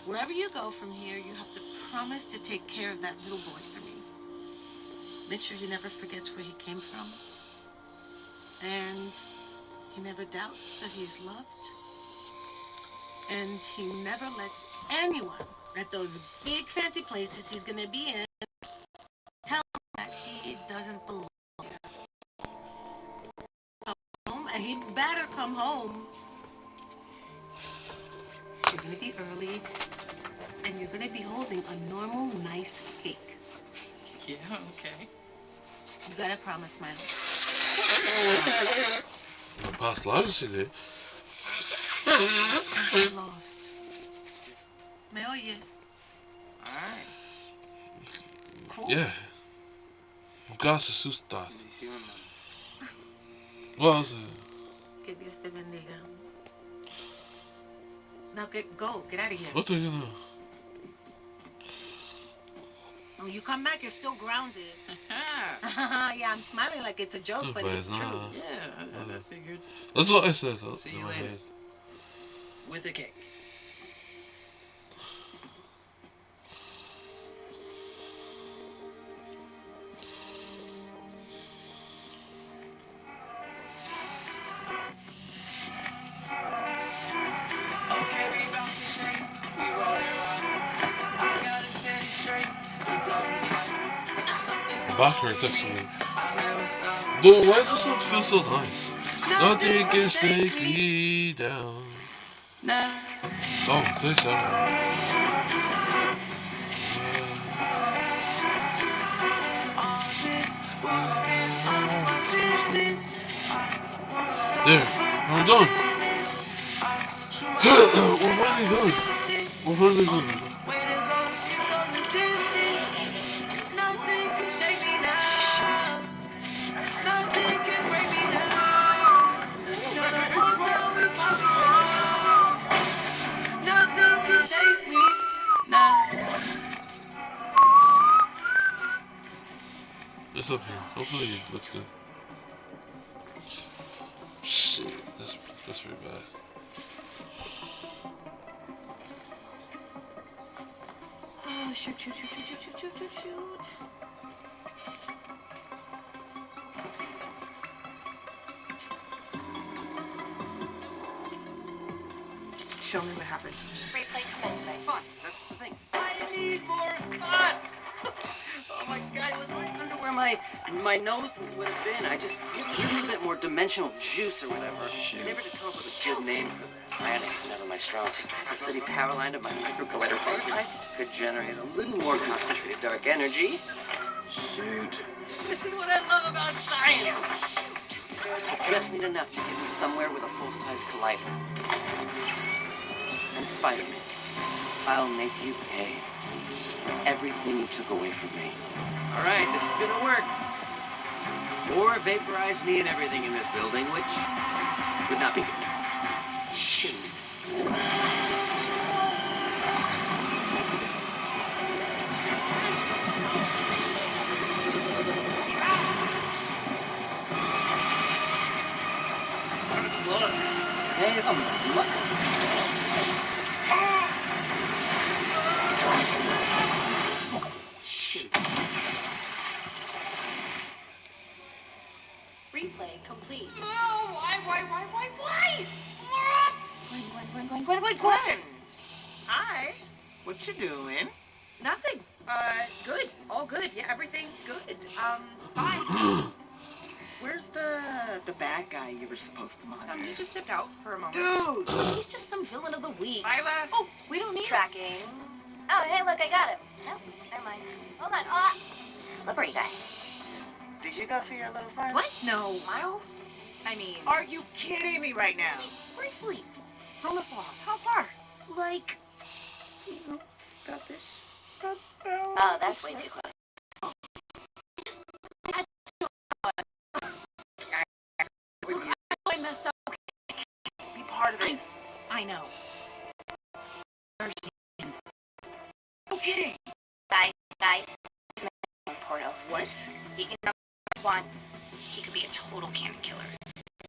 Wherever you go from here, you have to promise to take care of that little boy for me. Make sure he never forgets where he came from. And he never doubts that he is loved. And he never lets anyone at those big fancy places he's going to be in tell him that he doesn't belong there. Come home, and he better come home. You're going to be early, and you're going to be holding a normal, nice cake. Yeah, okay. You gotta promise, man. Past lives, you did. I'm lost. ¿Me oyes? Alright. Cool. Yeah. Gas asustas. What else? Que Dios te bendiga. Now go. Get out of here. What do you know? When you come back, you're still grounded. Yeah, I'm smiling like it's a joke, but it's true. Yeah, I figured. That's what I said. See you later. With the cake. Back hurts actually. Dude, why does this song feel so nice? Nothing can take me down. Oh, today's There, we're done. We're finally done. We're finally done. It's up here. Hopefully it looks good. Shit, that's pretty bad. Oh, shoot, shoot, shoot, shoot, shoot, shoot, shoot, shoot, shoot. Show me what happened. Replay commencing. Fun. That's the thing. I need more spots. Oh my god, it was right under where my nose would have been. I just need a little bit more dimensional juice or whatever. Shoot. I never did come up with a good name for that. Planning is never my strong suit. The city power line of my micro-collider prototype could generate a little more concentrated dark energy. Shoot. This is what I love about science. I just need enough to get me somewhere with a full-size collider. And Spider-Man, I'll make you pay for everything you took away from me. All right, this is gonna work. Or vaporize me and everything in this building, which would not be good. Shoot. Look, hey, look. Replay complete. No, why? Gwen. Hi. What you doing? Nothing. Good. All good. Yeah, everything's good. Fine. Where's the bad guy you were supposed to monitor? He just stepped out for a moment. Dude! He's just some villain of the week. Lila! Oh, we don't need Tracking. Oh, hey, look, I got him. Nope, never mind. Hold on. Oh, slippery guy. Did you go see your little friend? What? No. Miles? I mean... Are you kidding me right now? Briefly. From afar. How far? Like, Got this. Oh, that's way too close. I messed up. Be part of it. I know. No kidding. Guys, portal. What? He can number one. He could be a total cannon killer.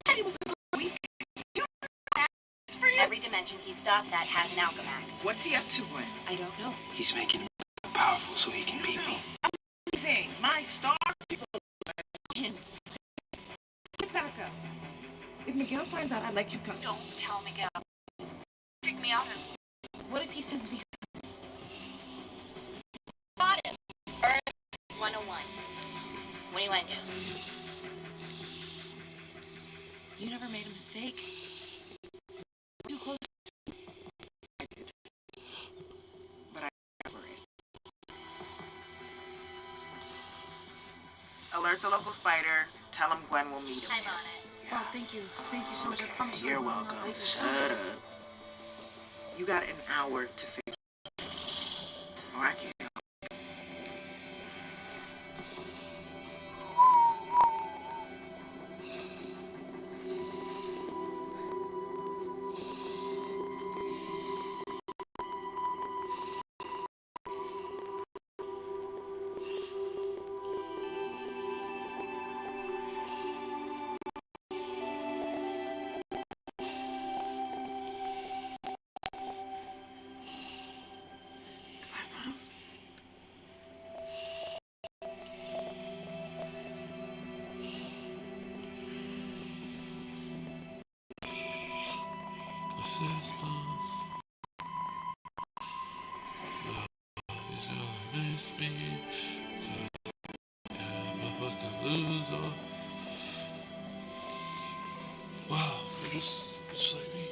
Said he was weak. Every dimension he's stopped at has an alchemax. What's he up to, Gwen? I don't know. He's making him powerful so he can beat me. Amazing. My star. Get back up. If Miguel finds out, I'd let you go. Don't tell Miguel. Freak me out. What if he sends me... Spot him. Earth 101. What do you want to do? You never made a mistake. Too close. I did. But I cover it. Alert the local spider. Tell him Gwen will meet him. I'm on it. Oh, thank you. Thank you so much. I promise You're welcome. Shut up. You got an hour to fix it. Or I can't. He's gonna miss me. I'm a fucking loser. Wow, you're just like me.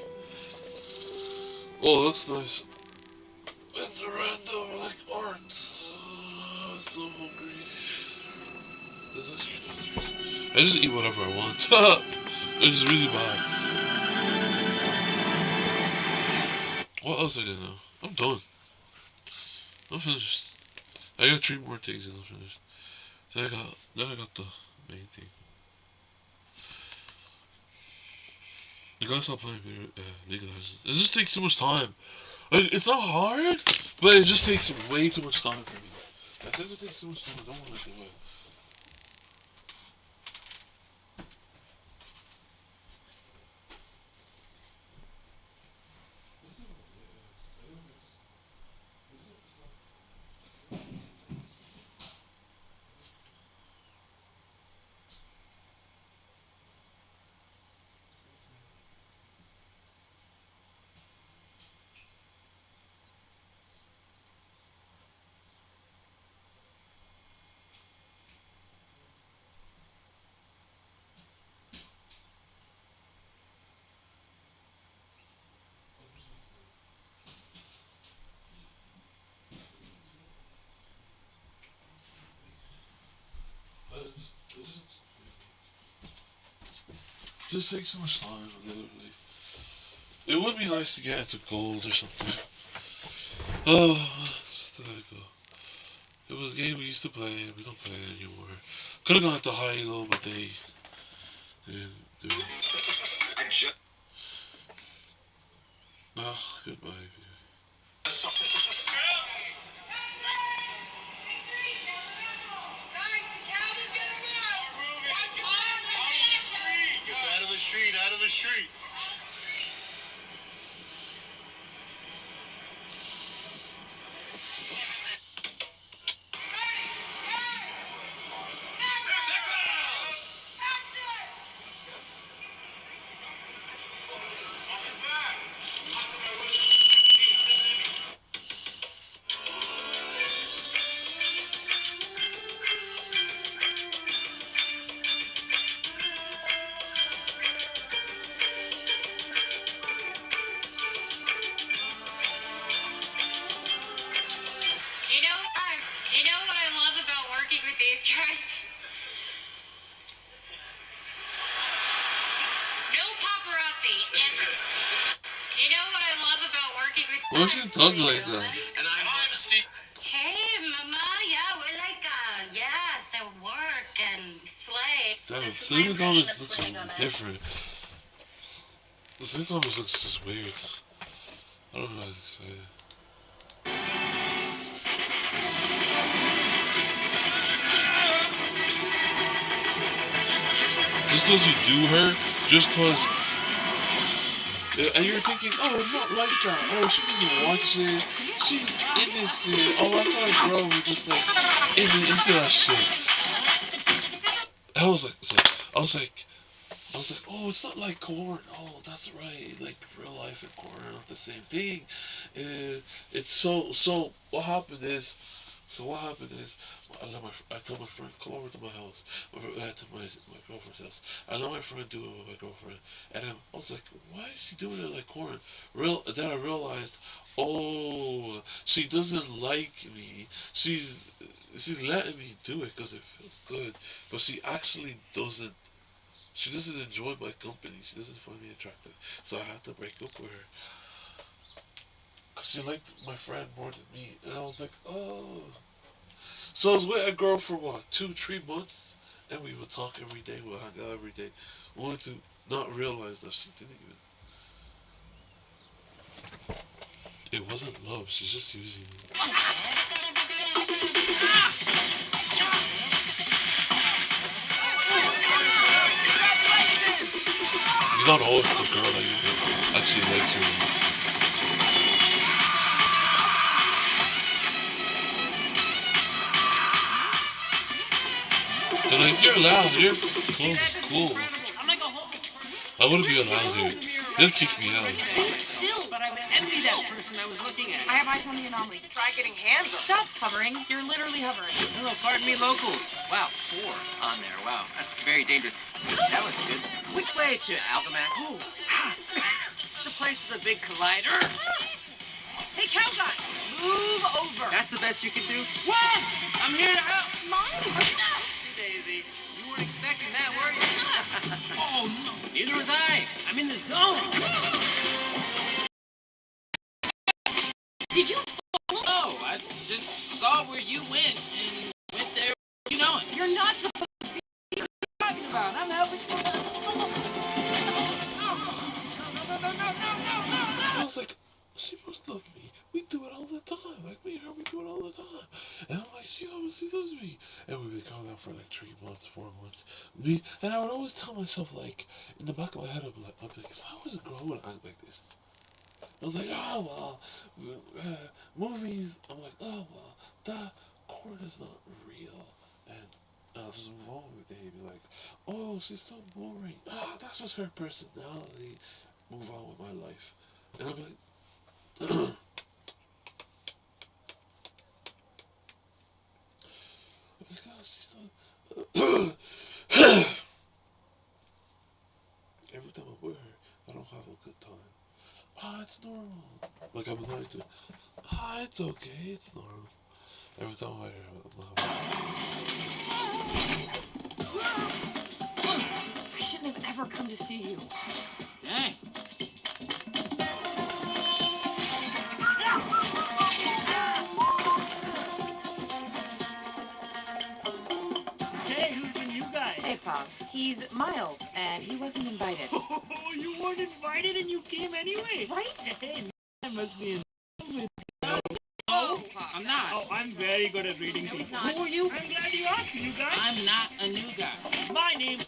Oh, it looks nice. It's random like art. I'm so hungry. This is I just eat whatever I want. It's really bad. What else I did now? I'm done. I'm finished. I got 3 more things and I'm finished. Then I got the main thing. I gotta stop playing League of Legends. It just takes too much time. Like, it's not hard. But it just takes way too much time for me. I said it takes too much time. I don't want to do it. It just takes so much time, literally. It would be nice to get into gold or something. Oh, just let it go. It was a game we used to play, we don't play it anymore. Could have gone to high low, but they didn't do it. Oh, goodbye. Out of the street, out of the street. You know what I love about working with these guys? No paparazzi ever. You know what I love about working with Why is she talking like that? And I'm Steve. Hey, mama, yeah, we're like, yes, at work and slay. Damn, Selena Gomez looks different. Selena Gomez looks just weird. I don't know how to explain it. Just because you do her, just because, and you're thinking, oh, it's not like that. Oh, she doesn't watch it. She's innocent. Oh, I thought a girl was just like isn't into that shit. I was like, oh, it's not like corn. Oh, that's right. Like real life and corn are not the same thing. It's so. What happened is. I told my friend, come over to my house, to my girlfriend's house. I let my friend do it with my girlfriend, and I was like, why is she doing it like corn? Then I realized, oh, she doesn't like me. She's letting me do it because it feels good, but she actually doesn't. She doesn't enjoy my company. She doesn't find me attractive, so I had to break up with her. Cause she liked my friend more than me, and I was like, oh. So I was with a girl for what, 2-3 months, and we would talk every day. We'd hang out every day. I wanted to not realize that she didn't even. It wasn't love. She's just using me. You don't know if the girl that you with actually likes you. They're like, you're loud, your clothes is cool. I wouldn't be allowed here. They'll kick me out. Still, but I would envy that person I was looking at. I have eyes on the anomaly. Try getting hands up. Stop hovering. You're literally hovering. Oh, pardon me, locals. Wow, 4 on there. Wow, that's very dangerous. That was good. Which way to Alchemax? Oh, it's a place with a big collider. Hey, cow guy, move over. That's the best you can do? What? I'm here to help. Mom? Daisy, you weren't expecting that, were you? Oh, no. Neither was I. I'm in the zone. Did you follow? Oh, I just saw where you went and went there. You know it. You're not supposed to be talking about. I'm helping. I was like, she must love me. We do it all the time. I time. And I'm like, she loves me. And we've been going out for like 3 months, 4 months. And I would always tell myself, like, in the back of my head, I'd be like, if I was a girl, I would act like this. I was like, oh, well, movies. I'm like, oh, well, that corn is not real. And I'll just move on with it and be like, oh, she's so boring. Ah, that's just her personality. Move on with my life. And I'm like, because she's so. Every time I'm with her, I don't have a good time. Ah, it's normal. Like I'm lying to. Ah, it's okay. It's normal. Every time I hear I'm not I shouldn't have ever come to see you. Dang. Hey, who's the new guy? Hey, Pop. He's Miles, and he wasn't invited. Oh, you weren't invited and you came anyway? Right? Hey, I must be in love with you. No, I'm not. Oh, I'm very good at reading people. Who are you? I'm glad you asked, new guy. I'm not a new guy. My name.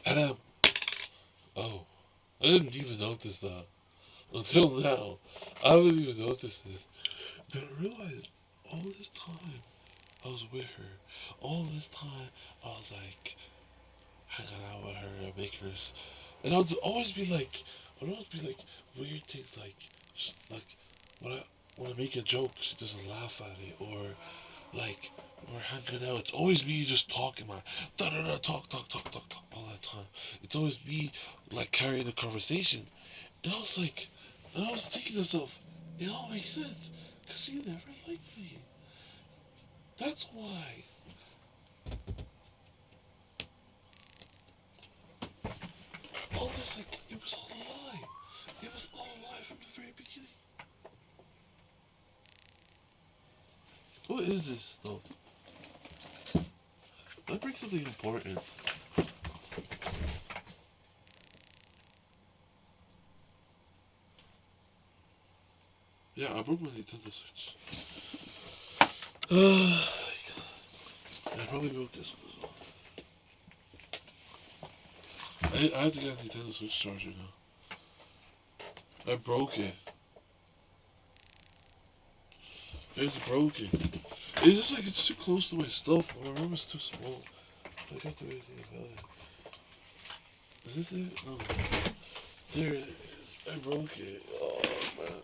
And oh, I didn't even notice that until now. I haven't even noticed this. Then I realized all this time I was with her. All this time I was like hanging out with her and making her, and I would always be like, weird things like when I make a joke, she doesn't laugh at it, or like we're hanging out. It's always me just talking, man. Da da da, talk all that time. It's always me like carrying the conversation, and I was like, and I was thinking to myself, it all makes sense, cause she never liked me. That's why. All this, like, it was all a lie. It was all a lie from the very beginning. What is this stuff? That brings something important. Yeah, I broke my Nintendo Switch. I probably broke this one as well. I have to get a Nintendo Switch charger now. I broke it. It's broken. It's just like it's too close to my stuff. My room is too small. I can't do anything about it. Is this it? No. There it is. I broke it. Oh man.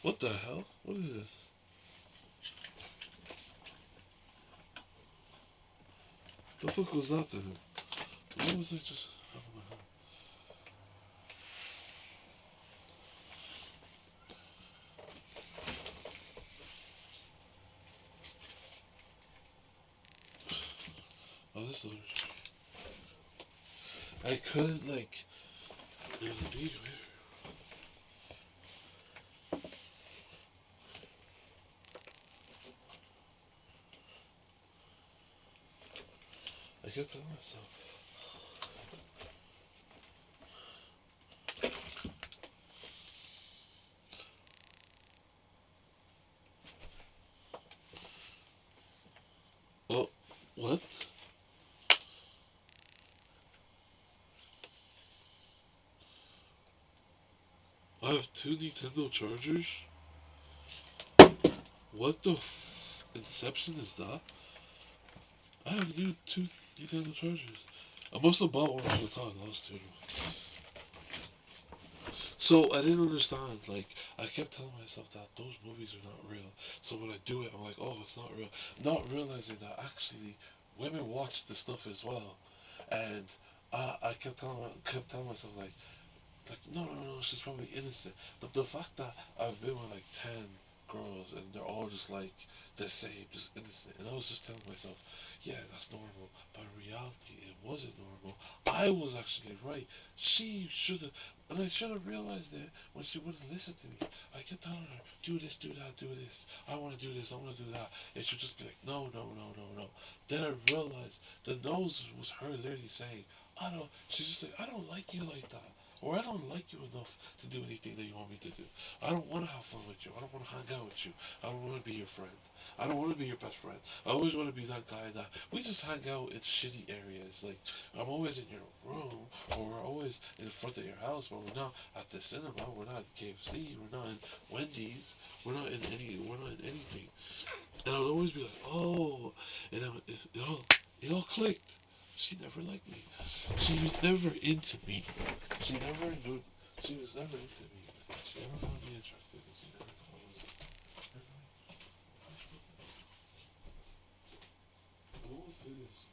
What the hell? What is this? The fuck was that then? What was I just having my hand? Oh, this is I could like there's a video here. I kept telling myself. Oh, what? I have 2 Nintendo chargers? What the inception is that? I have 2 Nintendo chargers. I must have bought one for the time, I lost 2 of them. So I didn't understand, like, I kept telling myself that those movies are not real. So when I do it, I'm like, oh, it's not real. Not realizing that actually women watch the stuff as well. And I kept telling myself, like, no, she's probably innocent. The fact that I've been with like 10 girls and they're all just like the same, just innocent. And I was just telling myself, yeah, that's normal. But in reality, it wasn't normal. I was actually right. She should have, and I should have realized it when she wouldn't listen to me. I kept telling her, do this, do that, do this. I want to do this, I want to do that. And she'd just be like, no. Then I realized the nose was her literally saying, she's just like, I don't like you like that. or I don't like you enough to do anything that you want me to do. I don't want to have fun with you. I don't want to hang out with you. I don't want to be your friend. I don't want to be your best friend. I always want to be that guy that we just hang out in shitty areas. Like, I'm always in your room, or we're always in front of your house, but we're not at the cinema, we're not at KFC, we're not in Wendy's, we're not in anything. And I would always be like, oh, and then it all clicked. She never liked me. She was never into me. She was never into me. She never found me attractive. She never thought I was. I'm almost finished.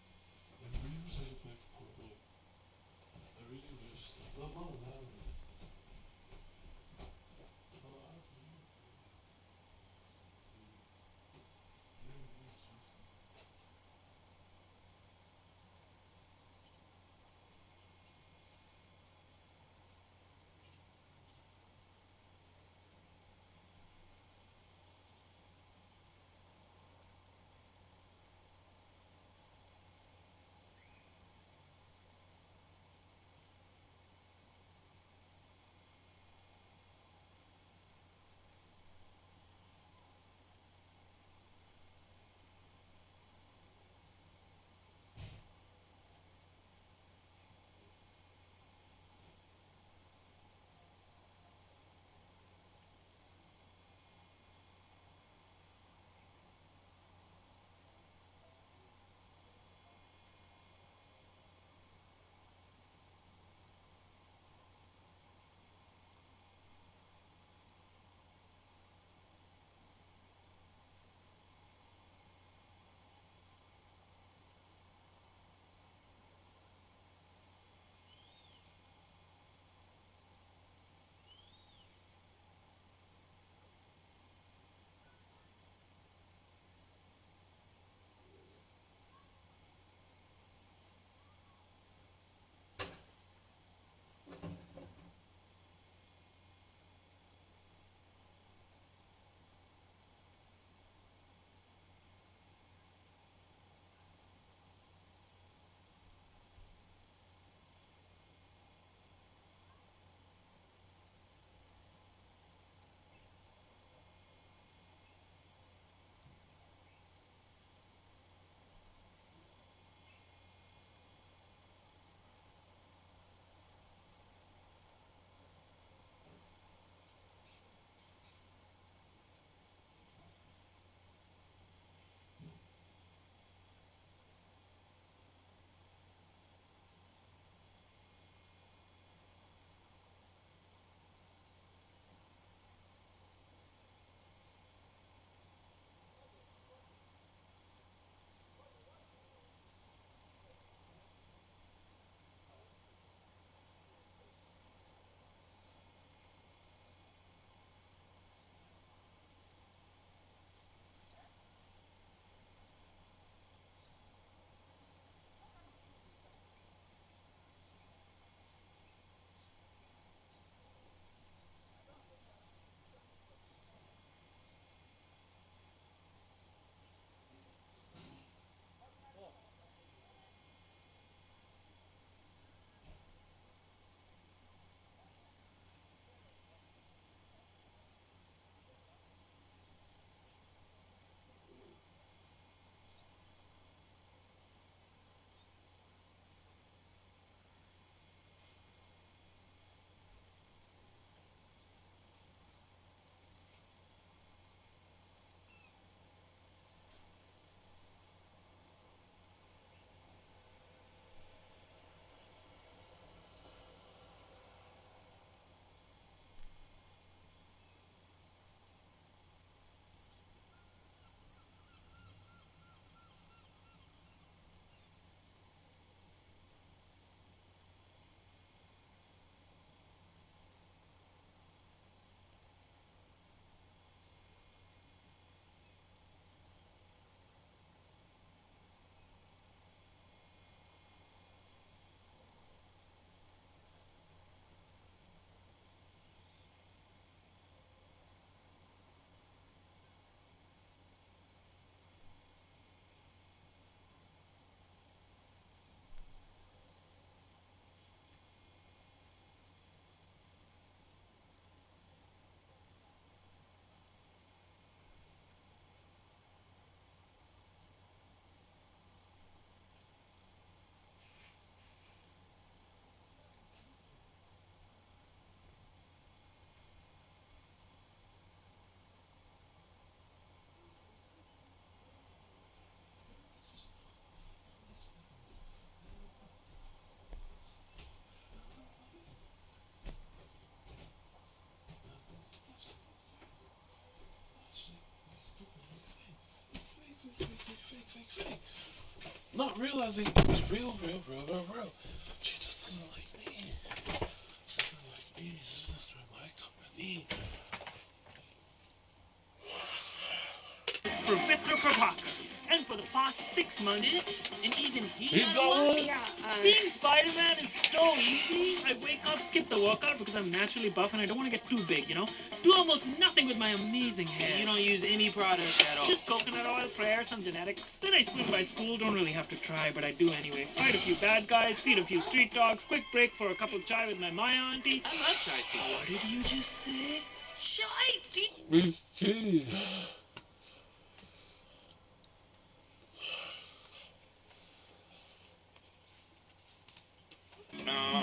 I really wish I could play for Fortnite. I really wish. Not allowed me. Not allowed me. realizing it was real. She just doesn't like me. She doesn't like me. She doesn't enjoy my company. For Victor Parker. And for the past 6 months, and even He done one? Yeah, being Spider-Man is so easy. I wake up, skip the workout because I'm naturally buff and I don't want to get too big, you know? Do almost nothing with my amazing hair. You don't use any product at all. Just coconut oil, prayer, some genetics. Then I swing by school, don't really have to try, but I do anyway. Fight a few bad guys, feed a few street dogs, quick break for a cup of chai with my Maya auntie. I love chai tea. What did you just say? Chai tea? Me too. No.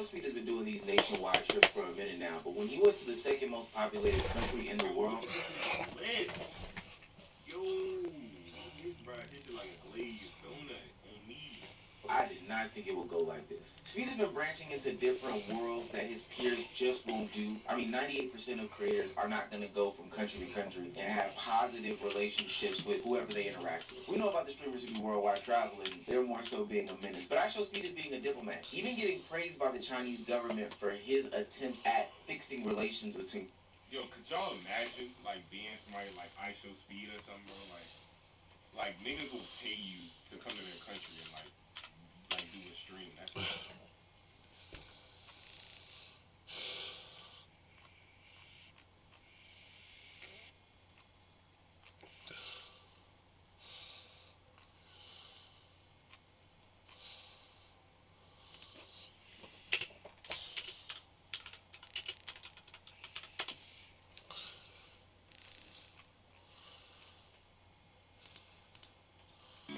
Speed has been doing these nationwide trips for a minute now, but when he went to the second most populated country in the world, I did not think it would go like this. Speed has been branching into different worlds that his peers just won't do. I mean, 98% of creators are not going to go from country to country and have positive relationships with whoever they interact with. We know about the streamers who do worldwide travel, and they're more so being a menace. But I show Speed as being a diplomat, even getting praised by the Chinese government for his attempts at fixing relations between... Yo, could y'all imagine, like, being somebody like I Show Speed or something, bro? Like niggas will pay you to come to their country and, like do a stream. That's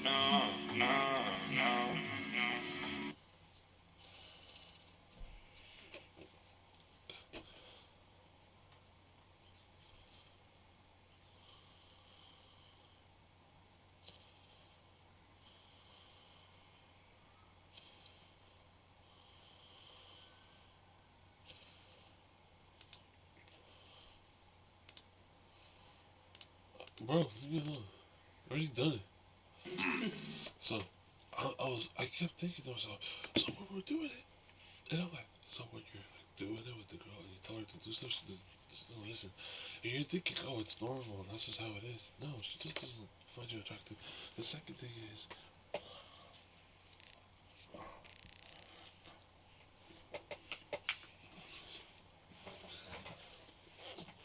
No. Bro, leave me alone. I already done it. So, I kept thinking to myself, so when we're doing it, and I'm like, so when you're like doing it with the girl and you tell her to do stuff, she doesn't listen. And you're thinking, oh, it's normal, that's just how it is. No, she just doesn't find you attractive. The second thing is,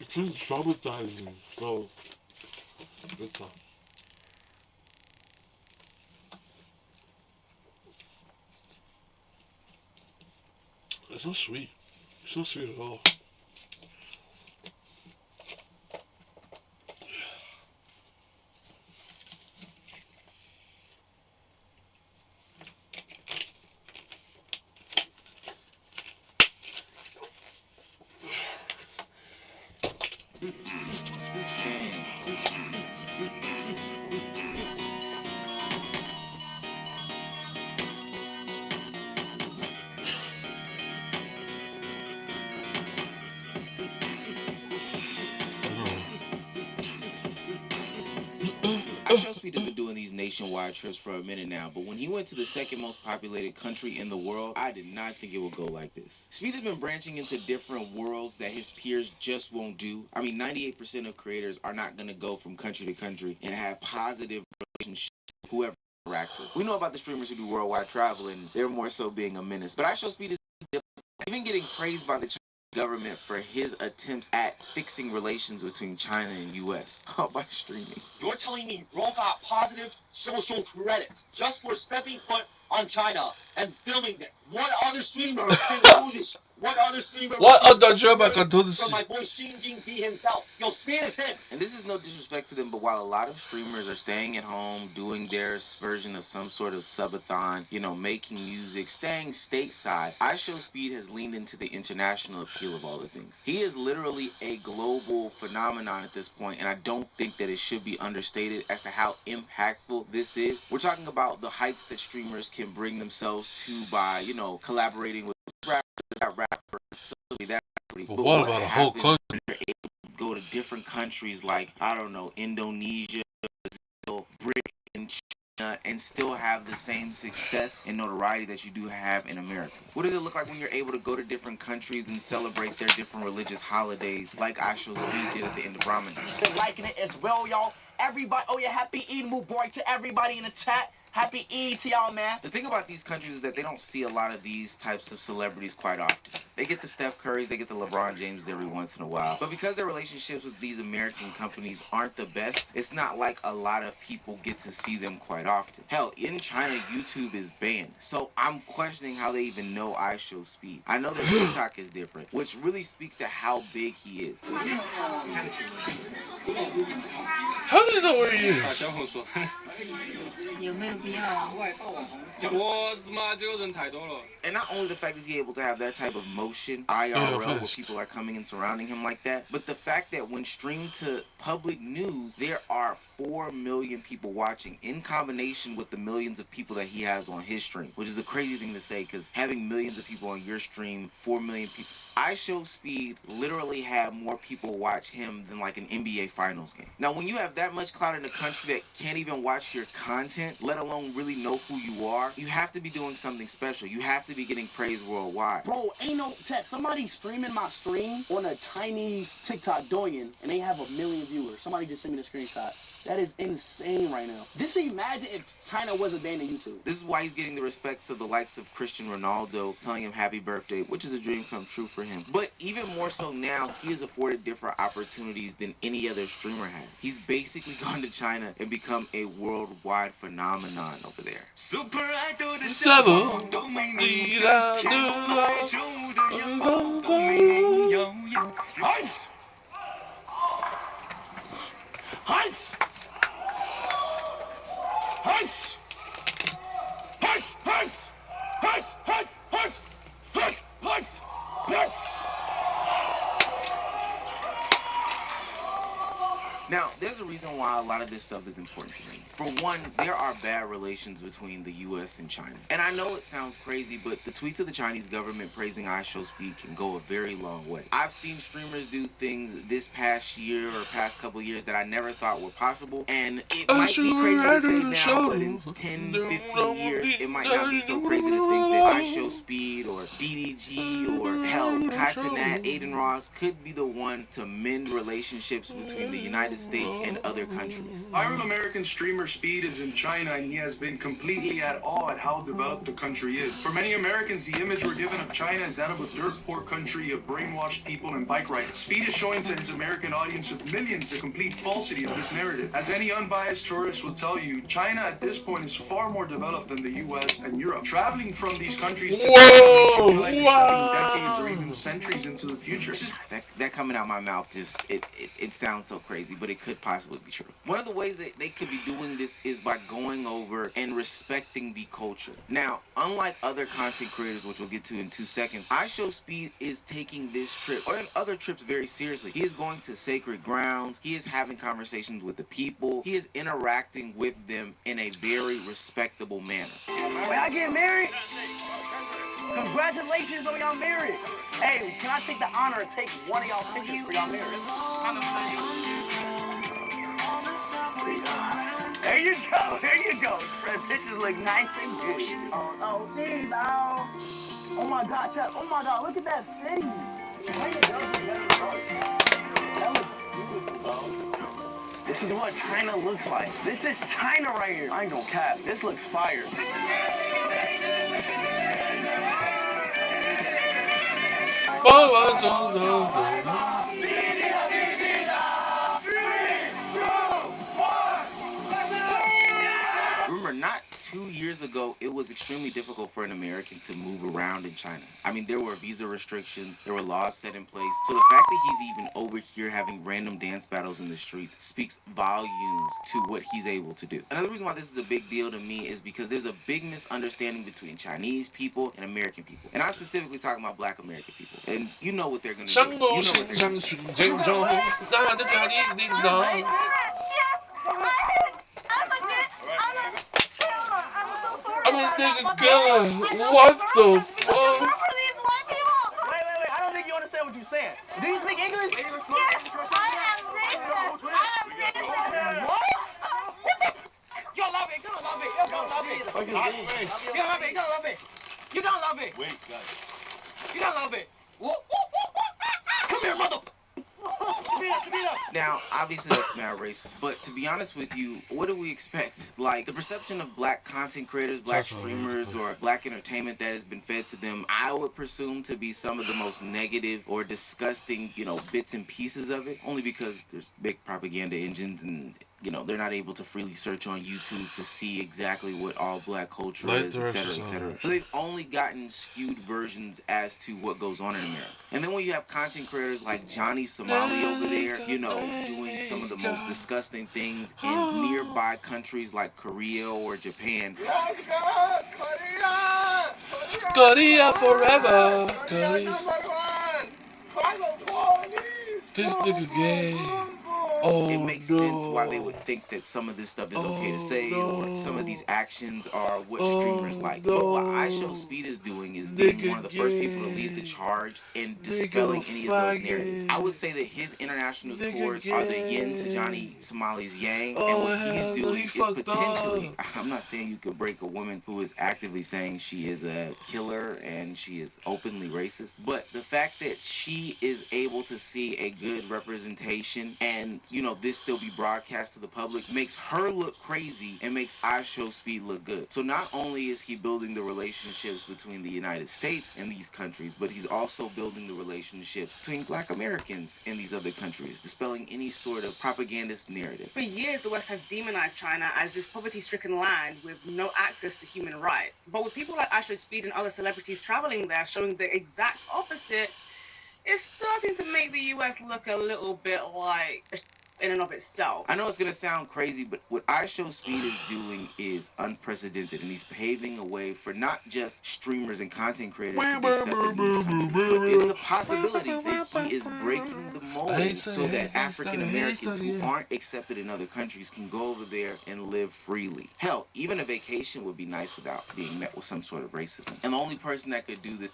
it's been traumatizing, so, good stuff. It's not sweet. It's not sweet at all. I show Speed has been doing these nationwide trips for a minute now, but when he went to the second most populated country in the world, I did not think it would go like this. Speed has been branching into different worlds that his peers just won't do. I mean, 98% of creators are not going to go from country to country and have positive relationships with whoever they interact with. We know about the streamers who do worldwide travel, and they're more so being a menace. But I show Speed is even getting praised by the Chinese government for his attempts at fixing relations between China and U.S. by streaming. You're telling me Roll got positive social credits just for stepping foot on China and filming it. What other streamer can do this? What other streamer What will other drama can do this from my shit? boy Xi Jinping himself? Yo, Speed is him. And this is no disrespect to them, but while a lot of streamers are staying at home, doing their version of some sort of subathon, you know, making music, staying stateside, I Show Speed has leaned into the international appeal of all the things. He is literally a global phenomenon at this point, and I don't think that it should be understated as to how impactful this is. We're talking about the heights that streamers can bring themselves to by, you know, collaborating with rappers, that. But what about a whole country? Go to different countries like, I don't know, Indonesia, Britain, China, and still have the same success and notoriety that you do have in America? What does it look like when you're able to go to different countries and celebrate their different religious holidays like I Show Speed did at the end of Ramadan? Been liking it as well, y'all. Everybody, oh yeah, happy Eid Mubarak to everybody in the chat. Happy Eid to y'all, man. The thing about these countries is that they don't see a lot of these types of celebrities quite often. They get the Steph Currys, they get the LeBron James every once in a while. But because their relationships with these American companies aren't the best, it's not like a lot of people get to see them quite often. Hell, in China, YouTube is banned. So I'm questioning how they even know I Show Speed. I know that TikTok is different, which really speaks to how big he is. How do you know where he is? 小红说。有没有必要啊？我妈这个人太多了。 And not only the fact is he able to have that type of motion, IRL, where people are coming and surrounding him like that, but the fact that when streamed to public news, there are 4 million people watching in combination with the millions of people that he has on his stream, which is a crazy thing to say because having millions of people on your stream, 4 million people. I Show Speed literally had more people watch him than like an NBA Finals game. Now, when you have that much clout in a country that can't even watch your content, let alone really know who you are, you have to be doing something special. You have to be getting praise worldwide. Bro, ain't no tech. Somebody streaming my stream on a Chinese TikTok Douyin, and they have 1 million viewers. Somebody just sent me the screenshot. That is insane right now. Just imagine if China wasn't banned on YouTube. This is why he's getting the respects of the likes of Cristiano Ronaldo telling him happy birthday, which is a dream come true for him. But even more so now, he is afforded different opportunities than any other streamer has. He's basically gone to China and become a worldwide phenomenon over there. Super Idol的笑容都没你的天白昼的阳光都没你耀眼。Hush! Hush! Hush! Hush! Hush! Hush! Hush! Hush! Hush! Hush! Now, there's a reason why a lot of this stuff is important to me. For one, there are bad relations between the U.S. and China. And I know it sounds crazy, but the tweets of the Chinese government praising I Show Speed can go a very long way. I've seen streamers do things this past year or past couple years that I never thought were possible. And it might be crazy to say now, but in 10, 15 years, it might not be so crazy to think that I Show Speed or DDG or hell, Kaisenat, Aiden Ross could be the one to mend relationships between the United States and other countries. Viral American streamer Speed is in China, and he has been completely at awe at how developed the country is. For many Americans, the image we're given of China is that of a dirt-poor country of brainwashed people and bike riders. Speed is showing to his American audience of millions the complete falsity of this narrative. As any unbiased tourist will tell you, China at this point is far more developed than the US and Europe. Traveling from these countries to China makes you feel like you're stepping decades or even centuries into the future. That coming out my mouth just, it sounds so crazy, but it could possibly be true. One of the ways that they could be doing this is by going over and respecting the culture. Now, unlike other content creators, which we'll get to in 2 seconds, I Show Speed is taking this trip, or other trips, very seriously. He is going to sacred grounds. He is having conversations with the people. He is interacting with them in a very respectable manner. Wait, I get married? Congratulations on y'all married. Hey, can I take the honor and take one of y'all pictures for y'all married? There you go, there you go. The pictures look nice and good. Oh, geez, oh my gosh, oh my god, look at that city. That looks beautiful, bro. This is what China looks like. This is China right here. I ain't gonna cap, this looks fire. Remember, not 2 years ago, it was extremely difficult for an American to move around in China. I mean, there were visa restrictions, there were laws set in place. So the fact that he's even over here having random dance battles in the streets speaks volumes to what he's able to do. Another reason why this is a big deal to me is because there's a big misunderstanding between Chinese people and American people. And I'm specifically talking about black American people. And you know what they're going to do. You know what they're gonna do. I mean, nigga, God, what the fuck? Wait, I don't think you understand what you're saying. Do you speak English? Yes, I am racist. What? You're gonna love it. You're gonna love it. You're gonna love it. You're gonna love it. You're gonna love it. You're gonna love it. Wait, guys. You're gonna love it. Come here, mother. Now, obviously that's not racist, but to be honest with you, what do we expect? Like, the perception of black content creators, black streamers, or black entertainment that has been fed to them, I would presume to be some of the most negative or disgusting, bits and pieces of it, only because there's big propaganda engines and they're not able to freely search on YouTube to see exactly what all black culture is, etc., etc. So they've only gotten skewed versions as to what goes on in America. And then when you have content creators like Johnny Somali over there, doing some of the most disgusting things in nearby countries like Korea or Japan. Korea forever. Korea. This nigga gay. It makes sense why they would think that some of this stuff is okay to say, or some of these actions are what streamers like. But what iShowSpeed is doing is being one of the first people to lead the charge in dispelling any of those narratives. I would say that his international tours are the yin to Johnny Somali's yang, and what he's doing is potentially, I'm not saying you could break a woman who is actively saying she is a killer and she is openly racist, but the fact that she is able to see a good representation and this still be broadcast to the public makes her look crazy and makes iShowSpeed look good. So not only is he building the relationships between the United States and these countries, but he's also building the relationships between black Americans in these other countries, dispelling any sort of propagandist narrative. For years, the West has demonized China as this poverty-stricken land with no access to human rights. But with people like iShowSpeed and other celebrities traveling there showing the exact opposite, it's starting to make the U.S. look a little bit like in and of itself. I know it's going to sound crazy, but what iShowSpeed is doing is unprecedented, and he's paving a way for not just streamers and content creators to be accepted in these countries, but it's a possibility that he is breaking the mold so that African Americans who aren't accepted in other countries can go over there and live freely. Hell, even a vacation would be nice without being met with some sort of racism. And the only person that could do this.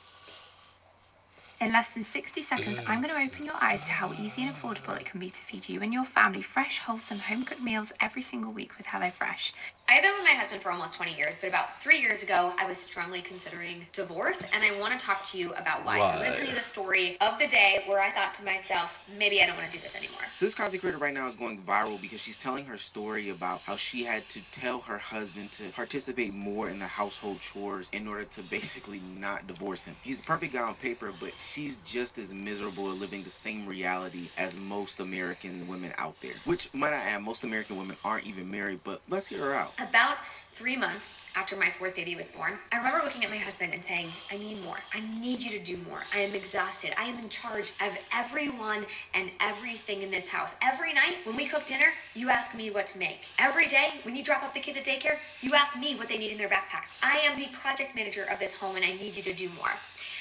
In less than 60 seconds, I'm going to open your eyes to how easy and affordable it can be to feed you and your family fresh, wholesome, home-cooked meals every single week with HelloFresh. I've been with my husband for almost 20 years, but about 3 years ago, I was strongly considering divorce, and I want to talk to you about why. So I'm going to tell you the story of the day where I thought to myself, maybe I don't want to do this anymore. So this content creator right now is going viral because she's telling her story about how she had to tell her husband to participate more in the household chores in order to basically not divorce him. He's a perfect guy on paper, but she's just as miserable at living the same reality as most American women out there. Which, might I add, most American women aren't even married, but let's hear her out. About 3 months after my fourth baby was born, I remember looking at my husband and saying, I need more. I need you to do more. I am exhausted. I am in charge of everyone and everything in this house. Every night when we cook dinner, you ask me what to make. Every day when you drop off the kids at daycare, you ask me what they need in their backpacks. I am the project manager of this home and I need you to do more.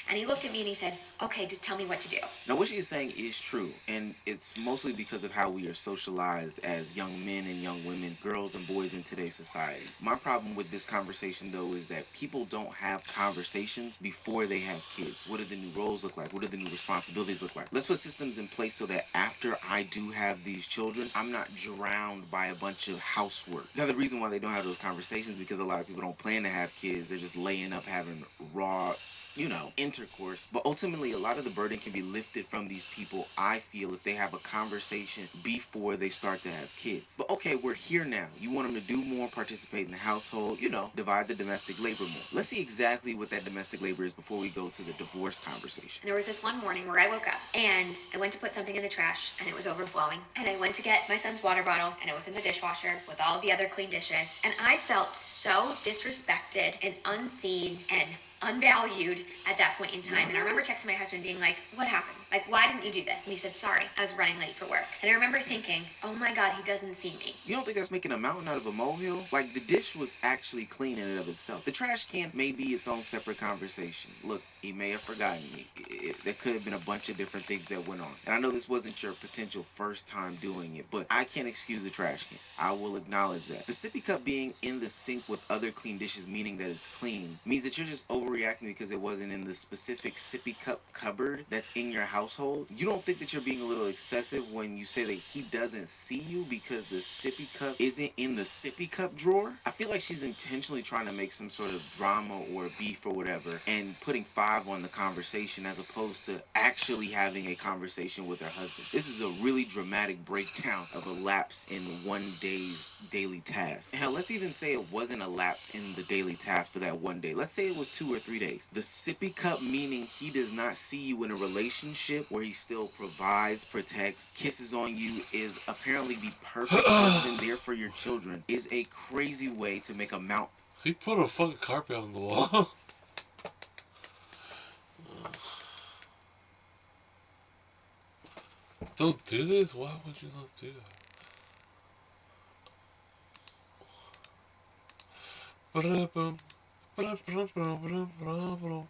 And he looked at me and he said, okay, just tell me what to do. Now, what she's saying is true, and it's mostly because of how we are socialized as young men and young women, girls and boys in today's society. My problem with this conversation, though, is that people don't have conversations before they have kids. What do the new roles look like? What do the new responsibilities look like? Let's put systems in place so that after I do have these children, I'm not drowned by a bunch of housework. Now, the reason why they don't have those conversations is because a lot of people don't plan to have kids. They're just laying up having raw you know, intercourse. But ultimately, a lot of the burden can be lifted from these people, I feel, if they have a conversation before they start to have kids. But okay, we're here now. You want them to do more, participate in the household, you know, divide the domestic labor more. Let's see exactly what that domestic labor is before we go to the divorce conversation. There was this one morning where I woke up and I went to put something in the trash and it was overflowing. And I went to get my son's water bottle and it was in the dishwasher with all the other clean dishes. And I felt so disrespected and unseen and unvalued at that point in time. And I remember texting my husband being like, what happened? Like, why didn't you do this? And he said, sorry, I was running late for work. And I remember thinking, oh my God, he doesn't see me. You don't think that's making a mountain out of a molehill? Like, the dish was actually clean in and of itself. The trash can may be its own separate conversation. Look, he may have forgotten me. There could have been a bunch of different things that went on. And I know this wasn't your potential first time doing it, but I can't excuse the trash can. I will acknowledge that. The sippy cup being in the sink with other clean dishes, meaning that it's clean, means that you're just overreacting because it wasn't in the specific sippy cup cupboard that's in your household. You don't think that you're being a little excessive when you say that he doesn't see you because the sippy cup isn't in the sippy cup drawer? I feel like she's intentionally trying to make some sort of drama or beef or whatever and putting 5 on the conversation as opposed to actually having a conversation with her husband. This is a really dramatic breakdown of a lapse in one day's daily task. And hell, let's even say it wasn't a lapse in the daily task for that one day. Let's say it was 2 or 3 days. The sippy cup meaning he does not see you in a relationship where he still provides, protects, kisses on you, is apparently the perfect husband there for your children, is a crazy way to make a mount. He put a fucking carpet on the wall. Don't do this? Why would you not do that? Ba-da-bum, ba-da-bum, ba-da-bum,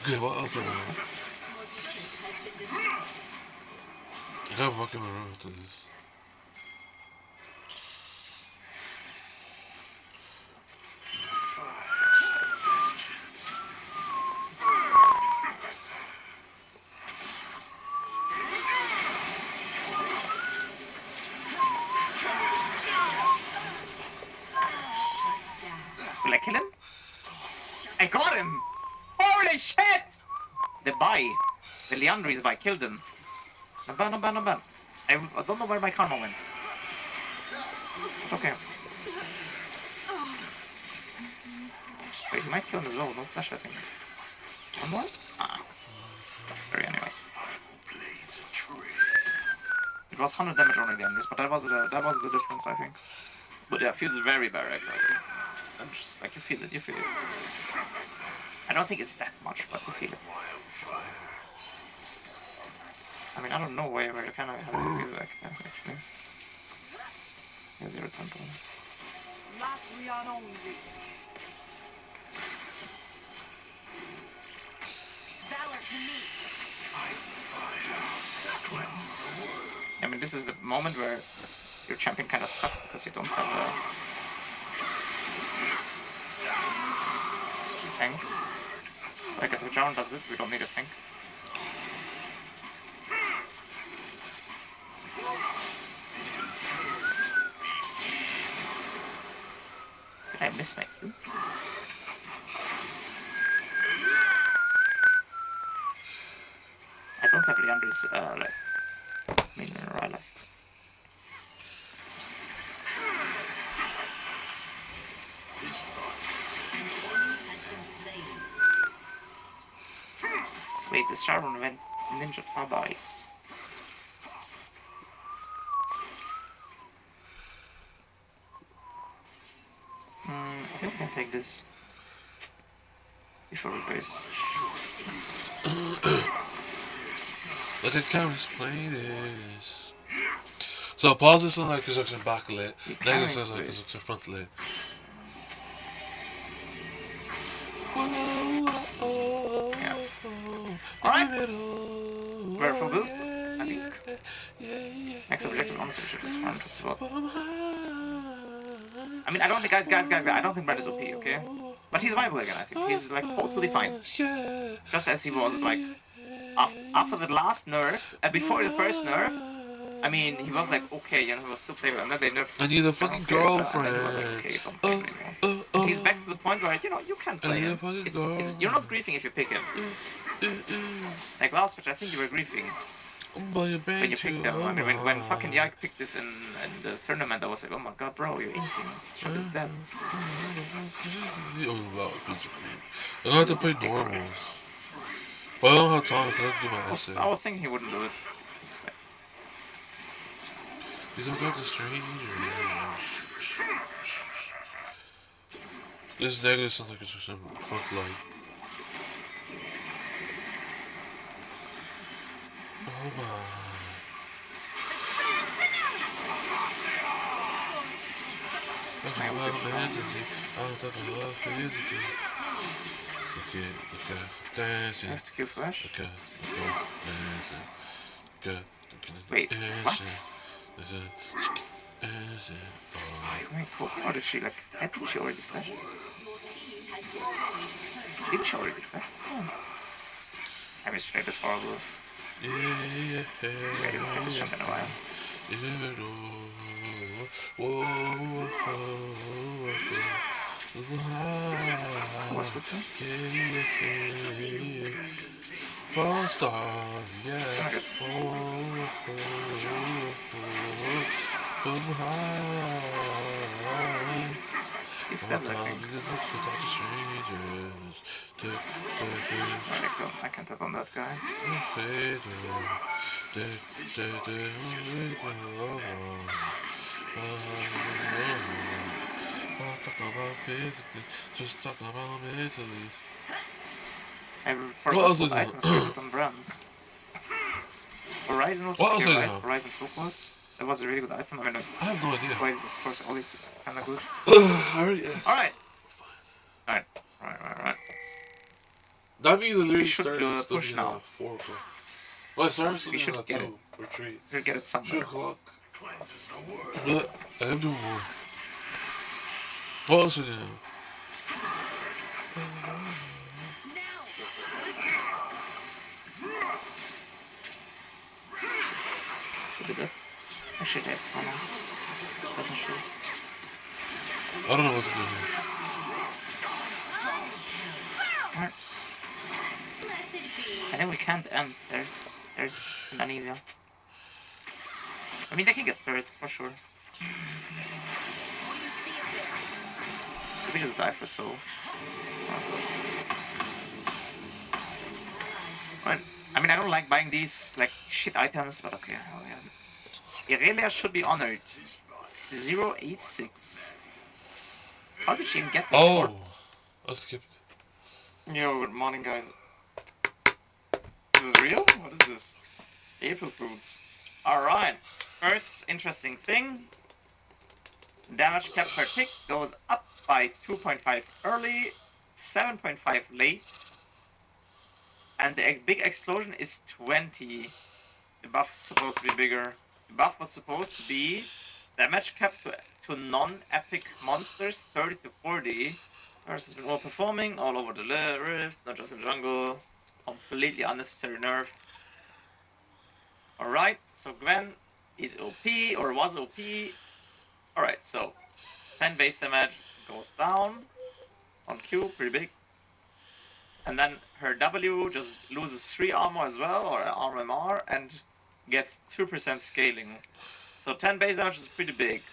okay, what else am I? I gotta walk in my room after this. Will I kill him? I got him! Holy shit! The bye. The Leandri's bye killed him. I'm bad. I don't know where my karma went. But okay. Wait, he might kill him as well. No flash, I think. One more? Ah. Very anyways. It was 100 damage on the Leandri's, but that was the difference, I think. But yeah, feels very bad right now. I'm just like, you feel it. I don't think it's that much, but you feel it. I mean, I don't know where you kind of have to feel like that, actually. Yeah, 0 tempo. I mean, this is the moment where your champion kind of sucks because you don't have a tank. Like, as if John does it, we don't need a tank. Did I miss my clue? I don't have Leandri's life. I mean, in real life. Wait, the Sharon went ninja Fabais. I think we can take this before we base. Look, I can't explain this. So pause this on like construction backlit. Then it says like construction frontlit. Yeah. Alright. We're for boot, I think. Next objective honestly should just farm to what. I mean, I don't think, guys, I don't think Brad is OP, okay? But he's viable again, I think. He's like totally fine. Just as he was like after the last nerf, before the first nerf, I mean, he was like, okay, you know, he was still playable, and then they nerfed. I need a fucking girlfriend. And then he was like, okay, don't pick him anymore. And he's back to the point where, you know, you can play him. You're not griefing if you pick him. Like last match, I think you were griefing. When you picked him. I mean, when fucking Yike picked this in the tournament, I was like, oh my god, bro, you're inking. What is that? I don't have to play normals. But I don't have time to do my essay. I was thinking he wouldn't do it. He's not the stranger. This negative sounds like it's some fuck light. Oh my. Okay, well, mentally, I'm talking about physically. Okay, dancing. Have to kill Flash? Okay, dancing. Okay, wait, what? Wait, how did she, like, I think she already flashed. Did she already flash? Oh. I misread this horrible. Yeah. Ready to play this jump in a while. What's with that? One star, yeah. Come high. He's still like I can't tap on that guy. Not talking about physically, just talking about mentally. I forgot what items on brands. Horizon was okay, right? Horizon Focus. That was a really good item. I mean, I have no idea. Of course, always kind of good. Alright. Alright. That means that we should do a push now. 4 o'clock. Well, sorry, we should get it. Retreat. We should get it somewhere. 2 o'clock. But I am doing more. What else are you doing? Should be that. I should have. Oh no. Wasn't sure. I don't know what to do here. Alright. I think we can't end. There's an Anivia. I mean, they can get third for sure. We just die for soul. Right. I mean, I don't like buying these like shit items, but okay. Irelia should be honored. 086. How did she even get this? Oh, I skipped. Yo, good morning, guys. Is this real? What is this? April Fools. Alright. First interesting thing. Damage cap per tick goes up by 2.5 early, 7.5 late. And the big explosion is 20. The buff is supposed to be bigger. The buff was supposed to be damage cap to non-epic monsters 30 to 40. Versus has been overperforming all over the rift, not just in jungle. Completely unnecessary nerf. Alright, so Gwen is OP, or was OP. Alright, so 10 base damage goes down on Q, pretty big. And then her W just loses 3 armor as well, or armor MR, and gets 2% scaling. So 10 base damage is pretty big.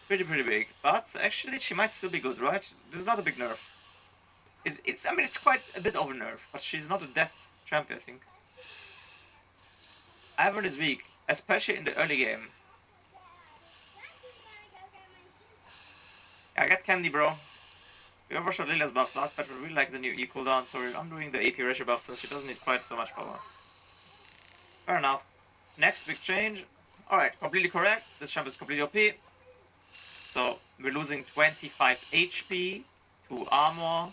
Pretty big. But actually she might still be good, right? This is not a big nerf. I mean, it's quite a bit over nerf, but she's not a death champion, I think. Ivern is weak, especially in the early game. I got candy, bro. We overshot Lilia's buffs last patch, but we really like the new E cooldown, so I'm doing the AP ratio buff since she doesn't need quite so much power. Fair enough. Next big change. Alright, completely correct. This champ is completely OP. So we're losing 25 HP, 2 armor,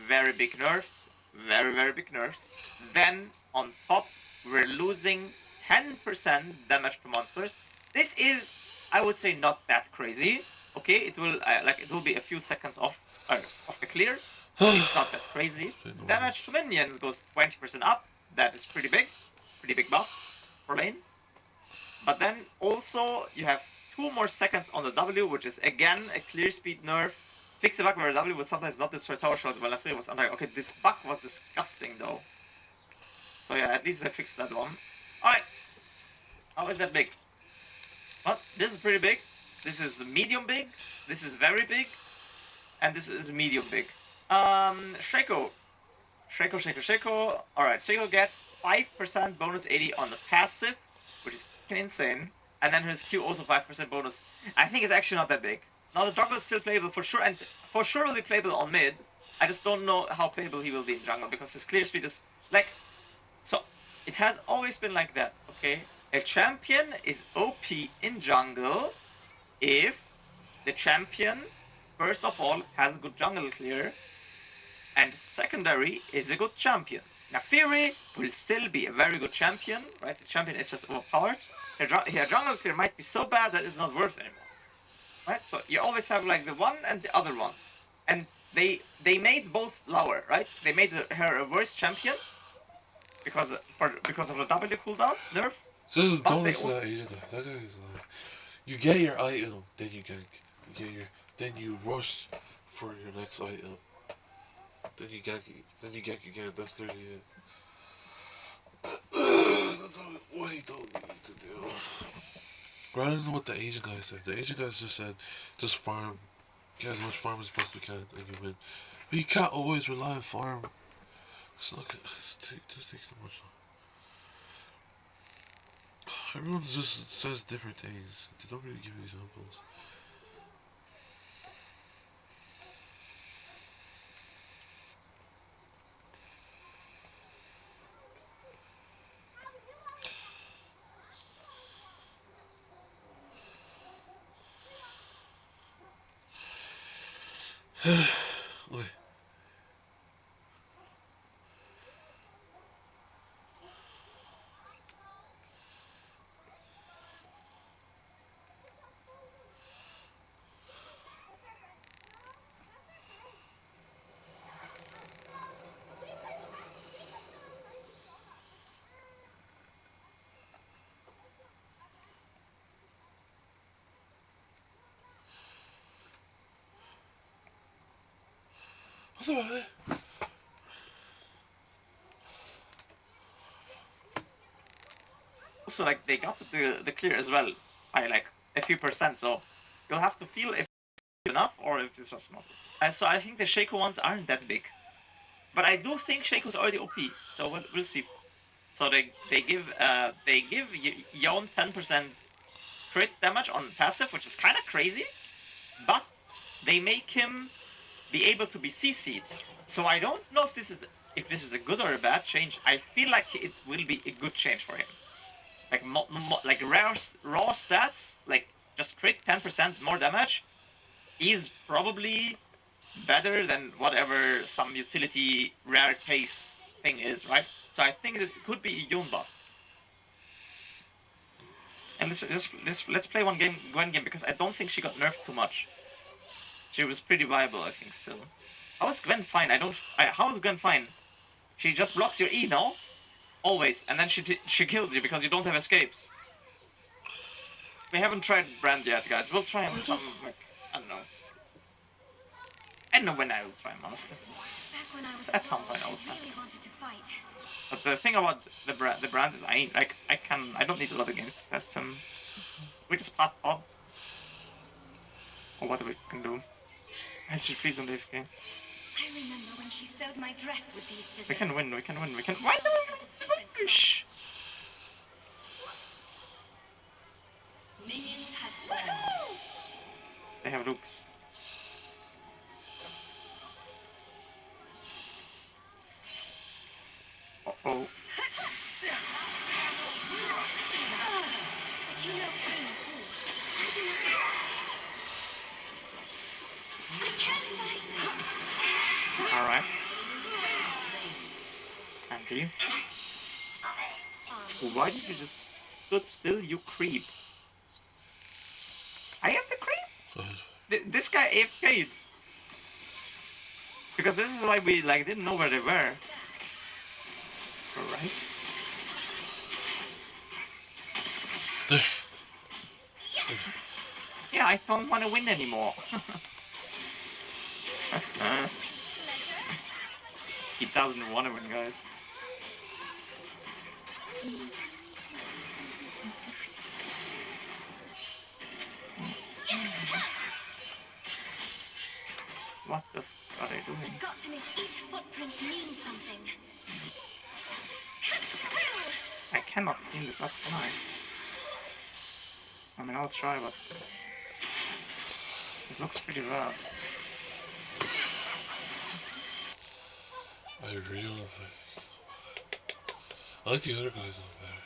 very big nerfs, very big nerfs. Then on top, we're losing 10% damage to monsters. This is, I would say, not that crazy. Okay, it will be a few seconds off the clear. It's not that crazy. Damage to minions goes 20% up. that is pretty big buff for lane. But then also you have 2 more seconds on the W, which is again a clear speed nerf. Fix the bug where W would sometimes not destroy tower shots while F3 was under. Okay, this bug was disgusting though. So yeah, at least I fixed that one. Alright. How is that big? Well, this is pretty big. This is medium big. This is very big. And this is medium big. Shaco. Alright, Shaco gets 5% bonus 80 on the passive, which is insane. And then his Q also 5% bonus. I think it's actually not that big. Now the jungle is still playable for sure, and for sure will be playable on mid. I just don't know how playable he will be in jungle, because his clear speed is like... So, it has always been like that, okay? A champion is OP in jungle if the champion, first of all, has good jungle clear, and secondary is a good champion. Now Fury will still be a very good champion, right? The champion is just overpowered. Her jungle clear might be so bad that it's not worth anymore. Right? So you always have like the one and the other one. And they made both lower, right? They made her a worse champion because of the W cooldown nerf. Just don't listen to that Asian guy. That guy is like, you get your item, then you gank. Then you rush for your next item. Then you gank again. That's literally it. That's what he told me to do. Rather than what the Asian guy said. The Asian guy just said, just farm. Get as much farm as best we can, and you win. But you can't always rely on farm. It's not gonna just takes too much. Everyone just says different things. They don't really give you examples. Look. That's about it. Also, like, they got the clear as well by like a few percent, so you'll have to feel if it's enough or if it's just not. And so I think the Shaco ones aren't that big. But I do think Shaco's already OP, so we'll see. So they give Yon 10% crit damage on passive, which is kind of crazy, but they make him be able to be CC'd. So I don't know if this is a good or a bad change. I feel like it will be a good change for him. Like raw stats, like just crit 10% more damage, is probably better than whatever some utility rare case thing is, right? So I think this could be a Yun buff. And let's play one game, because I don't think she got nerfed too much. She was pretty viable, I think, still. How is Gwen fine? How is Gwen fine? She just blocks your E, no? Always, and then she kills you because you don't have escapes. We haven't tried Brand yet, guys. We'll try him some, like, I don't know. I don't know when I will try him, honestly. At some point I will try. But the thing about the brand is I don't need a lot of games to test him. We just path pop. Or what we can do. I should freeze on the AFK. I remember when she sewed my dress with these scissors. We can win. Why do we finish? Minions have spawned. They have looks. Uh-oh. But you know pain too. I can't fight. Alright. Andy. Why did you just stood still, you creep? I am the creep? This guy AFK'd. Because this is why we didn't know where they were. Alright. There. Yeah, I don't want to win anymore. He doesn't want to win, guys. What the f are they doing? I've got to make each footprint mean something. I cannot clean this up, can I? I mean, I'll try, but it looks pretty rough. I really like it. I like the other guys over there.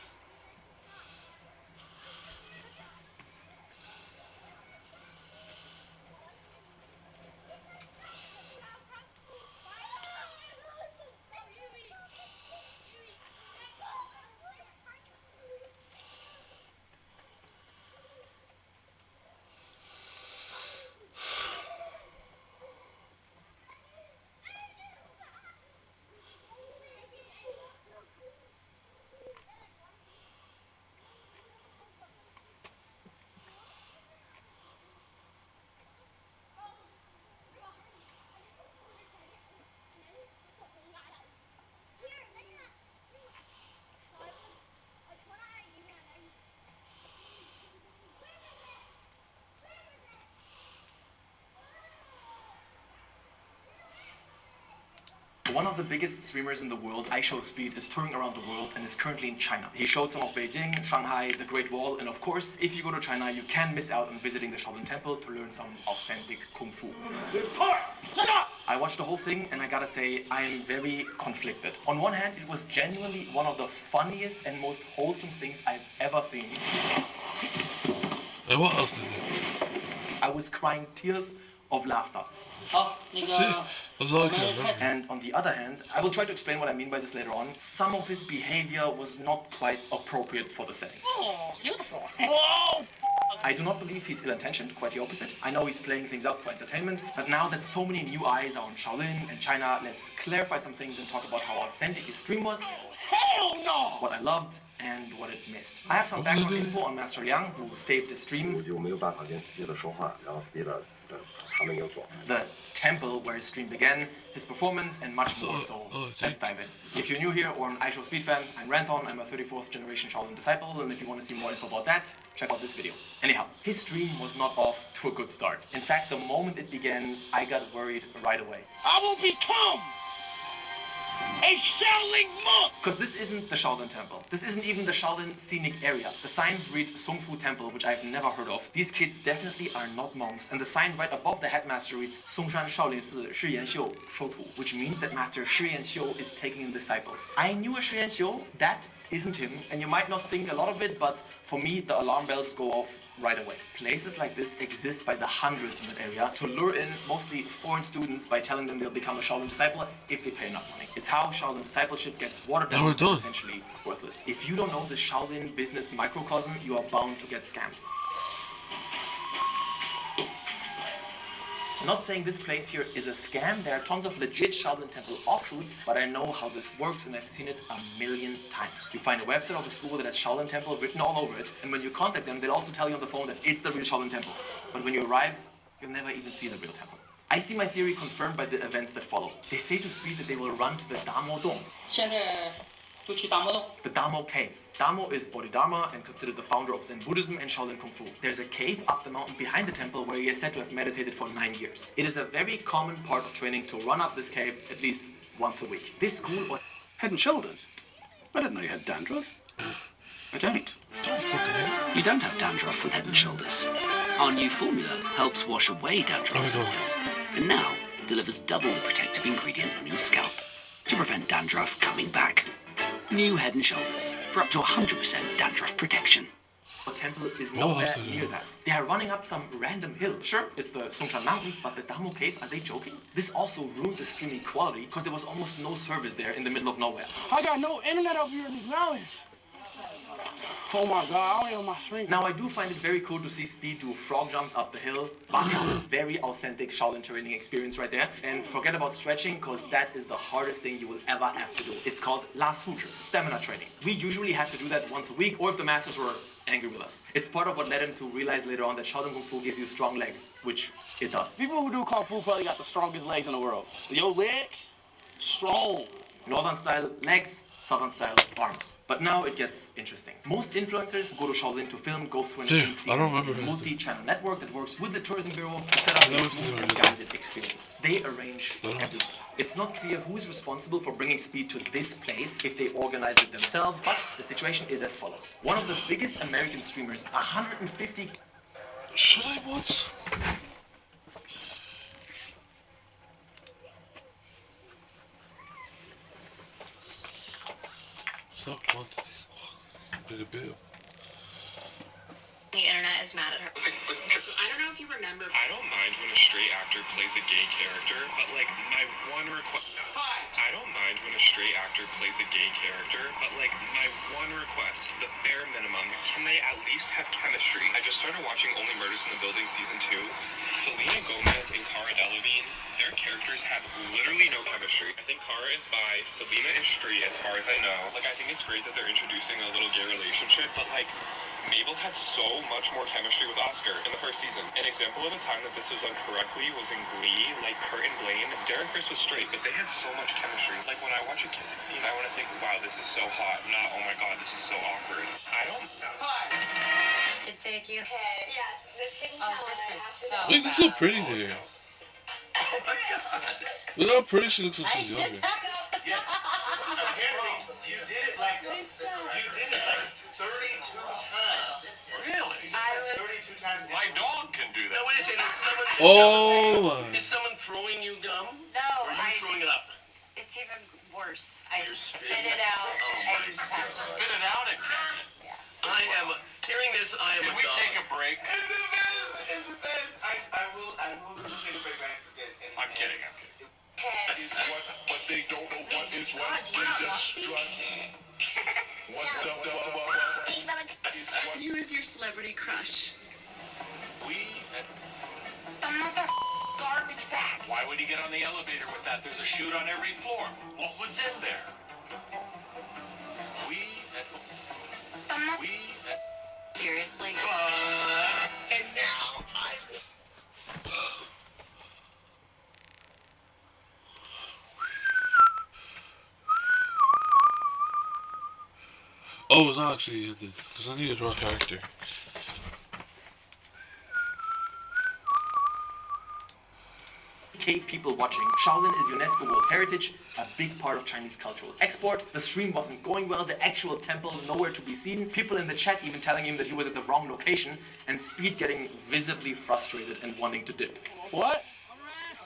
One of the biggest streamers in the world, iShowSpeed, is touring around the world and is currently in China. He showed some of Beijing, Shanghai, the Great Wall, and of course, if you go to China, you can miss out on visiting the Shaolin Temple to learn some authentic Kung Fu. I watched the whole thing and I gotta say, I am very conflicted. On one hand, it was genuinely one of the funniest and most wholesome things I've ever seen. And what else did it? I was crying tears of laughter. And on the other hand, I will try to explain what I mean by this later on. Some of his behavior was not quite appropriate for the setting. Oh, beautiful. I do not believe he's ill-intentioned, quite the opposite. I know he's playing things up for entertainment, but now that so many new eyes are on Shaolin and China, let's clarify some things and talk about how authentic his stream was. Hell no! What I loved and what it missed. I have some background info on Master Liang, who saved the stream. The temple where his stream began, his performance, and much more, so let's dive in. If you're new here or an iShowSpeed fan, I'm Ranton, I'm a 34th generation Shaolin disciple, and if you want to see more info about that, check out this video. Anyhow, his stream was not off to a good start. In fact, the moment it began, I got worried right away. I will become a Shaolin monk! Because this isn't the Shaolin Temple. This isn't even the Shaolin scenic area. The signs read Sung Fu Temple, which I've never heard of. These kids definitely are not monks. And the sign right above the headmaster reads Songshan Shaolin Si Shi Yan Xiu Shou Tu, which means that Master Shi Yan Xiu is taking in disciples. I knew a Shi Yan Xiu. That isn't him. And you might not think a lot of it, but for me, the alarm bells go off right away. Places like this exist by the hundreds in that area to lure in mostly foreign students by telling them they'll become a Shaolin disciple if they pay enough money. It's how Shaolin discipleship gets watered down and essentially worthless. If you don't know the Shaolin business microcosm, you are bound to get scammed. I'm not saying this place here is a scam. There are tons of legit Shaolin Temple offshoots, but I know how this works and I've seen it a million times. You find a website of a school that has Shaolin Temple written all over it, and when you contact them, they'll also tell you on the phone that it's the real Shaolin Temple. But when you arrive, you'll never even see the real temple. I see my theory confirmed by the events that follow. They say to Speed that they will run to the Damo Dome. The Damo Cave. Damo is Bodhidharma and considered the founder of Zen Buddhism and Shaolin Kung Fu. There's a cave up the mountain behind the temple where he is said to have meditated for 9 years. It is a very common part of training to run up this cave at least once a week. This school was... Head and shoulders? I didn't know you had dandruff. I don't. You don't have dandruff with Head and Shoulders. Our new formula helps wash away dandruff. And now delivers double the protective ingredient on your scalp to prevent dandruff coming back. New Head and Shoulders for up to 100% dandruff protection. The temple is nowhere near that. They are running up some random hill. Sure, it's the Songshan Mountains, but the Damo Cave, are they joking? This also ruined the streaming quality because there was almost no service there in the middle of nowhere. I got no internet up here in these mountains. Oh my god, I don't know my strength. Now, I do find it very cool to see Speed do frog jumps up the hill. Very authentic Shaolin training experience right there. And forget about stretching, because that is the hardest thing you will ever have to do. It's called swgger, stamina training. We usually have to do that once a week, or if the masters were angry with us. It's part of what led him to realize later on that Shaolin Kung Fu gives you strong legs, which it does. People who do Kung Fu probably got the strongest legs in the world. Your legs, strong. Northern style legs, Southern style arms. But now it gets interesting. Most influencers go to Shaolin to film go through an multi-channel network that works with the tourism bureau to set up a smooth and guided experience. They arrange everything. It's not clear who is responsible for bringing Speed to this place, if they organize it themselves, but the situation is as follows. One of the biggest American streamers, 150... Should I what? Stop quantity. Big a bit. The internet is mad at her. So I don't know if you remember. I don't mind when a straight actor plays a gay character, but like my one request. I don't mind when a straight actor plays a gay character, but like my one request, the bare minimum, can they at least have chemistry? I just started watching Only Murders in the Building season 2. Selena Gomez and Cara Delevingne, their characters have literally no chemistry. I think Cara is bi, Selena is straight as far as I know. Like I think it's great that they're introducing a little gay relationship, but like Mabel had so much more chemistry with Oscar in the first season. An example of a time that this was done correctly was in Glee, like Kurt and Blaine. Darren Criss was straight, but they had so much chemistry. Like when I watch a kissing scene, I want to think, wow, this is so hot. Not, oh my god, this is so awkward. I don't... To take you. Hey. Yes, this can tell. This is so Look, it's so pretty there. Oh my god. Look how pretty she looks when she's younger. Yes. Apparently, you did it like 32 times. Really? I was 32 times. My dog can do that. No, wait a second. Is someone throwing you gum? No, Or are you throwing it up? It's even worse. I spit it out and catch it. Spit it out and catch it. Yes. I am hearing this. I am Can a we dog. take a break? It's the best. I will take a break right after this. I'm kidding. Is what they don't know what is what. They just strut. You is your celebrity crush. Garbage bag. Why would he get on the elevator with that? There's a chute on every floor. What was in there? Seriously? And now I... Oh, it's not actually ended, because I need to draw a character. People watching. Shaolin is UNESCO World Heritage, a big part of Chinese cultural export. The stream wasn't going well, the actual temple nowhere to be seen. People in the chat even telling him that he was at the wrong location, and Speed getting visibly frustrated and wanting to dip. What?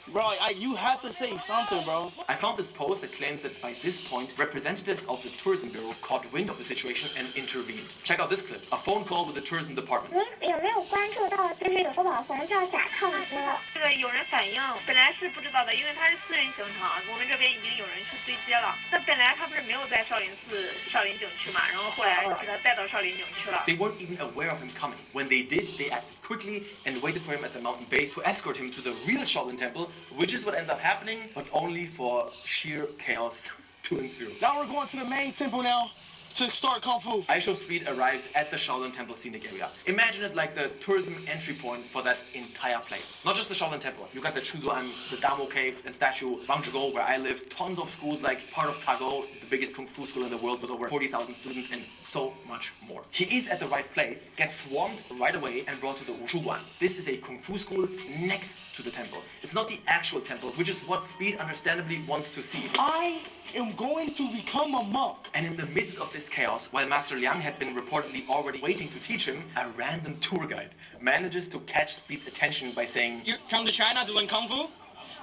Bro, you have to say something, bro. I found this post that claims that by this point, representatives of the tourism bureau caught wind of the situation and intervened. Check out this clip, a phone call with the tourism department. 有没有关注到最近有个网红叫假唱歌？这个有人反映，本来是不知道的，因为它是私人刑场，我们这边已经有人去对接了。那本来他不是没有在少林寺、少林景区嘛，然后后来给他带到少林景区了。 They weren't even aware of him coming. When they did, they acted quickly and waited for him at the mountain base to escort him to the real Shaolin temple, which is what ends up happening, but only for sheer chaos to ensue. Now we're going to the main temple now to start Kung Fu. Aisho Speed arrives at the Shaolin Temple scenic area. Imagine it like the tourism entry point for that entire place. Not just the Shaolin Temple. You got the Chuduan, the Damo Cave, and statue Wangzhigou, where I live. Tons of schools like part of Tago, the biggest Kung Fu school in the world with over 40,000 students, and so much more. He is at the right place, gets swarmed right away, and brought to the Wushuguan. This is a Kung Fu school next to the temple. It's not the actual temple, which is what Speed understandably wants to see. I am going to become a monk. And in the midst of this chaos, while Master Liang had been reportedly already waiting to teach him, a random tour guide manages to catch Speed's attention by saying, You come to China to learn Kung Fu?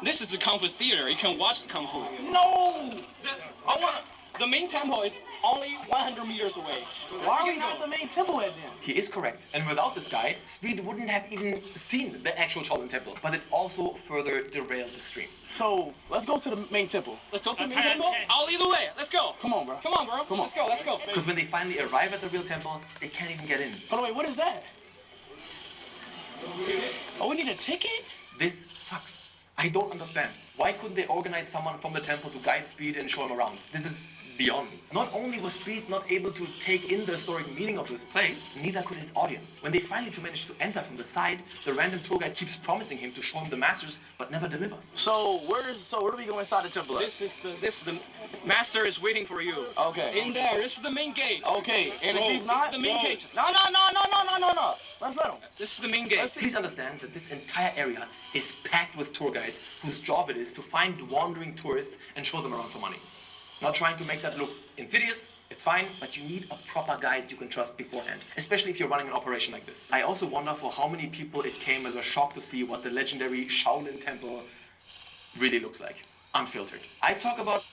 This is the Kung Fu theater. You can watch the Kung Fu. No! I The main temple is only 100 meters away. Why are we not at the main temple at then? He is correct. And without this guy, Speed wouldn't have even seen the actual Shaolin Temple. But it also further derailed the stream. So, let's go to the main temple. Let's go to the main temple? I'll lead the way. Let's go. Come on, bro. Come on, bro. Come on. Let's go, let's go. Because when they finally arrive at the real temple, they can't even get in. By the way, what is that? Oh, we need a ticket? This sucks. I don't understand. Why couldn't they organize someone from the temple to guide Speed and show him around? This is beyond me. Not only was Speed not able to take in the historic meaning of this place, neither could his audience. When they finally manage to enter from the side, the random tour guide keeps promising him to show him the masters, but never delivers. So where do we go inside the temple at? This is the master is waiting for you. Okay. In there. This is the main gate. Okay. And if he's not, this is the main gate. No. Let's let him. This is the main gate. Please understand that this entire area is packed with tour guides whose job it is to find wandering tourists and show them around for money. Not trying to make that look insidious, it's fine, but you need a proper guide you can trust beforehand, especially if you're running an operation like this. I also wonder for how many people it came as a shock to see what the legendary Shaolin Temple really looks like, unfiltered. I talk about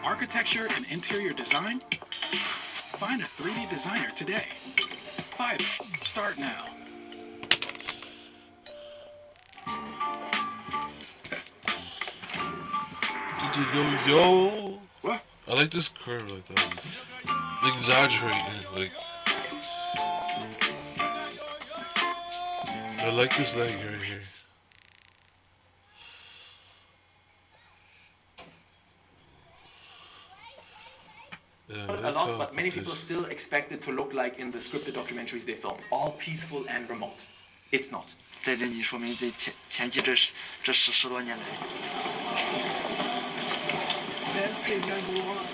architecture and interior design. Find a 3D designer today. Fiverr. Start now. Yo. What? I like this curve like that. Exaggerating, like. I like this leg right here. A lot, but many people still expect it to look like in the scripted documentaries they film, all peaceful and remote. It's not. 在这里说明前期这10多年来。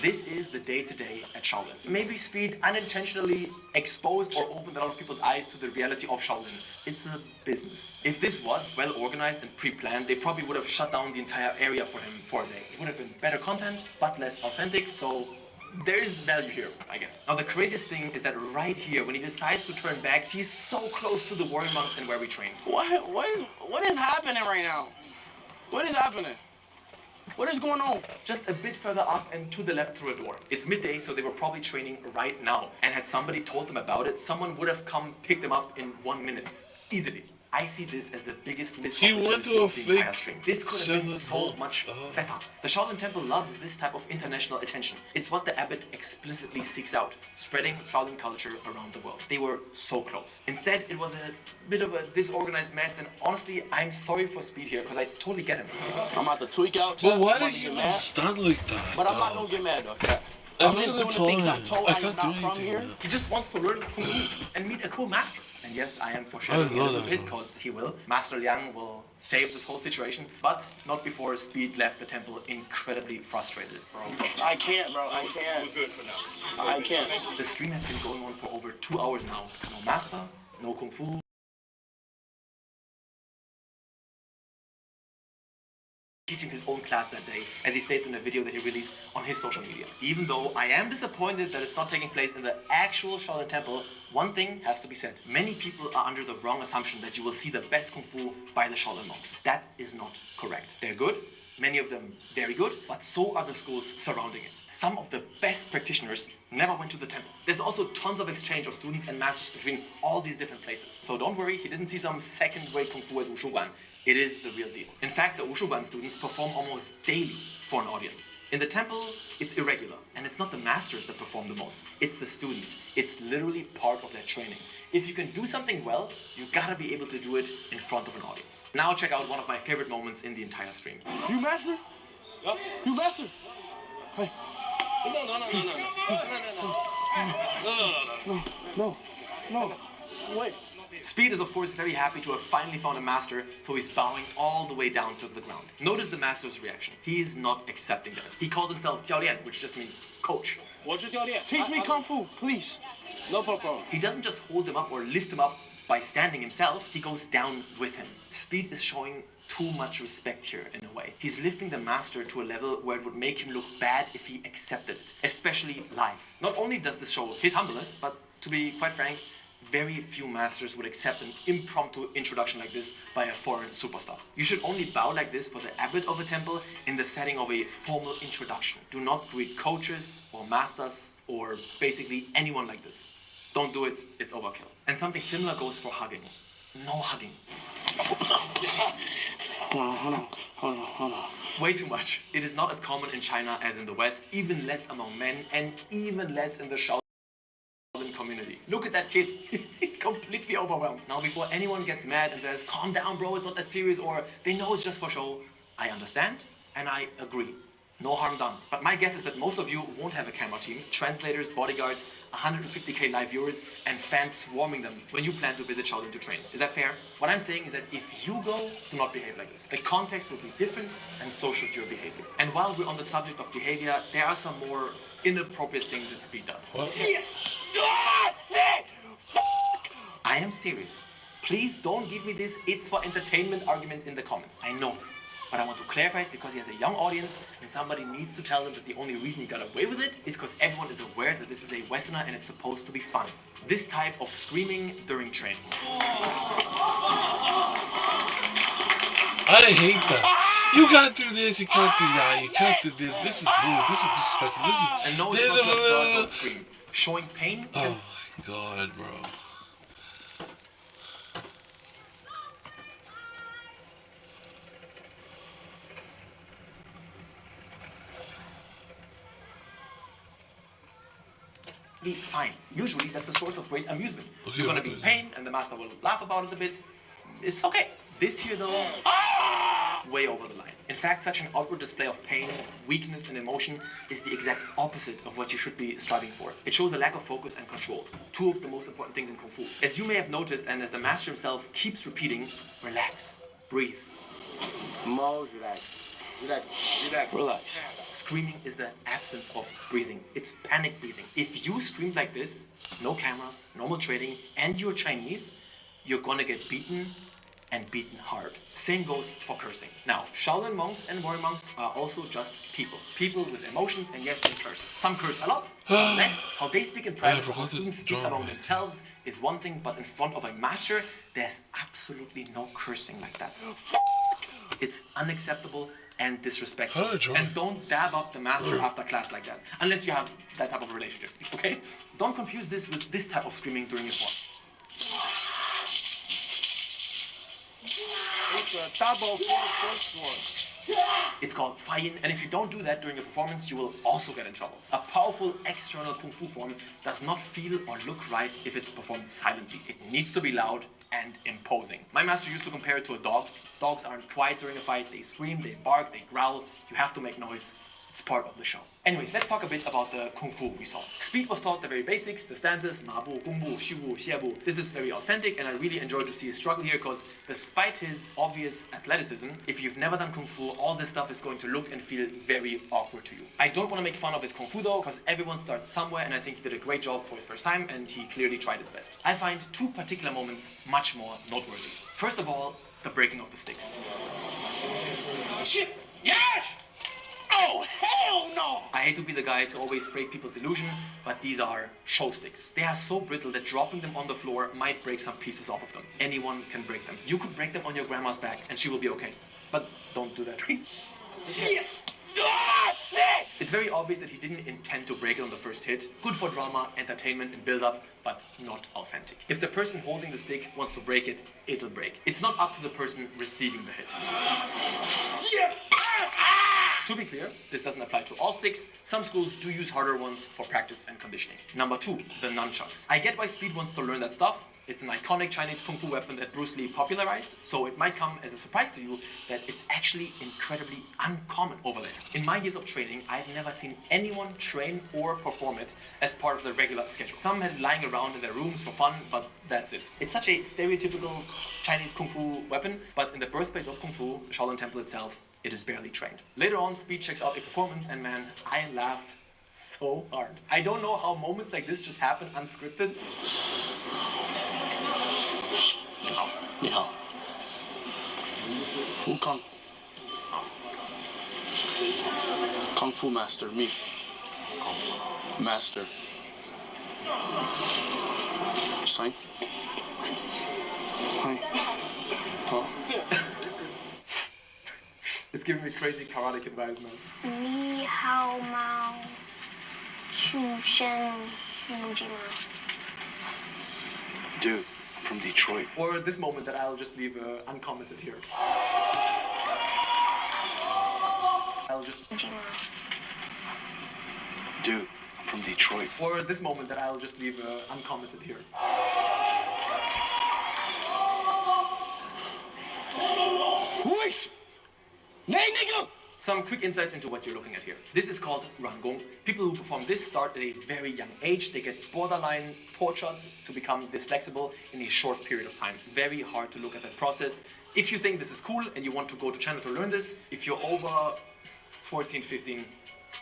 This is the day-to-day at Shaolin. Maybe Speed unintentionally exposed or opened a lot of people's eyes to the reality of Shaolin. It's a business. If this was well organized and pre-planned, they probably would have shut down the entire area for him for a day. It would have been better content, but less authentic, so there is value here, I guess. Now the craziest thing is that right here, when he decides to turn back, he's so close to the warrior monks and where we train. What is happening right now? What is happening? What is going on? Just a bit further up and to the left through a door. It's midday, so they were probably training right now. And had somebody told them about it, someone would have come pick them up in 1 minute. Easily. I see this as the biggest missed opportunity of the entire stream. This could have been so much better. The Shaolin Temple loves this type of international attention. It's what the abbot explicitly seeks out, spreading Shaolin culture around the world. They were so close. Instead, it was a bit of a disorganized mess, and honestly, I'm sorry for Speed here, because I totally get him. I'm about to tweak out. But why did you stand like that? But I'm not gonna get mad though. I'm just doing the things I'm told I'm not from here. He just wants to learn Kung Fu and meet a cool master. And yes, I am foreshadowing a little bit, because he will. Master Liang will save this whole situation, but not before Speed left the temple incredibly frustrated. I can't, bro. I can't. We're good for now. I can't. The stream has been going on for over 2 hours now. No master, no Kung Fu. Teaching his own class that day, as he states in a video that he released on his social media. Even though I am disappointed that it's not taking place in the actual Shaolin Temple, one thing has to be said. Many people are under the wrong assumption that you will see the best Kung Fu by the Shaolin monks. That is not correct. They're good, many of them very good, but so are the schools surrounding it. Some of the best practitioners never went to the temple. There's also tons of exchange of students and masters between all these different places. So don't worry, he didn't see some second-rate Kung Fu at Wushuguan. It is the real deal. In fact, the Wushuguan students perform almost daily for an audience. In the temple, it's irregular, and it's not the masters that perform the most. It's the students. It's literally part of their training. If you can do something well, you gotta be able to do it in front of an audience. Now check out one of my favorite moments in the entire stream. You master? Yep. You master? Hey. No. Wait. Speed is of course very happy to have finally found a master, so he's bowing all the way down to the ground. Notice the master's reaction. He is not accepting that. He calls himself Jiaolian, which just means coach. Teach me Kung Fu, please. No problem. He doesn't just hold him up or lift him up by standing himself, he goes down with him. Speed is showing too much respect here in a way. He's lifting the master to a level where it would make him look bad if he accepted it, especially live. Not only does this show his humbleness, but to be quite frank, very few masters would accept an impromptu introduction like this by a foreign superstar. You should only bow like this for the abbot of a temple in the setting of a formal introduction. Do not greet coaches or masters or basically anyone like this. Don't do it, it's overkill. And something similar goes for hugging. No hugging. Hold on. Way too much. It is not as common in China as in the West, even less among men, and even less in the Shaolin community. Look at that kid. He's completely overwhelmed. Now, before anyone gets mad and says, calm down, bro, it's not that serious, or they know it's just for show, I understand and I agree. No harm done. But my guess is that most of you won't have a camera team, translators, bodyguards, 150k live viewers, and fans swarming them when you plan to visit Shaolin to train. Is that fair? What I'm saying is that if you go, do not behave like this. The context will be different, and so should your behavior. And while we're on the subject of behavior, there are some more inappropriate things that Speed does. What? Yes! I am serious. Please don't give me this "it's for entertainment" argument in the comments. I know. But I want to clarify it because he has a young audience and somebody needs to tell them that the only reason he got away with it is because everyone is aware that this is a Westerner and it's supposed to be fun. This type of screaming during training. I hate that. You can't do this, you can't do that, you can't do this. This is rude, this is disrespectful, this is... And no, it's not just don't scream. Showing pain. Oh my god, bro. Fine. Usually that's a source of great amusement. Okay, You're gonna be in pain and the master will laugh about it a bit. It's okay. This here though, way over the line. In fact, such an outward display of pain, weakness and emotion is the exact opposite of what you should be striving for. It shows a lack of focus and control. Two of the most important things in Kung Fu. As you may have noticed and as the master himself keeps repeating, relax, breathe. Mose, relax. Relax. Screaming is the absence of breathing. It's panic breathing. If you scream like this, no cameras, normal trading, and you're Chinese, you're gonna get beaten and beaten hard. Same goes for cursing. Now, Shaolin monks and warrior monks are also just people. People with emotions, and yes, they curse. Some curse a lot, some less. How they speak in private, how students speak among themselves is one thing, but in front of a master, there's absolutely no cursing like that. It's unacceptable and disrespectful. And don't dab up the master after class like that, unless you have that type of relationship, okay? Don't confuse this with this type of screaming during a form. It's a double first one. It's called Faiyin, and if you don't do that during a performance, you will also get in trouble. A powerful external Kung Fu form does not feel or look right if it's performed silently. It needs to be loud and imposing. My master used to compare it to a dog. Dogs aren't quiet during a fight. They scream, they bark, they growl. You have to make noise. It's part of the show. Anyways, let's talk a bit about the Kung Fu we saw. Speed was taught the very basics, the stances, Ma Bu, Gong Bu, Xu Bu, Xie Bu. This is very authentic, and I really enjoyed to see his struggle here because despite his obvious athleticism, if you've never done Kung Fu, all this stuff is going to look and feel very awkward to you. I don't want to make fun of his Kung Fu though, because everyone starts somewhere, and I think he did a great job for his first time, and he clearly tried his best. I find two particular moments much more noteworthy. First of all, the breaking of the sticks. Shit! Yes! Oh, hell no! I hate to be the guy to always break people's illusion, but these are show sticks. They are so brittle that dropping them on the floor might break some pieces off of them. Anyone can break them. You could break them on your grandma's back and she will be okay. But don't do that, please. Yes! It's very obvious that he didn't intend to break it on the first hit. Good for drama, entertainment, and build-up, but not authentic. If the person holding the stick wants to break it, it'll break. It's not up to the person receiving the hit. Yeah. To be clear, this doesn't apply to all sticks. Some schools do use harder ones for practice and conditioning. Number 2, the nunchucks. I get why Speed wants to learn that stuff. It's an iconic Chinese Kung Fu weapon that Bruce Lee popularized, so it might come as a surprise to you that it's actually incredibly uncommon over there. In my years of training, I've never seen anyone train or perform it as part of the regular schedule. Some had it lying around in their rooms for fun, but that's it. It's such a stereotypical Chinese Kung Fu weapon, but in the birthplace of Kung Fu, the Shaolin Temple itself, it is barely trained. Later on, Speed checks out a performance, and man, I laughed so hard. I don't know how moments like this just happen unscripted. 你好，胡刚，Kung Fu Master, me, Master. Sign. Hi. Huh? It's giving me crazy karate kid vibes, man. 你好吗？出身木吉吗？ Dude, I'm from Detroit. Or this moment that I'll just leave uncommented here. I'll just... Dude, I'm from Detroit. Or this moment that I'll just leave uncommented here. Wait! Nay, nigga! Some quick insights into what you're looking at here. This is called Rangong. People who perform this start at a very young age. They get borderline tortured to become this flexible in a short period of time. Very hard to look at that process. If you think this is cool and you want to go to China to learn this, if you're over 14, 15,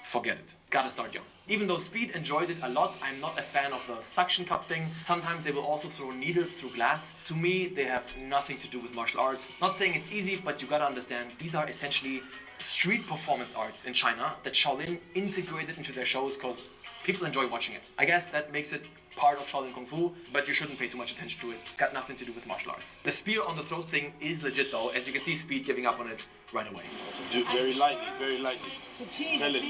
forget it. Gotta start young. Even though Speed enjoyed it a lot, I'm not a fan of the suction cup thing. Sometimes they will also throw needles through glass. To me, they have nothing to do with martial arts. Not saying it's easy, but you gotta understand, these are essentially street performance arts in China that Shaolin integrated into their shows because people enjoy watching it. I guess that makes it part of Shaolin Kung Fu, but you shouldn't pay too much attention to it. It's got nothing to do with martial arts. The spear on the throat thing is legit though. As you can see, Speed giving up on it right away. Do very lightly, very lightly. Tell him.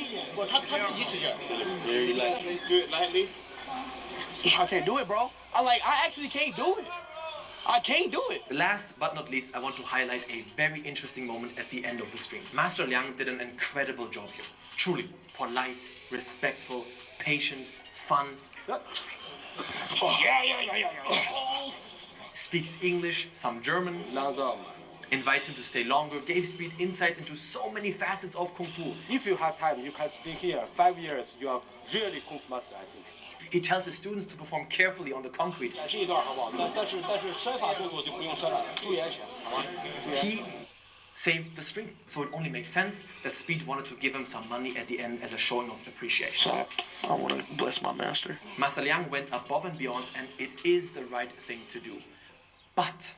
Very lightly. Do it lightly. I can't do it, bro. I actually can't do it. I can't do it. Last but not least, I want to highlight a very interesting moment at the end of the stream. Master Liang did an incredible job here. Truly polite, respectful, patient, fun. Speaks English, some German. Invites him to stay longer, gave Speed insights into so many facets of Kung Fu. If you have time, you can stay here 5 years. You are really Kung Fu master, I think. He tells his students to perform carefully on the concrete. He saved the stream, so it only makes sense that Speed wanted to give him some money at the end as a showing of appreciation. So I want to bless my master. Master Liang went above and beyond, and it is the right thing to do. But,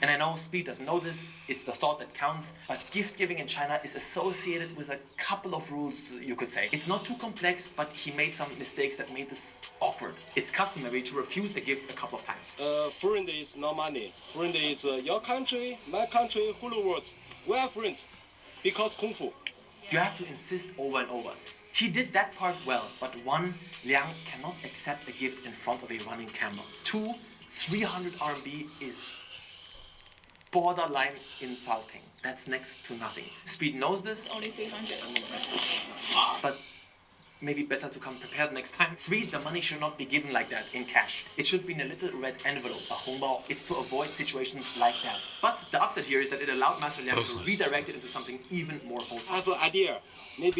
and I know Speed doesn't know this, it's the thought that counts, but gift giving in China is associated with a couple of rules, you could say. It's not too complex, but he made some mistakes that made this awkward. It's customary to refuse a gift a couple of times. Friend is no money. Friend is your country, my country, whole world. We are friends because Kung Fu. You have to insist over and over. He did that part well, but 1, Liang cannot accept a gift in front of a running camera. 2, 300 RMB is borderline insulting. That's next to nothing. Speed knows this. Only 300. But maybe better to come prepared next time. 3, the money should not be given like that in cash. It should be in a little red envelope, a hongbao. It's to avoid situations like that. But the upside here is that it allowed Master Liang to redirect it into something even more wholesome. I have an idea. Maybe